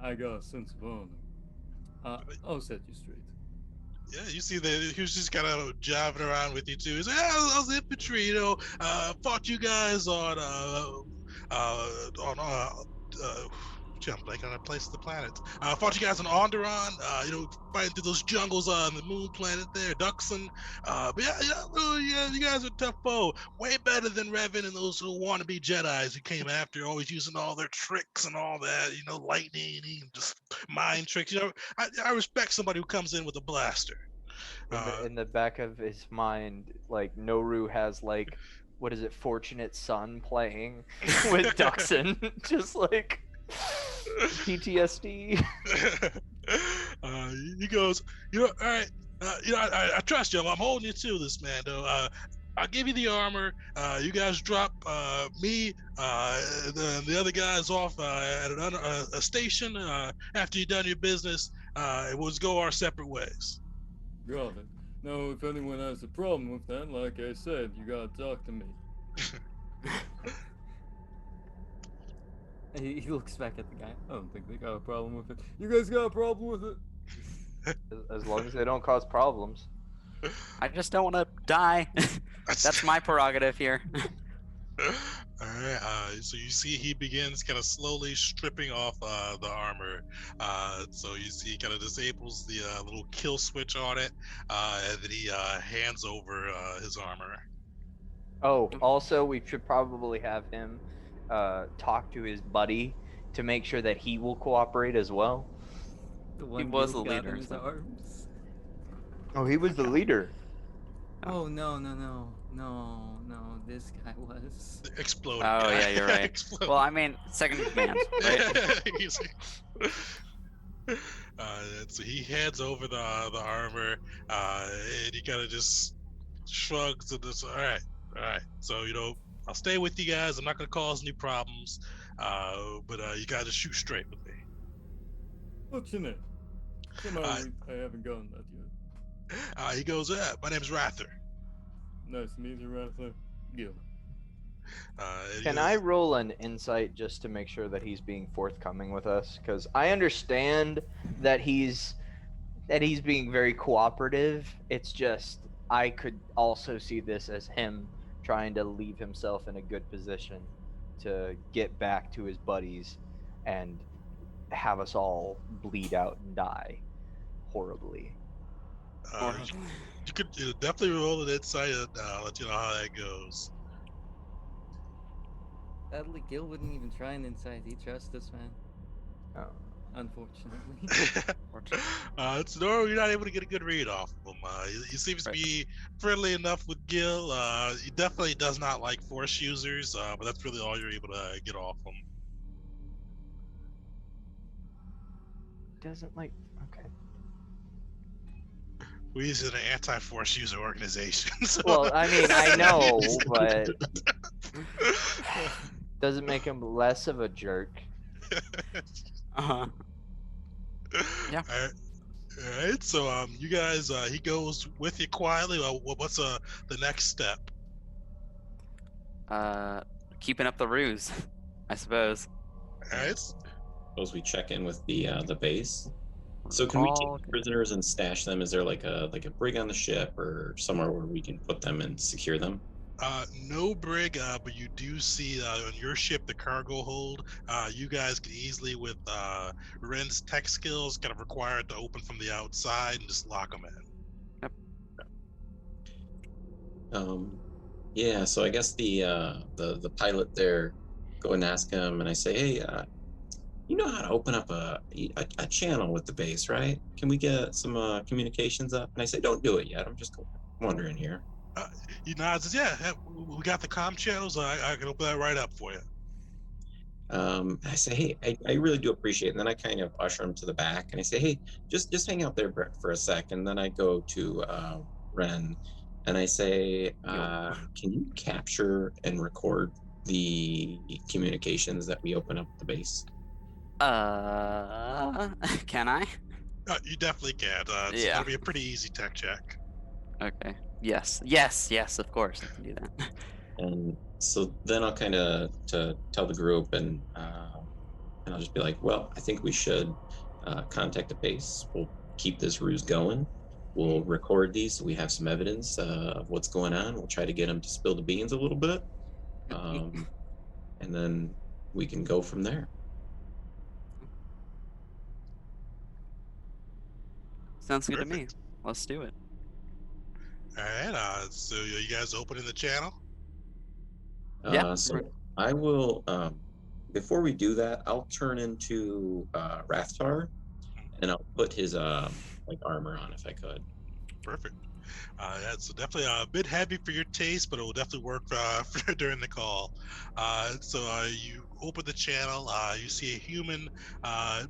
I got a sense of honor. I'll set you straight. Yeah, you see that he was just kind of jiving around with you too. He's like, "Yeah, I was infantry, you know. Fought you guys on I'm blanking on a place of the planet. Fought you guys on Onderon. You know, fighting through those jungles on the moon planet there, Duxon. But yeah, you guys are a tough foe. Way better than Revan and those who wannabe Jedi's who came after, always using all their tricks and all that. You know, lightning and just mind tricks. You know, I respect somebody who comes in with a blaster. In the back of his mind, like Noru has like, what is it, Fortunate Son playing with Duxon, just like PTSD. He goes, you know, all right, you know, I trust you. I'm holding you to this, man. Though, I'll give you the armor. You guys drop me, the other guys off at a station. After you've done your business, we'll just go our separate ways. Got it. Now, if anyone has a problem with that, like I said, you gotta talk to me. He looks back at the guy. I don't think they got a problem with it. You guys got a problem with it? As long as they don't cause problems. I just don't want to die. That's my prerogative here. All right. So you see, he begins kind of slowly stripping off the armor. So you see, he kind of disables the little kill switch on it, and then he hands over his armor. Oh, also, we should probably have him talk to his buddy to make sure that he will cooperate as well. The one was Gil the got leader, in his so- arms. Oh, he was the leader. Oh no, this guy was. Explode. Oh, yeah, you're right. Explode. Well, I mean, second in command, right? He's like- so he hands over the armor, and he kind of just shrugs and just, all right. So, you know, I'll stay with you guys. I'm not going to cause any problems, but you got to shoot straight with me. What's your name? Somehow I haven't gotten that yet. He goes, my name's Rather. Nice to meet you, Rattler. Gil. And he Can goes, I roll an insight just to make sure that he's being forthcoming with us? Because I understand that he's being very cooperative. It's just I could also see this as him trying to leave himself in a good position to get back to his buddies and have us all bleed out and die horribly. You could definitely roll an insight and let you know how that goes. Sadly, Gil wouldn't even try an insight. He trusts this man, Oh. unfortunately. It's normal. You're not able to get a good read off of him. He seems to Right. be friendly enough with Gil. He definitely does not like force users, but that's really all you're able to get off him. Doesn't like. Okay. We's an anti-force user organization. So. Well, I mean, I know, but doesn't make him less of a jerk. Uh-huh. Yeah. All right. So, you guys, he goes with you quietly. What's the next step? Keeping up the ruse, I suppose. All right. Suppose we check in with the base. So can we take the prisoners and stash them? Is there like a brig on the ship or somewhere where we can put them and secure them? No brig, but you do see on your ship the cargo hold. You guys can easily, with Ren's tech skills, kind of required to open from the outside and just lock them in. Yeah. So I guess the pilot there, go and ask him, and I say, hey, you know how to open up a channel with the base, right? Can we get some communications up? And I say, don't do it yet. I'm just wondering here. He nods and says, yeah, we got the comm channels. I can open that right up for you. I say, hey, I really do appreciate it. And then I kind of usher him to the back, and I say, hey, just hang out there for a sec. And then I go to Ren, and I say, can you capture and record the communications that we open up at the base? Can I? You definitely can. It's Yeah. gonna be a pretty easy tech check. Okay. Yes, of course I can do that. And so then I'll kind of tell the group, and I'll just be like, well, I think we should contact the base. We'll keep this ruse going. We'll record these so we have some evidence of what's going on. We'll try to get them to spill the beans a little bit. And then we can go from there. Sounds good to me. Perfect. Let's do it. All right. So you guys opening the channel? Yeah. So I will, before we do that, I'll turn into Rathtar, and I'll put his like armor on if I could. Perfect. That's definitely a bit heavy for your taste, but it will definitely work for during the call. So you open the channel. You see a human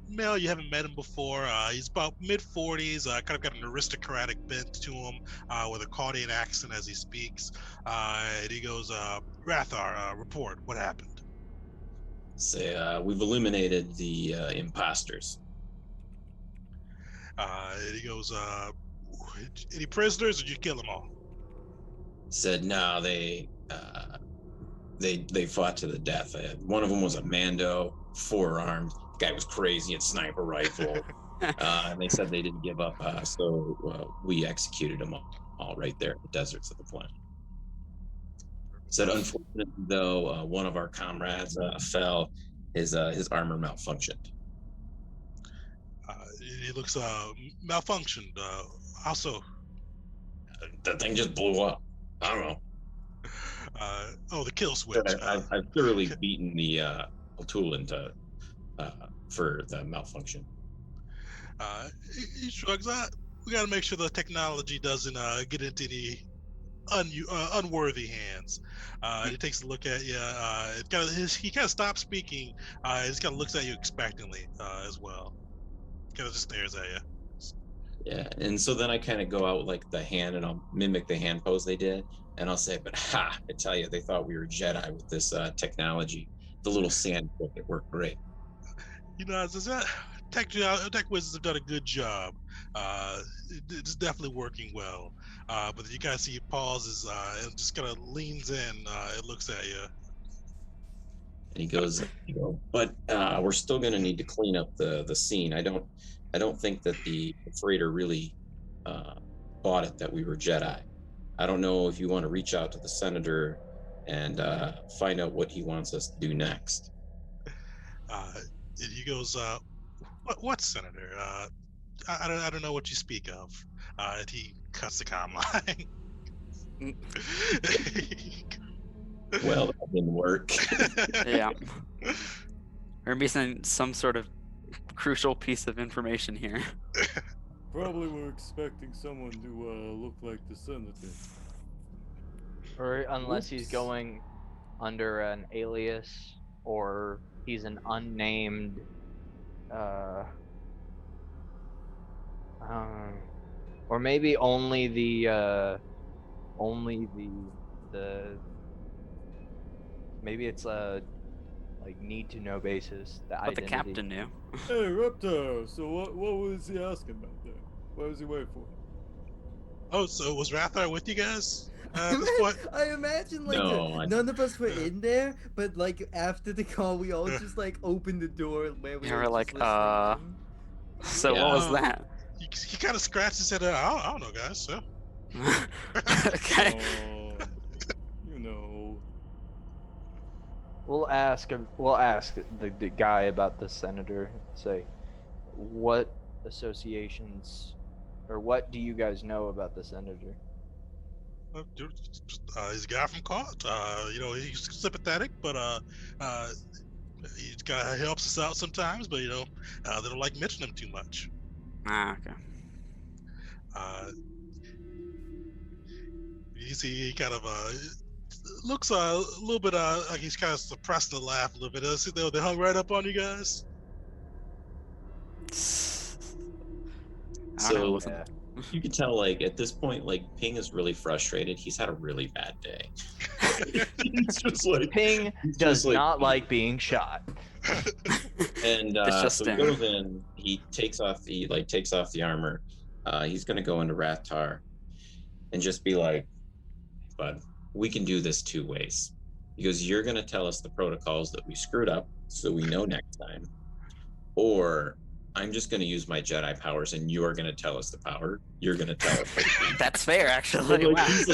male. You haven't met him before. He's about mid-40s. Kind of got an aristocratic bent to him, with a Caudian accent as he speaks. And he goes, "Rathar, report. What happened?" Say, we've eliminated the imposters. And he goes, "Any prisoners, or did you kill them all?" Said, no, they fought to the death. One of them was a Mando, 4-armed. The guy was crazy, had sniper rifle. And they said they didn't give up, so we executed them all right there in the deserts of the planet. Said, unfortunately, though, one of our comrades fell. His armor malfunctioned. He looks malfunctioned. Also, That thing just blew up. I don't know. The kill switch. I've thoroughly beaten the Altulan for the malfunction. He shrugs. We got to make sure the technology doesn't get into any unworthy hands. He takes a look at you. He kind of stops speaking. He just kind of looks at you expectantly as well. Kind of just stares at you. Yeah, and so then I kind of go out like the hand, and I'll mimic the hand pose they did, and I'll say, but I tell you, they thought we were Jedi with this technology. The little sand book, it worked great. Tech wizards have done a good job. It's definitely working well. But you guys see he pauses and just kind of leans in and looks at you. And he goes, but we're still going to need to clean up the scene. I don't think that the freighter really bought it that we were Jedi. I don't know if you want to reach out to the senator and find out what he wants us to do next. And he goes, what senator? I don't know what you speak of. And he cuts the comm line. Well, that didn't work. Yeah. We're missing some sort of crucial piece of information here. Probably were expecting someone to look like the senator. Or unless he's Oops. going under an alias, or he's an unnamed, or maybe only the maybe it's a like need to know basis. The But the identity. captain knew. Hey, Reptar, so what was he asking about there? What was he waiting for? Oh, so was Rathar with you guys at this point? I imagine like No, none of us were in there, but like after the call, we all just like opened the door where we Yeah, were we're just like, listening in. So Yeah. what was that? He kind of scratched his head. I don't know, guys. So. Okay. You know. We'll ask the guy about the senator. Say, what associations, or what do you guys know about the senator? He's a guy from Caught. He's sympathetic, but he kind of helps us out sometimes. But they don't like mentioning him too much. Okay. You see, he kind of looks a little bit like he's kind of suppressed the laugh a little bit. They hung right up on you guys. I don't know, So listen. you can tell, like, at this point, like, Ping is really frustrated. He's had a really bad day. He's just like, Ping he's does just like- not like being shot. And It's just so he him. goes in. He takes off the armor. He's gonna go into Rathtar and just be like, "Bud, we can do this two ways." He goes, "You're gonna tell us the protocols that we screwed up, so we know next time, or I'm just gonna use my Jedi powers, and you're gonna tell us the power. You're gonna tell us." That's fair, actually. Like, Wow. he's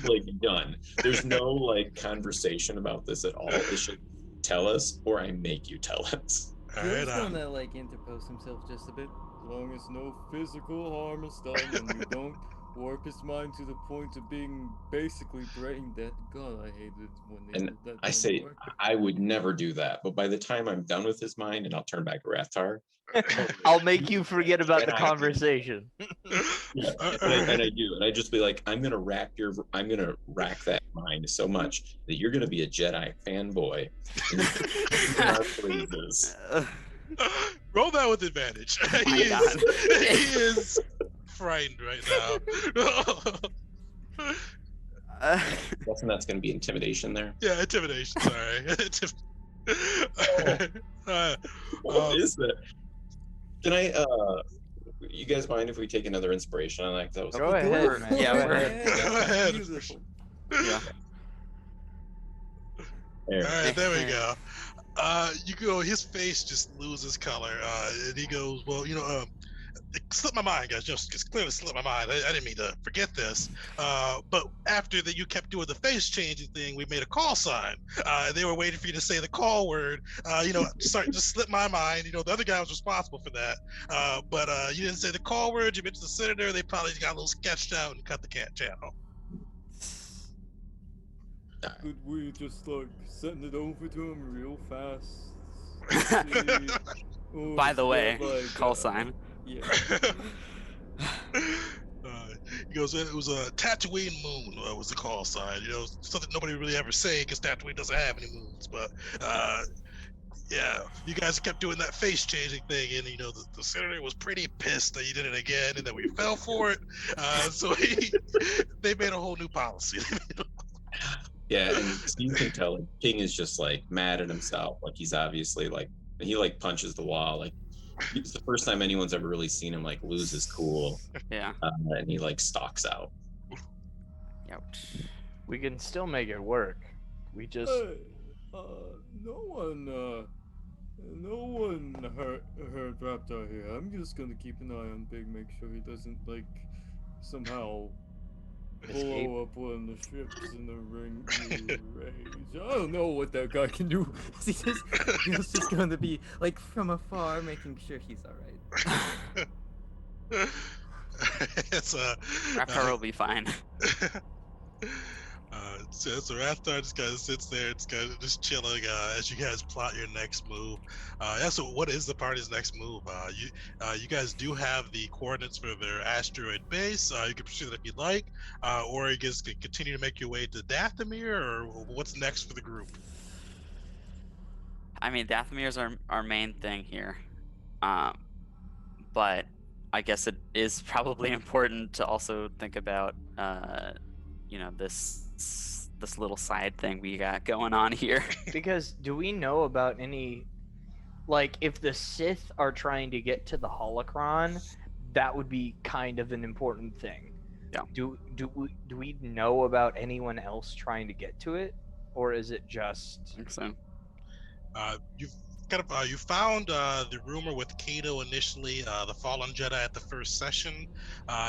like done. There's no like conversation about this at all. It's just tell us, or I make you tell us. All Phil's right, gonna like interpose himself just a bit. As long as no physical harm is done and we don't warp his mind to the point of being basically brain dead. God, I hated when they And did that. I when say they worked. I would never do that. But by the time I'm done with his mind and I'll turn back to Rathtar, I'll make you forget about the conversation. yeah, and I do, and I just be like, I'm gonna rack that mind so much that you're gonna be a Jedi fanboy. Roll that with advantage. my he God. is frightened right now. Guessing that's gonna be intimidation there. Yeah, intimidation. Sorry. What is that? Can I? You guys mind if we take another inspiration on that? 'Cause that was Go ahead, man. Yeah, Go we're- ahead. Go ahead. Beautiful. Yeah. there. All right, there we go. You go. His face just loses color, and he goes, "Well, it slipped my mind, guys. Just clearly slipped my mind. I didn't mean to forget this. But after that, you kept doing the face changing thing. We made a call sign. They were waiting for you to say the call word. Sorry, just slipped my mind. The other guy was responsible for that. But you didn't say the call word. You mentioned the senator. They probably got a little sketched out and cut the cat channel." Could we just like send it over to him real fast? Or By the is way, that, like, call sign. Yeah. He goes, "It was a Tatooine moon was the call sign. Something nobody really ever say because Tatooine doesn't have any moons. But yeah, you guys kept doing that face changing thing, and the senator was pretty pissed that you did it again, and then we fell for it. So they made a whole new policy." Yeah, and so you can tell like, King is just like mad at himself. Like he's obviously like he like punches the wall. Like it's the first time anyone's ever really seen him like lose his cool, Yeah. and he like stalks out. Ouch. We can still make it work. We just Hey, no one heard Raptor here. I'm just gonna keep an eye on Big, make sure he doesn't like somehow Escape. blow up one of the ships in the ring range. I don't know what that guy can do. He's just going to be like from afar, making sure he's all right. it's Raptor will be fine. So Rathar just kind of sits there, it's kind of just chilling as you guys plot your next move. Yeah, so what is the party's next move? You guys do have the coordinates for their asteroid base. You can pursue that if you'd like, or you guys can continue to make your way to Dathomir, or what's next for the group? I mean, Dathomir is our main thing here, but I guess it is probably important to also think about, this little side thing we got going on here. Because do we know about any, like, if the Sith are trying to get to the holocron, that would be kind of an important thing. Yeah. Do we know about anyone else trying to get to it, or is it just? I think so. You've you found the rumor with Kato initially, the fallen Jedi at the first session.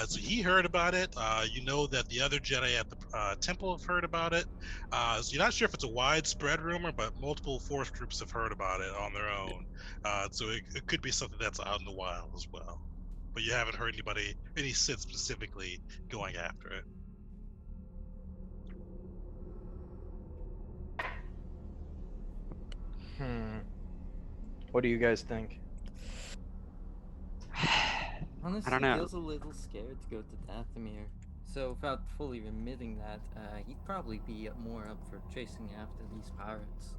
So he heard about it. You know that the other Jedi at the temple have heard about it. So you're not sure if it's a widespread rumor, but multiple Force groups have heard about it on their own. So it could be something that's out in the wild as well. But you haven't heard any Sith specifically going after it. What do you guys think? Honestly, I don't know. feels a little scared to go to Dathomir. So without fully admitting that, he'd probably be more up for chasing after these pirates.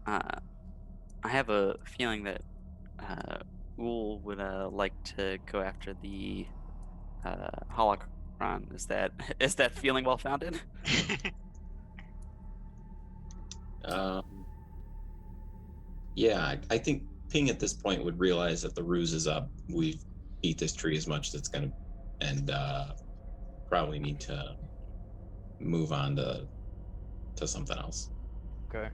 I have a feeling that Wool would like to go after the holocron. Is that feeling well founded? Yeah, I think Ping at this point would realize that the ruse is up. We've beat this tree as much as it's gonna, and probably need to move on to something else. Okay.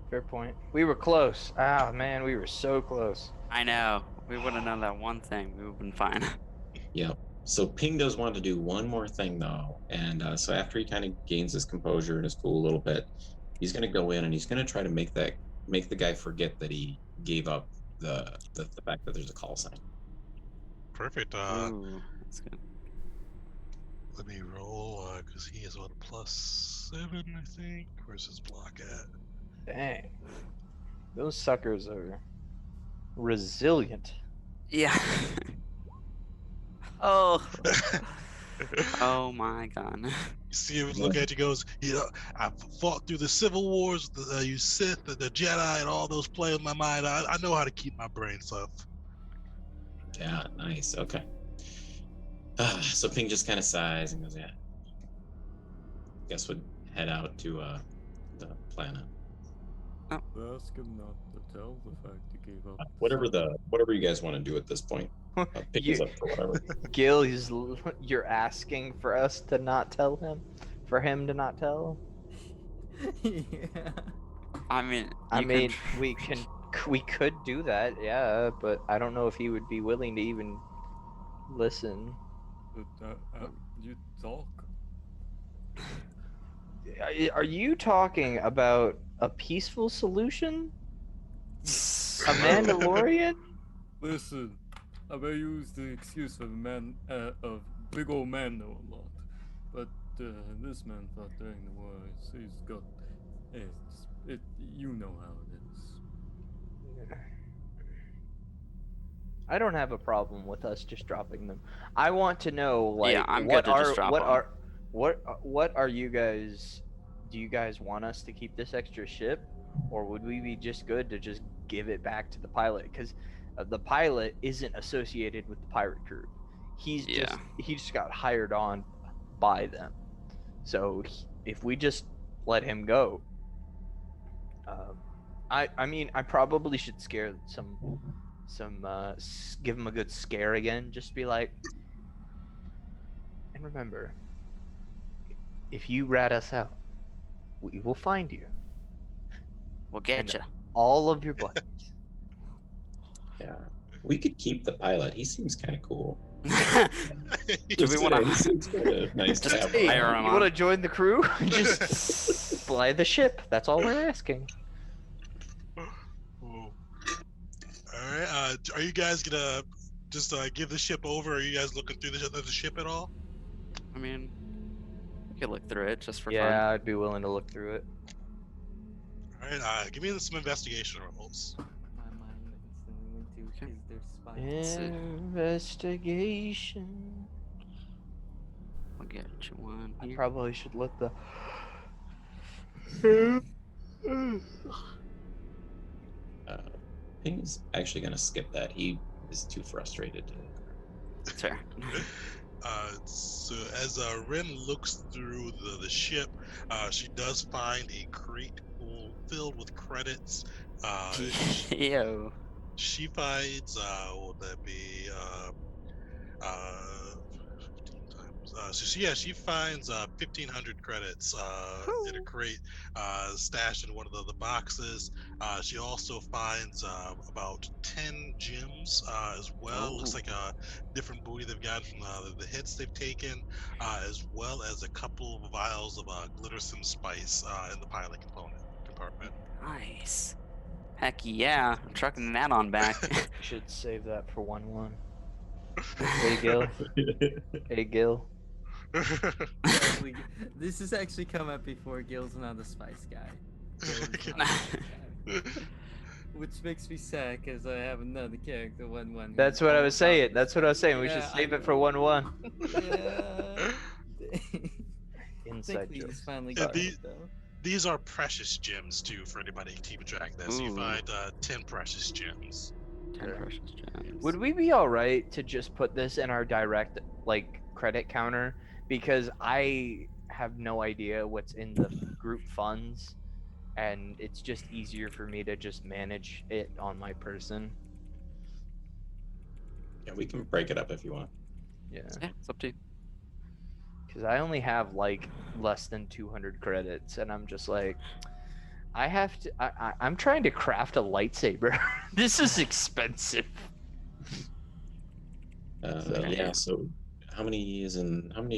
Fair point. We were close. Ah, man, we were so close. I know. We would have known that one thing. We would have been fine. Yep. So Ping does want to do one more thing though, and so after he kind of gains his composure and his cool a little bit, he's going to go in and he's going to try to make the guy forget that he gave up the fact that there's a call sign. Perfect. Ooh, that's good. Let me roll because he is on +7, I think. Where's his block at? Dang. Those suckers are resilient. Yeah. Oh. Oh my god. You see him look at you, goes, I fought through the Civil Wars, you Sith, the Jedi, and all those play in my mind. I know how to keep my brain tough. Yeah, nice. Okay. So Ping just kind of sighs and goes, yeah. Guess we'd head out to the planet. Ask him not to tell the fact he gave up. Whatever you guys want to do at this point. Ping is up for whatever. Gil, you're asking for us to not tell him? For him to not tell? Yeah. I mean, we could do that, yeah, but I don't know if he would be willing to even listen. But, you talk. Are you talking about a peaceful solution? A Mandalorian? Listen, I may use the excuse of of big old man know a lot, but this man fought during the war. He's got, you know how it is. I don't have a problem with us just dropping them. I want to know, like, Yeah, I'm good to just drop them. what are you guys? Do you guys want us to keep this extra ship, or would we be just good to just give it back to the pilot? Because the pilot isn't associated with the pirate crew. He just got hired on by them. So if we just let him go, I mean, I probably should scare give him a good scare again. Just be like, and remember, if you rat us out, we will find you. we'll get you. All of your buttons. Yeah. We could keep the pilot. He seems kind of cool. Do we want He to? seems kinda nice to Just have hire around. him You on. want to join the crew? Just fly the ship. That's all we're asking. All right. Are you guys gonna just give the ship over? Are you guys looking through the ship at all? I mean, we could look through it just for Yeah, fun. I'd be willing to look through it. All right, give me some investigation rolls. My mind instantly went to Okay. is there spies? Let's see. Investigation. I'll get you one I here. probably should let the. He's actually going to skip that. He is too frustrated. That's fair. So as Ren looks through the ship, she does find a crate filled with credits. Yo. She finds what would that be? 15 times. She finds 1,500 credits in a crate stashed in one of the boxes. She also finds about 10 gems as well. Looks like a different booty they've gotten from the hits they've taken, as well as a couple of vials of glittersome spice in the pilot compartment. Nice. Heck yeah. I'm trucking that on back. Should save that for 1-1. Hey Gil. Hey Gil. Actually, this has actually come up before. Gil's not a spice guy. Gil is not a spice guy. Which makes me sad because I have another character 1-1. That's what I was saying. That's what I was saying. We should Yeah, save I it for 1-1. Yeah. Inside He's jokes. finally Yeah, got it though. These are precious gems too for anybody keeping track of this. You Ooh. find 10 precious gems. 10 precious gems. Would we be all right to just put this in our direct credit counter? Because I have no idea what's in the group funds, and it's just easier for me to just manage it on my person. Yeah, we can break it up if you want. Yeah. Yeah, it's up to you. Because I only have less than 200 credits, and I'm just like, I have to. I'm trying to craft a lightsaber. This is expensive. Yeah. So how many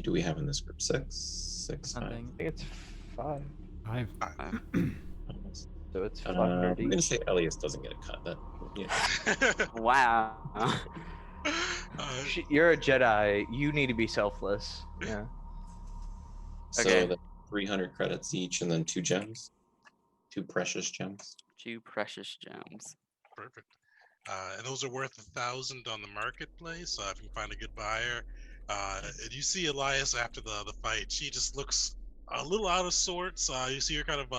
do we have in this group? Six, five. Something. I think it's 5, so it's 500 I'm gonna each. say Elias doesn't get a cut. That yeah. Wow. You're a Jedi. You need to be selfless. Yeah. So Okay. the 300 credits each, and then 2 gems, 2 precious gems. 2 precious gems. Perfect. And those are worth 1,000 on the marketplace if you can find a good buyer. And you see Elias after the fight. She just looks a little out of sorts. You see her kind of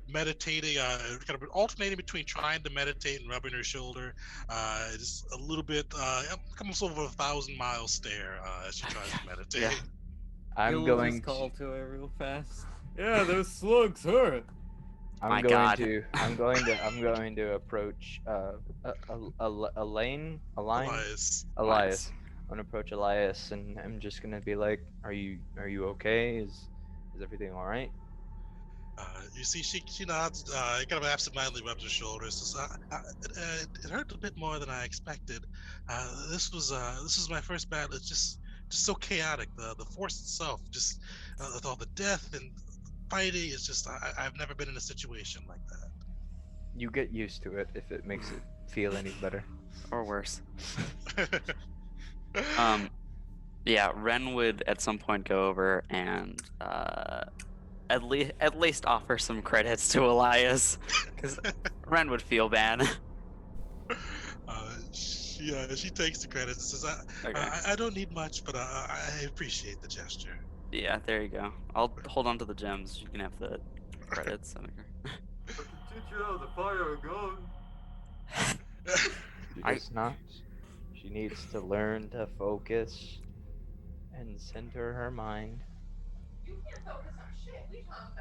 meditating, kind of alternating between trying to meditate and rubbing her shoulder. Just a little bit, almost over a 1,000-mile stare as she tries to meditate. Yeah. I'm Gil will going just call to. to her real fast. Yeah, those slugs hurt. My I'm going God. to. I'm going to approach Elias. Elias. I'm gonna approach Elias, and I'm just gonna be like, "Are you okay? Is everything all right?" You see, she nods, kind of absentmindedly rubs her shoulders. Says, it hurt a bit more than I expected. This was my first battle. It's just so chaotic. The force itself, just with all the death and fighting, is just I've never been in a situation like that. You get used to it if it makes it feel any better. Or worse. Yeah, Ren would at some point go over and at least offer some credits to Elias, because Ren would feel bad. She takes the credits and says, Okay. I don't need much, but I appreciate the gesture. Yeah, there you go. I'll hold on to the gems. You can have the credits. I don't care. I can teach you how to fire a gun. She does not. She needs to learn to focus and center her mind. You can't focus on shit. We talk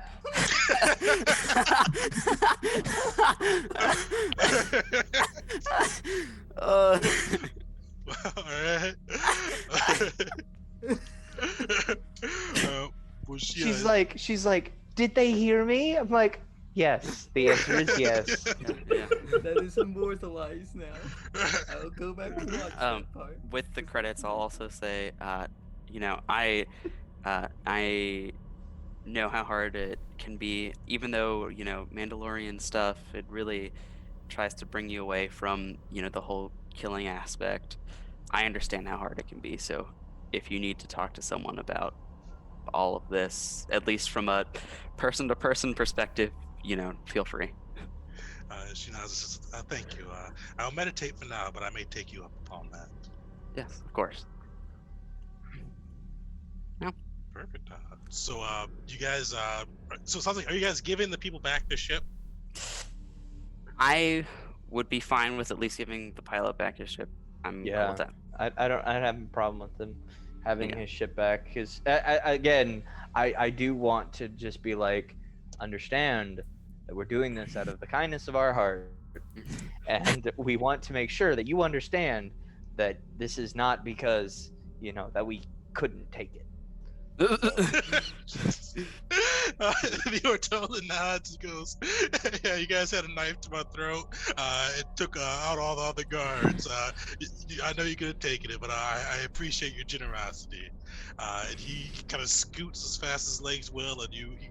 All right. Well, She's like, did they hear me? I'm like, yes. The answer is yes. Yeah. That is immortalized now. I'll go back to watch that part. With the credits, I'll also say, I know how hard it can be, even though, Mandalorian stuff, it really tries to bring you away from, the whole killing aspect, I understand how hard it can be. So if you need to talk to someone about all of this, at least from a person-to-person perspective, feel free. She nods and says, "Thank you. I'll meditate for now, but I may take you up upon that." Yes, of course. Perfect. So, you guys, so it sounds like, are you guys giving the people back their ship? I would be fine with at least giving the pilot back his ship. I'm cool with that. I don't have a problem with him having Yeah. his ship back because I do want to just be like, understand that we're doing this out of the kindness of our heart, and we want to make sure that you understand that this is not because that we couldn't take it. Your totally nods and goes, "Yeah, you guys had a knife to my throat. It took out all the other guards. I know you could have taken it, but I appreciate your generosity." And he kind of scoots as fast as his legs will, and he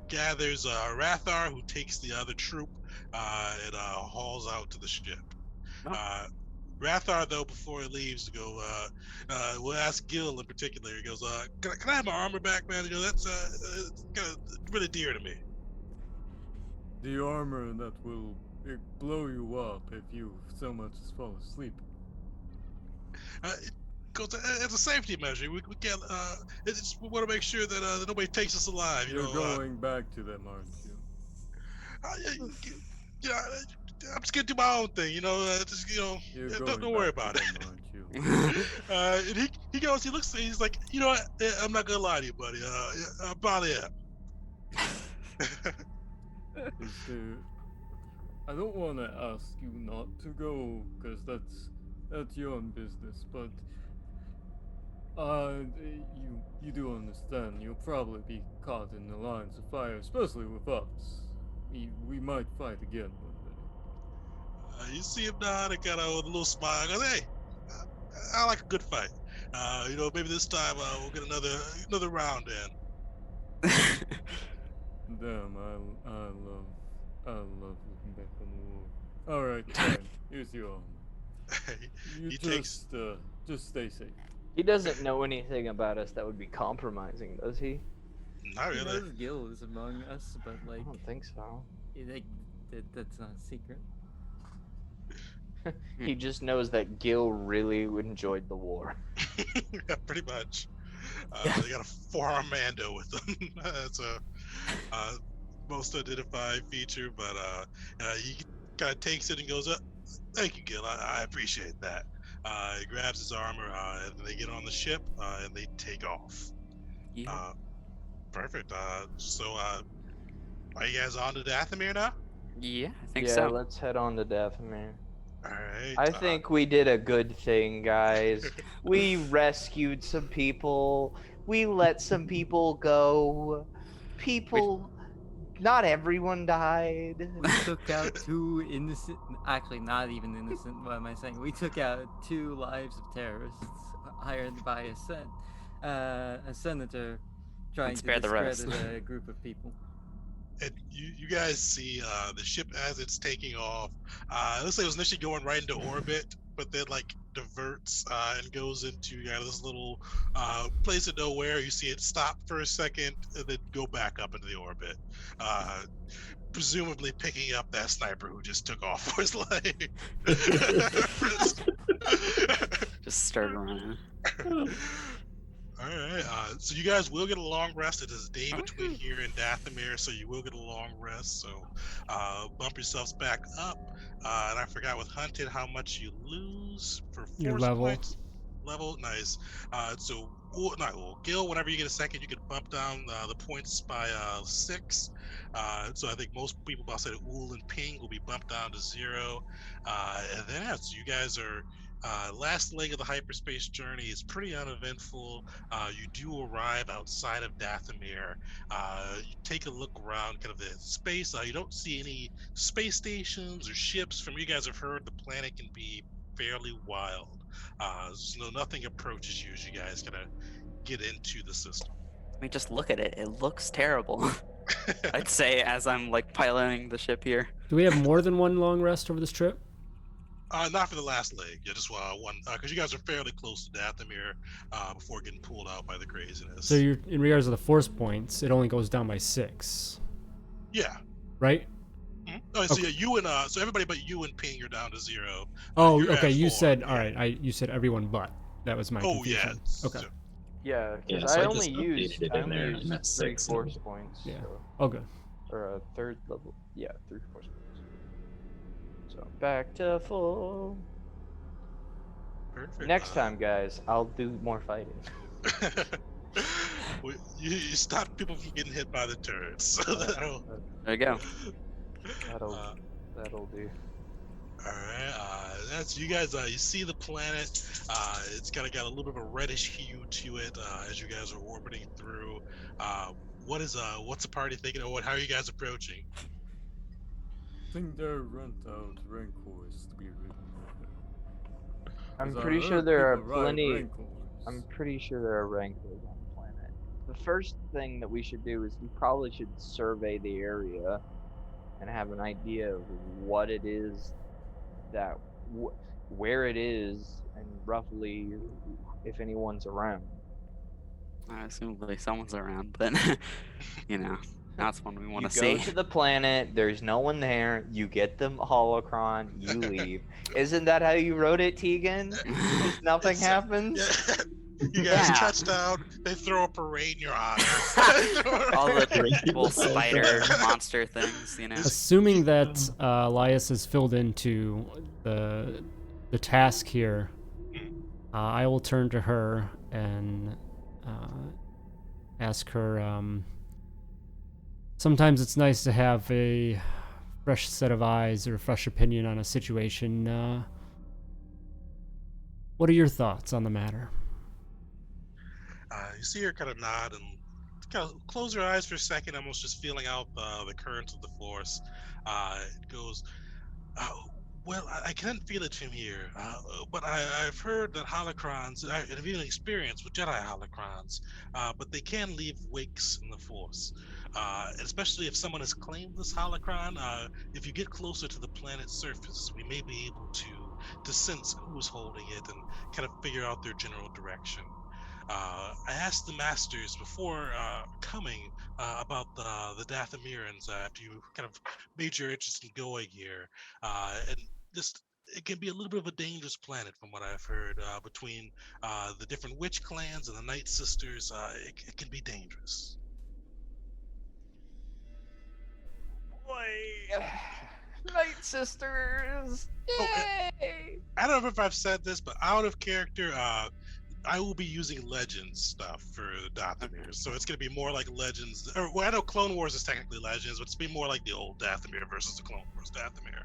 gathers Rathar, who takes the other troop, and hauls out to the ship. Oh. Rathar, though, before he leaves, to go, we'll ask Gil in particular. He goes, can I have my armor back, man? You know, that's kind of really dear to me. The armor that will blow you up if you so much as fall asleep. It goes as a safety measure. We can't. We want to make sure that nobody takes us alive. You're going back to them, aren't you? Yeah, I'm just gonna do my own thing. Don't worry about it. Them, aren't you? And he goes. He looks. He's like, you know what? I'm not gonna lie to you, buddy. I probably am. I don't want to ask you not to go, because that's your own business, but you do understand you'll probably be caught in the lines of fire, especially with us. We might fight again one day. You see him nod and kind of with a little smile. Goes, "Hey, I like a good fight. Maybe this time we'll get another round in." Damn, I love looking back on the war. All right, fine. Here's your armor. You just stay safe. He doesn't know anything about us that would be compromising, does he? Not He really. knows Gil is among us, but I like, don't think so. that's not a secret. He just knows that Gil really enjoyed the war. Yeah, pretty much. They got a forearm Mando with them. That's a most identified feature, but he kind of takes it and goes, "Thank you, Gil. I appreciate that." He grabs his armor, and they get on the ship, and they take off. Yeah. Perfect. So, are you guys on to Dathomir now? Yeah, I think Yeah, so. let's head on to Dathomir. All right. I think we did a good thing, guys. We rescued some people. We let some people go. Not everyone died. We took out two innocent, actually not even innocent, what am I saying? We took out 2 lives of terrorists hired by a senator trying to spare the rest. discredit a group of people. And you guys see the ship as it's taking off. It looks like it was initially going right into orbit, but then like diverts and goes into this little place of nowhere. You see it stop for a second and then go back up into the orbit, presumably picking up that sniper who just took off for his leg. Just started running. All right, so you guys will get a long rest. It is a day between here and Dathomir, so you will get a long rest. So bump yourselves back up. And I forgot with Hunted how much you lose for force Your level. points. Level, nice. Gil, whenever you get a second, you can bump down the points by 6. So I think most people, I'll say Ool and Ping, will be bumped down to 0. And then, so you guys are. Last leg of the hyperspace journey is pretty uneventful. You do arrive outside of Dathomir. You take a look around kind of the space. You don't see any space stations or ships. From you guys have heard, the planet can be fairly wild. So nothing approaches you as you guys kind of get into the system. I mean, just look at it. It looks terrible. I'd say as I'm like piloting the ship here. Do we have more than one long rest over this trip? Not for the last leg. Yeah, just one. Because you guys are fairly close to Dathomir before getting pulled out by the craziness. So you're, in regards to the force points, it only goes down by 6. Yeah. Right? Oh, so Okay. yeah, you and so everybody but you and Ping, you're down to 0. Oh, you're at okay. You 4, said yeah. all right. You said everyone but. That was my Oh yeah. confusion. Okay. So- Yeah, Yeah, because so I I only just used updated it in there, and I'm at 3 6 force now. points. Yeah. So, Oh, good. or a 3rd level. Yeah, 3 force points. So back to full. Perfect. Next time, guys, I'll do more fighting. you stop people from getting hit by the turrets. So that'll, There you go. That'll do. all right. That's you guys. You see the planet. It's kind of got a little bit of a reddish hue to it as you guys are orbiting through. What's the party thinking? Or how are you guys approaching? I think there are rent-out rancors to be ridden there. I'm 'Cause I pretty sure heard there are people ride plenty. rancors. I'm pretty sure there are rancors on the planet. The first thing that we should do is we probably should survey the area and have an idea of what it is that where it is and roughly if anyone's around. Assumably someone's around, but you know, that's one we want You to go see. to the planet, there's no one there, you get the holocron, you leave. Isn't that how you wrote it, Tegan? Just nothing It's, happens? Yeah. You guys Yeah. touched out. They throw a parade in your honor. All the Great. little spider monster things, you know. Assuming that Elias has filled into the task here, I will turn to her and ask her. Sometimes it's nice to have a fresh set of eyes or a fresh opinion on a situation. What are your thoughts on the matter? You see her kind of nod and kind of close her eyes for a second, almost just feeling out the currents of the force. It goes, well, I can't feel it from here, but I've heard that holocrons, I have even experienced with Jedi holocrons, but they can leave wakes in the force. Especially if someone has claimed this holocron, if you get closer to the planet's surface, we may be able to sense who's holding it and kind of figure out their general direction. I asked the masters before coming about the Dathomirans after you kind of made your interest in going here, and just it can be a little bit of a dangerous planet from what I've heard. Between the different witch clans and the Night Sisters, it can be dangerous. Boy, Night Sisters! Oh, Yay! I don't know if I've said this, but out of character, I will be using Legends stuff for Dathomir, so it's going to be more like Legends. Or well, I know Clone Wars is technically Legends, but it's be more like the old Dathomir versus the Clone Wars Dathomir.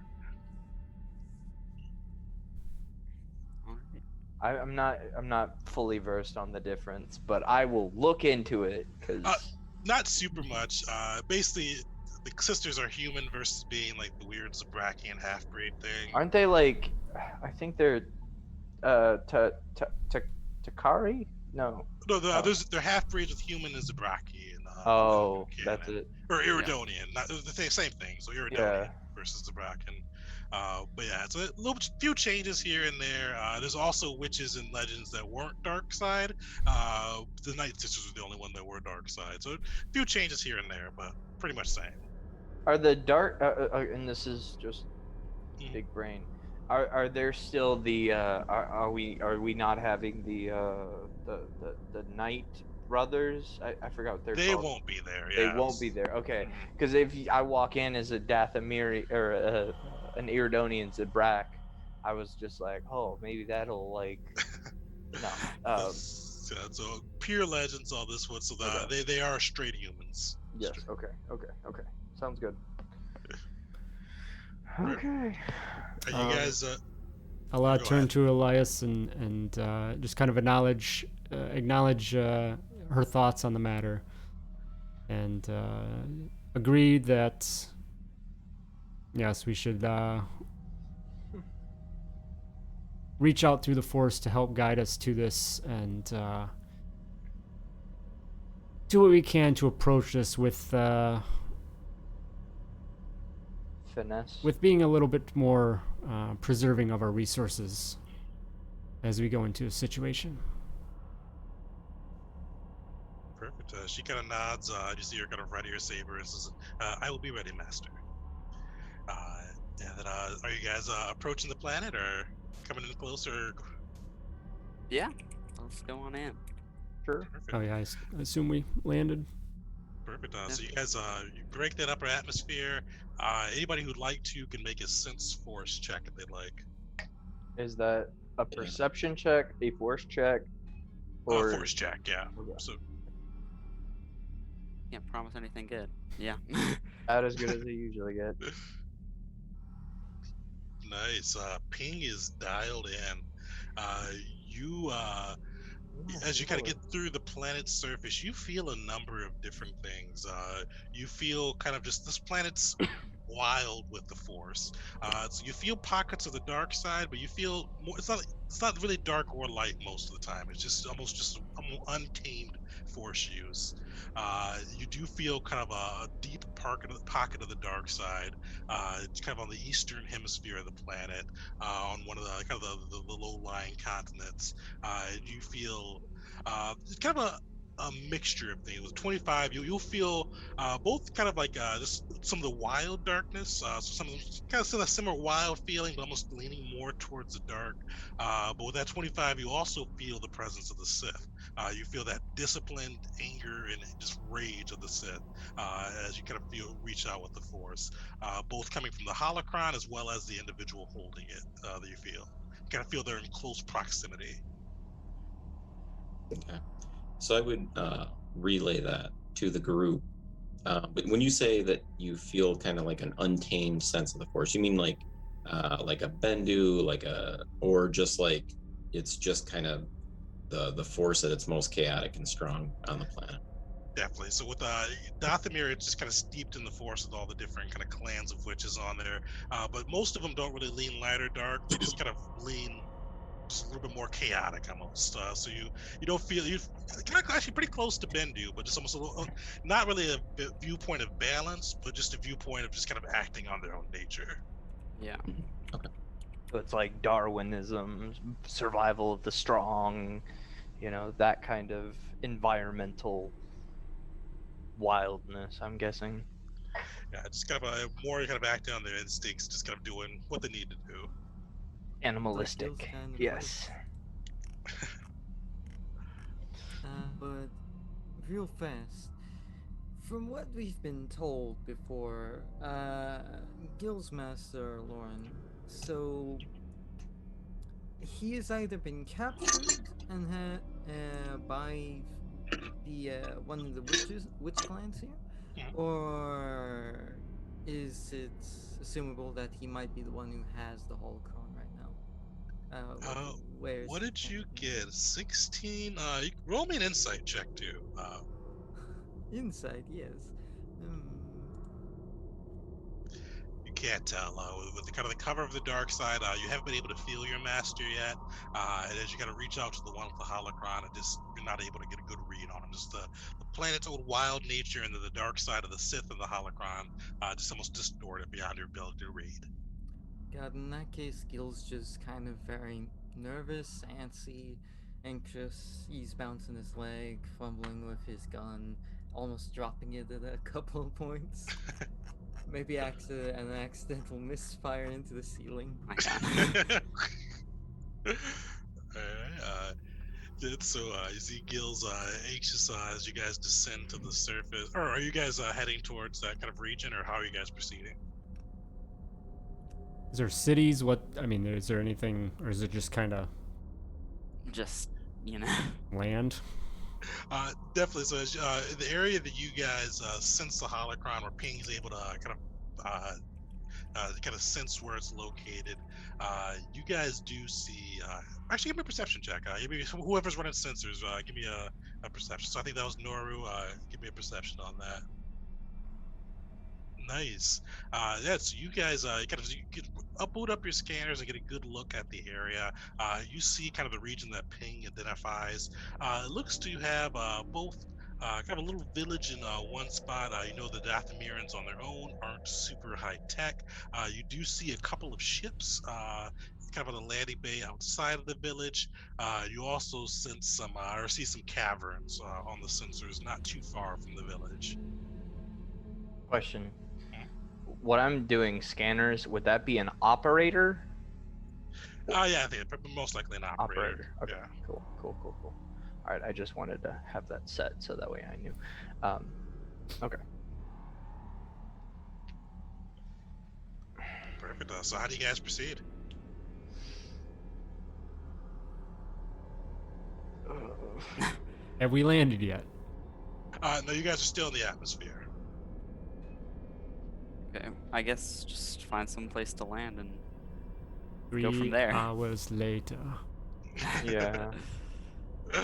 I'm not fully versed on the difference, but I will look into it because Not super much. Basically, the sisters are human versus being like the weird Zabrakian half-breed thing. aren't they like? I think they're Takari? No. No, they're half-breeds with human and Zabraki. And, Oh, canon. that's it. Or Iridonian, not the same thing. So Iridonian Yeah. versus Zabrakan. But yeah, it's a few changes here and there. There's also witches and legends that weren't dark side. The Night Sisters were the only one that were dark side. So a few changes here and there, but pretty much same. Are the dark? And this is just Mhm. big brain. Are there still the? Are we not having the Night Brothers? I forgot what they're They called. won't be there. They Yeah. won't be there. Okay, Mhm. because if I walk in as a Dathomir or an Iridonian Zabrak, I was just like, oh, maybe that'll like, no. So pure legends on this one. So Okay. they are straight humans. Yes. Straight. Okay. Sounds good. Right. Okay. Are you guys? I'll Go turn ahead. to Elias and just kind of acknowledge her thoughts on the matter, and agree that yes, we should reach out through the Force to help guide us to this and to do what we can to approach this with Finesse. being a little bit more preserving of our resources as we go into a situation. Perfect. She kind of nods. You see her kind of ready her saber and says, "I will be ready, master." And then, are you guys approaching the planet or coming in closer? Yeah, let's go on in. Sure. Perfect. Oh yeah, I assume we landed. Perfect. Yeah. So you guys, you break that upper atmosphere. Anybody who'd like to can make a sense force check if they'd like. Is that a perception check, a force check, or Force check, yeah. Okay. So Can't promise anything good. Yeah. about as good as they usually get? nice. Ping is dialed in. You as you kind of get through the planet's surface, you feel a number of different things. You feel kind of just this planet's wild with the force. So you feel pockets of the dark side, but you feel more. It's not really dark or light most of the time. It's just almost just untamed force use. You do feel kind of a deep pocket of the dark side. It's kind of on the eastern hemisphere of the planet, on one of the kind of the low-lying continents. You feel it's kind of a mixture of things. With 25, you'll feel both kind of like just some of the wild darkness, so some of kind of still a similar wild feeling, but almost leaning more towards the dark. But with that 25, you also feel the presence of the Sith. You feel that disciplined anger and just rage of the Sith as you kind of reach out with the Force, both coming from the holocron as well as the individual holding it. That you feel. You kind of feel they're in close proximity. Okay. So I would relay that to the group. But when you say that you feel kind of like an untamed sense of the force, you mean like a bendu, or just like it's just kind of the force at its most chaotic and strong on the planet? Definitely. So with Dathomir, it's just kind of steeped in the force with all the different kind of clans of witches on there. But most of them don't really lean light or dark. They just kind of lean just a little bit more chaotic almost. So you don't feel you kind of actually pretty close to Bendu, but just almost a little, not really a viewpoint of balance, but just a viewpoint of just kind of acting on their own nature. Yeah. Okay. So it's like Darwinism, survival of the strong, that kind of environmental wildness, I'm guessing. Yeah, just kind of more kind of acting on their instincts, just kind of doing what they need to do. Animalistic. Like those kind of Yes. But real fast, from what we've been told before, Gil's master Lauren, so he has either been captured and by the one of the witch clans here, Mhm. or is it assumable that he might be the one who has the holocron right now? Where is What he did you currently? get? 16? You roll me an insight check too. Inside, yes. You can't tell with the kind of the cover of the dark side. You haven't been able to feel your master yet, and as you kind of reach out to the one with the holocron, and just you're not able to get a good read on him. Just the planet's old wild nature and the dark side of the Sith and the holocron just almost distorted beyond your ability to read. God, in that case, Gil's just kind of very nervous, antsy, anxious. He's bouncing his leg, fumbling with his gun, almost dropping it at a couple of points. Maybe an accidental misfire into the ceiling. My God. Alright, so you see Gil's anxious as you guys descend to the surface. Or are you guys heading towards that kind of region, or how are you guys proceeding? Is there cities? Is there anything, or is it just kind of Just, land? Definitely. So in the area that you guys sense the holocron, where Ping's able to kind of sense where it's located, you guys do see. Actually, give me a perception check. Whoever's running sensors, give me a perception. So I think that was Noru. Give me a perception on that. Nice. Yeah, so you guys you get boot up your scanners and get a good look at the area. You see kind of the region that Ping identifies. It looks to have both kind of a little village in one spot. You know the Dathomirans on their own aren't super high tech. You do see a couple of ships kind of on a landing bay outside of the village. You also sense some or see some caverns on the sensors not too far from the village. Question. What I'm doing, scanners, would that be an operator? Yeah, I think most likely an operator. Okay. Yeah. Cool. All right. I just wanted to have that set so that way I knew. Okay. Perfect. So how do you guys proceed? Have we landed yet? No, you guys are still in the atmosphere. Okay, I guess just find some place to land and 3 Go from there. hours later. Yeah. All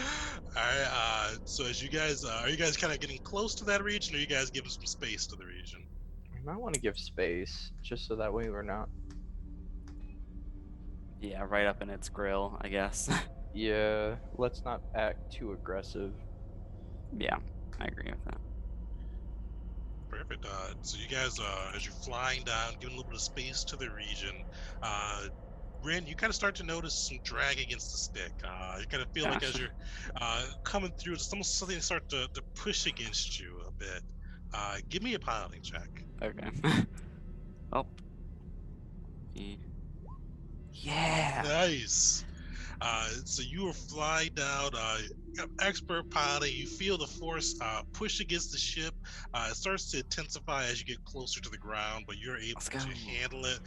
right. So as you guys are you guys kind of getting close to that region, or are you guys giving some space to the region? We might want to give space just so that way we're not. yeah, right up in its grill, I guess. Yeah. Let's not act too aggressive. yeah, I agree with that. Perfect. So you guys, as you're flying down, giving a little bit of space to the region, Ren, you kind of start to notice some drag against the stick. You kind of feel like as Gosh. you're coming through, it's almost something start to push against you a bit. Give me a piloting check. Okay. oh. Yeah. Nice. So you are flying down, expert piloting. You feel the force push against the ship. It starts to intensify as you get closer to the ground, but you're able Let's to go. handle it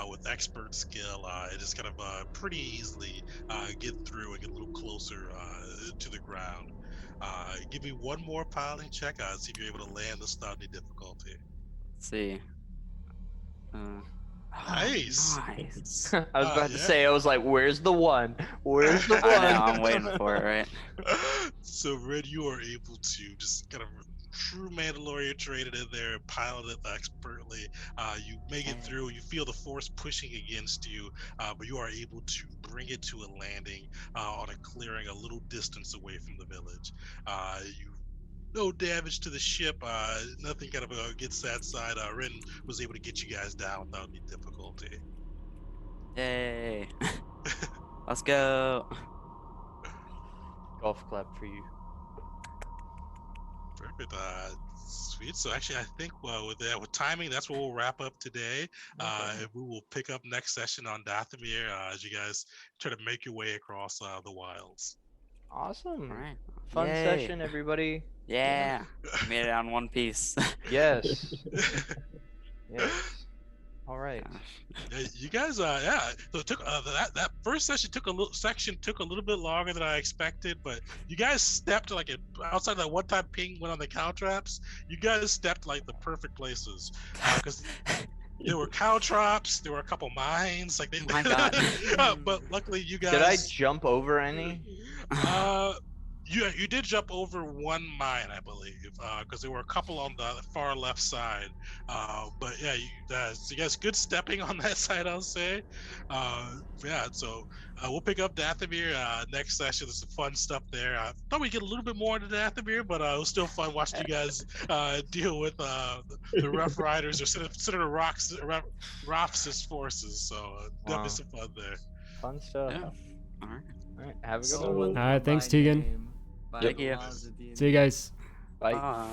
with expert skill. It just kind of pretty easily get through and get a little closer to the ground. Give me one more piloting check. See if you're able to land this without any difficulty. Let's see. Nice. Nice. I was about to Yeah. say, I was like, where's the one? Where's the one? I know, I'm waiting for it, right? So Red, you are able to just kind of true Mandalorian traded in there and pilot it expertly. You make it through. You feel the force pushing against you, but you are able to bring it to a landing on a clearing a little distance away from the village. You no damage to the ship. Nothing kind of gets that side. Ren was able to get you guys down without any difficulty. Yay. Let's go. Golf clap for you. Perfect. Sweet. So actually, I think with timing, that's where we'll wrap up today. And we will pick up next session on Dathomir as you guys try to make your way across the wilds. Awesome. All right. Fun Yay. session, everybody. Yeah. Made it out in one piece. Yes. Yes. All right. Yeah, you guys, yeah. So it took that first session took a little bit longer than I expected, but you guys stepped like outside of that one-time ping went on the cow traps. You guys stepped like the perfect places because there were cow traps, there were a couple mines, like they. My God. But luckily, you guys. Did I jump over any? You did jump over one mine, I believe, because there were a couple on the far left side. But yeah, so you guys good stepping on that side, I'll say. Yeah, so we'll pick up Dathomir next session. There's some fun stuff there. I thought we'd get a little bit more into Dathomir, but it was still fun watching you guys deal with the Rough Riders or Senator Roxas forces. So definitely some fun there. Fun stuff. Yeah. All right. All right. Have a good Someone one. All right, thanks, by Tegan. name, by Thank the you. laws of D&D. See you guys. Bye. Bye.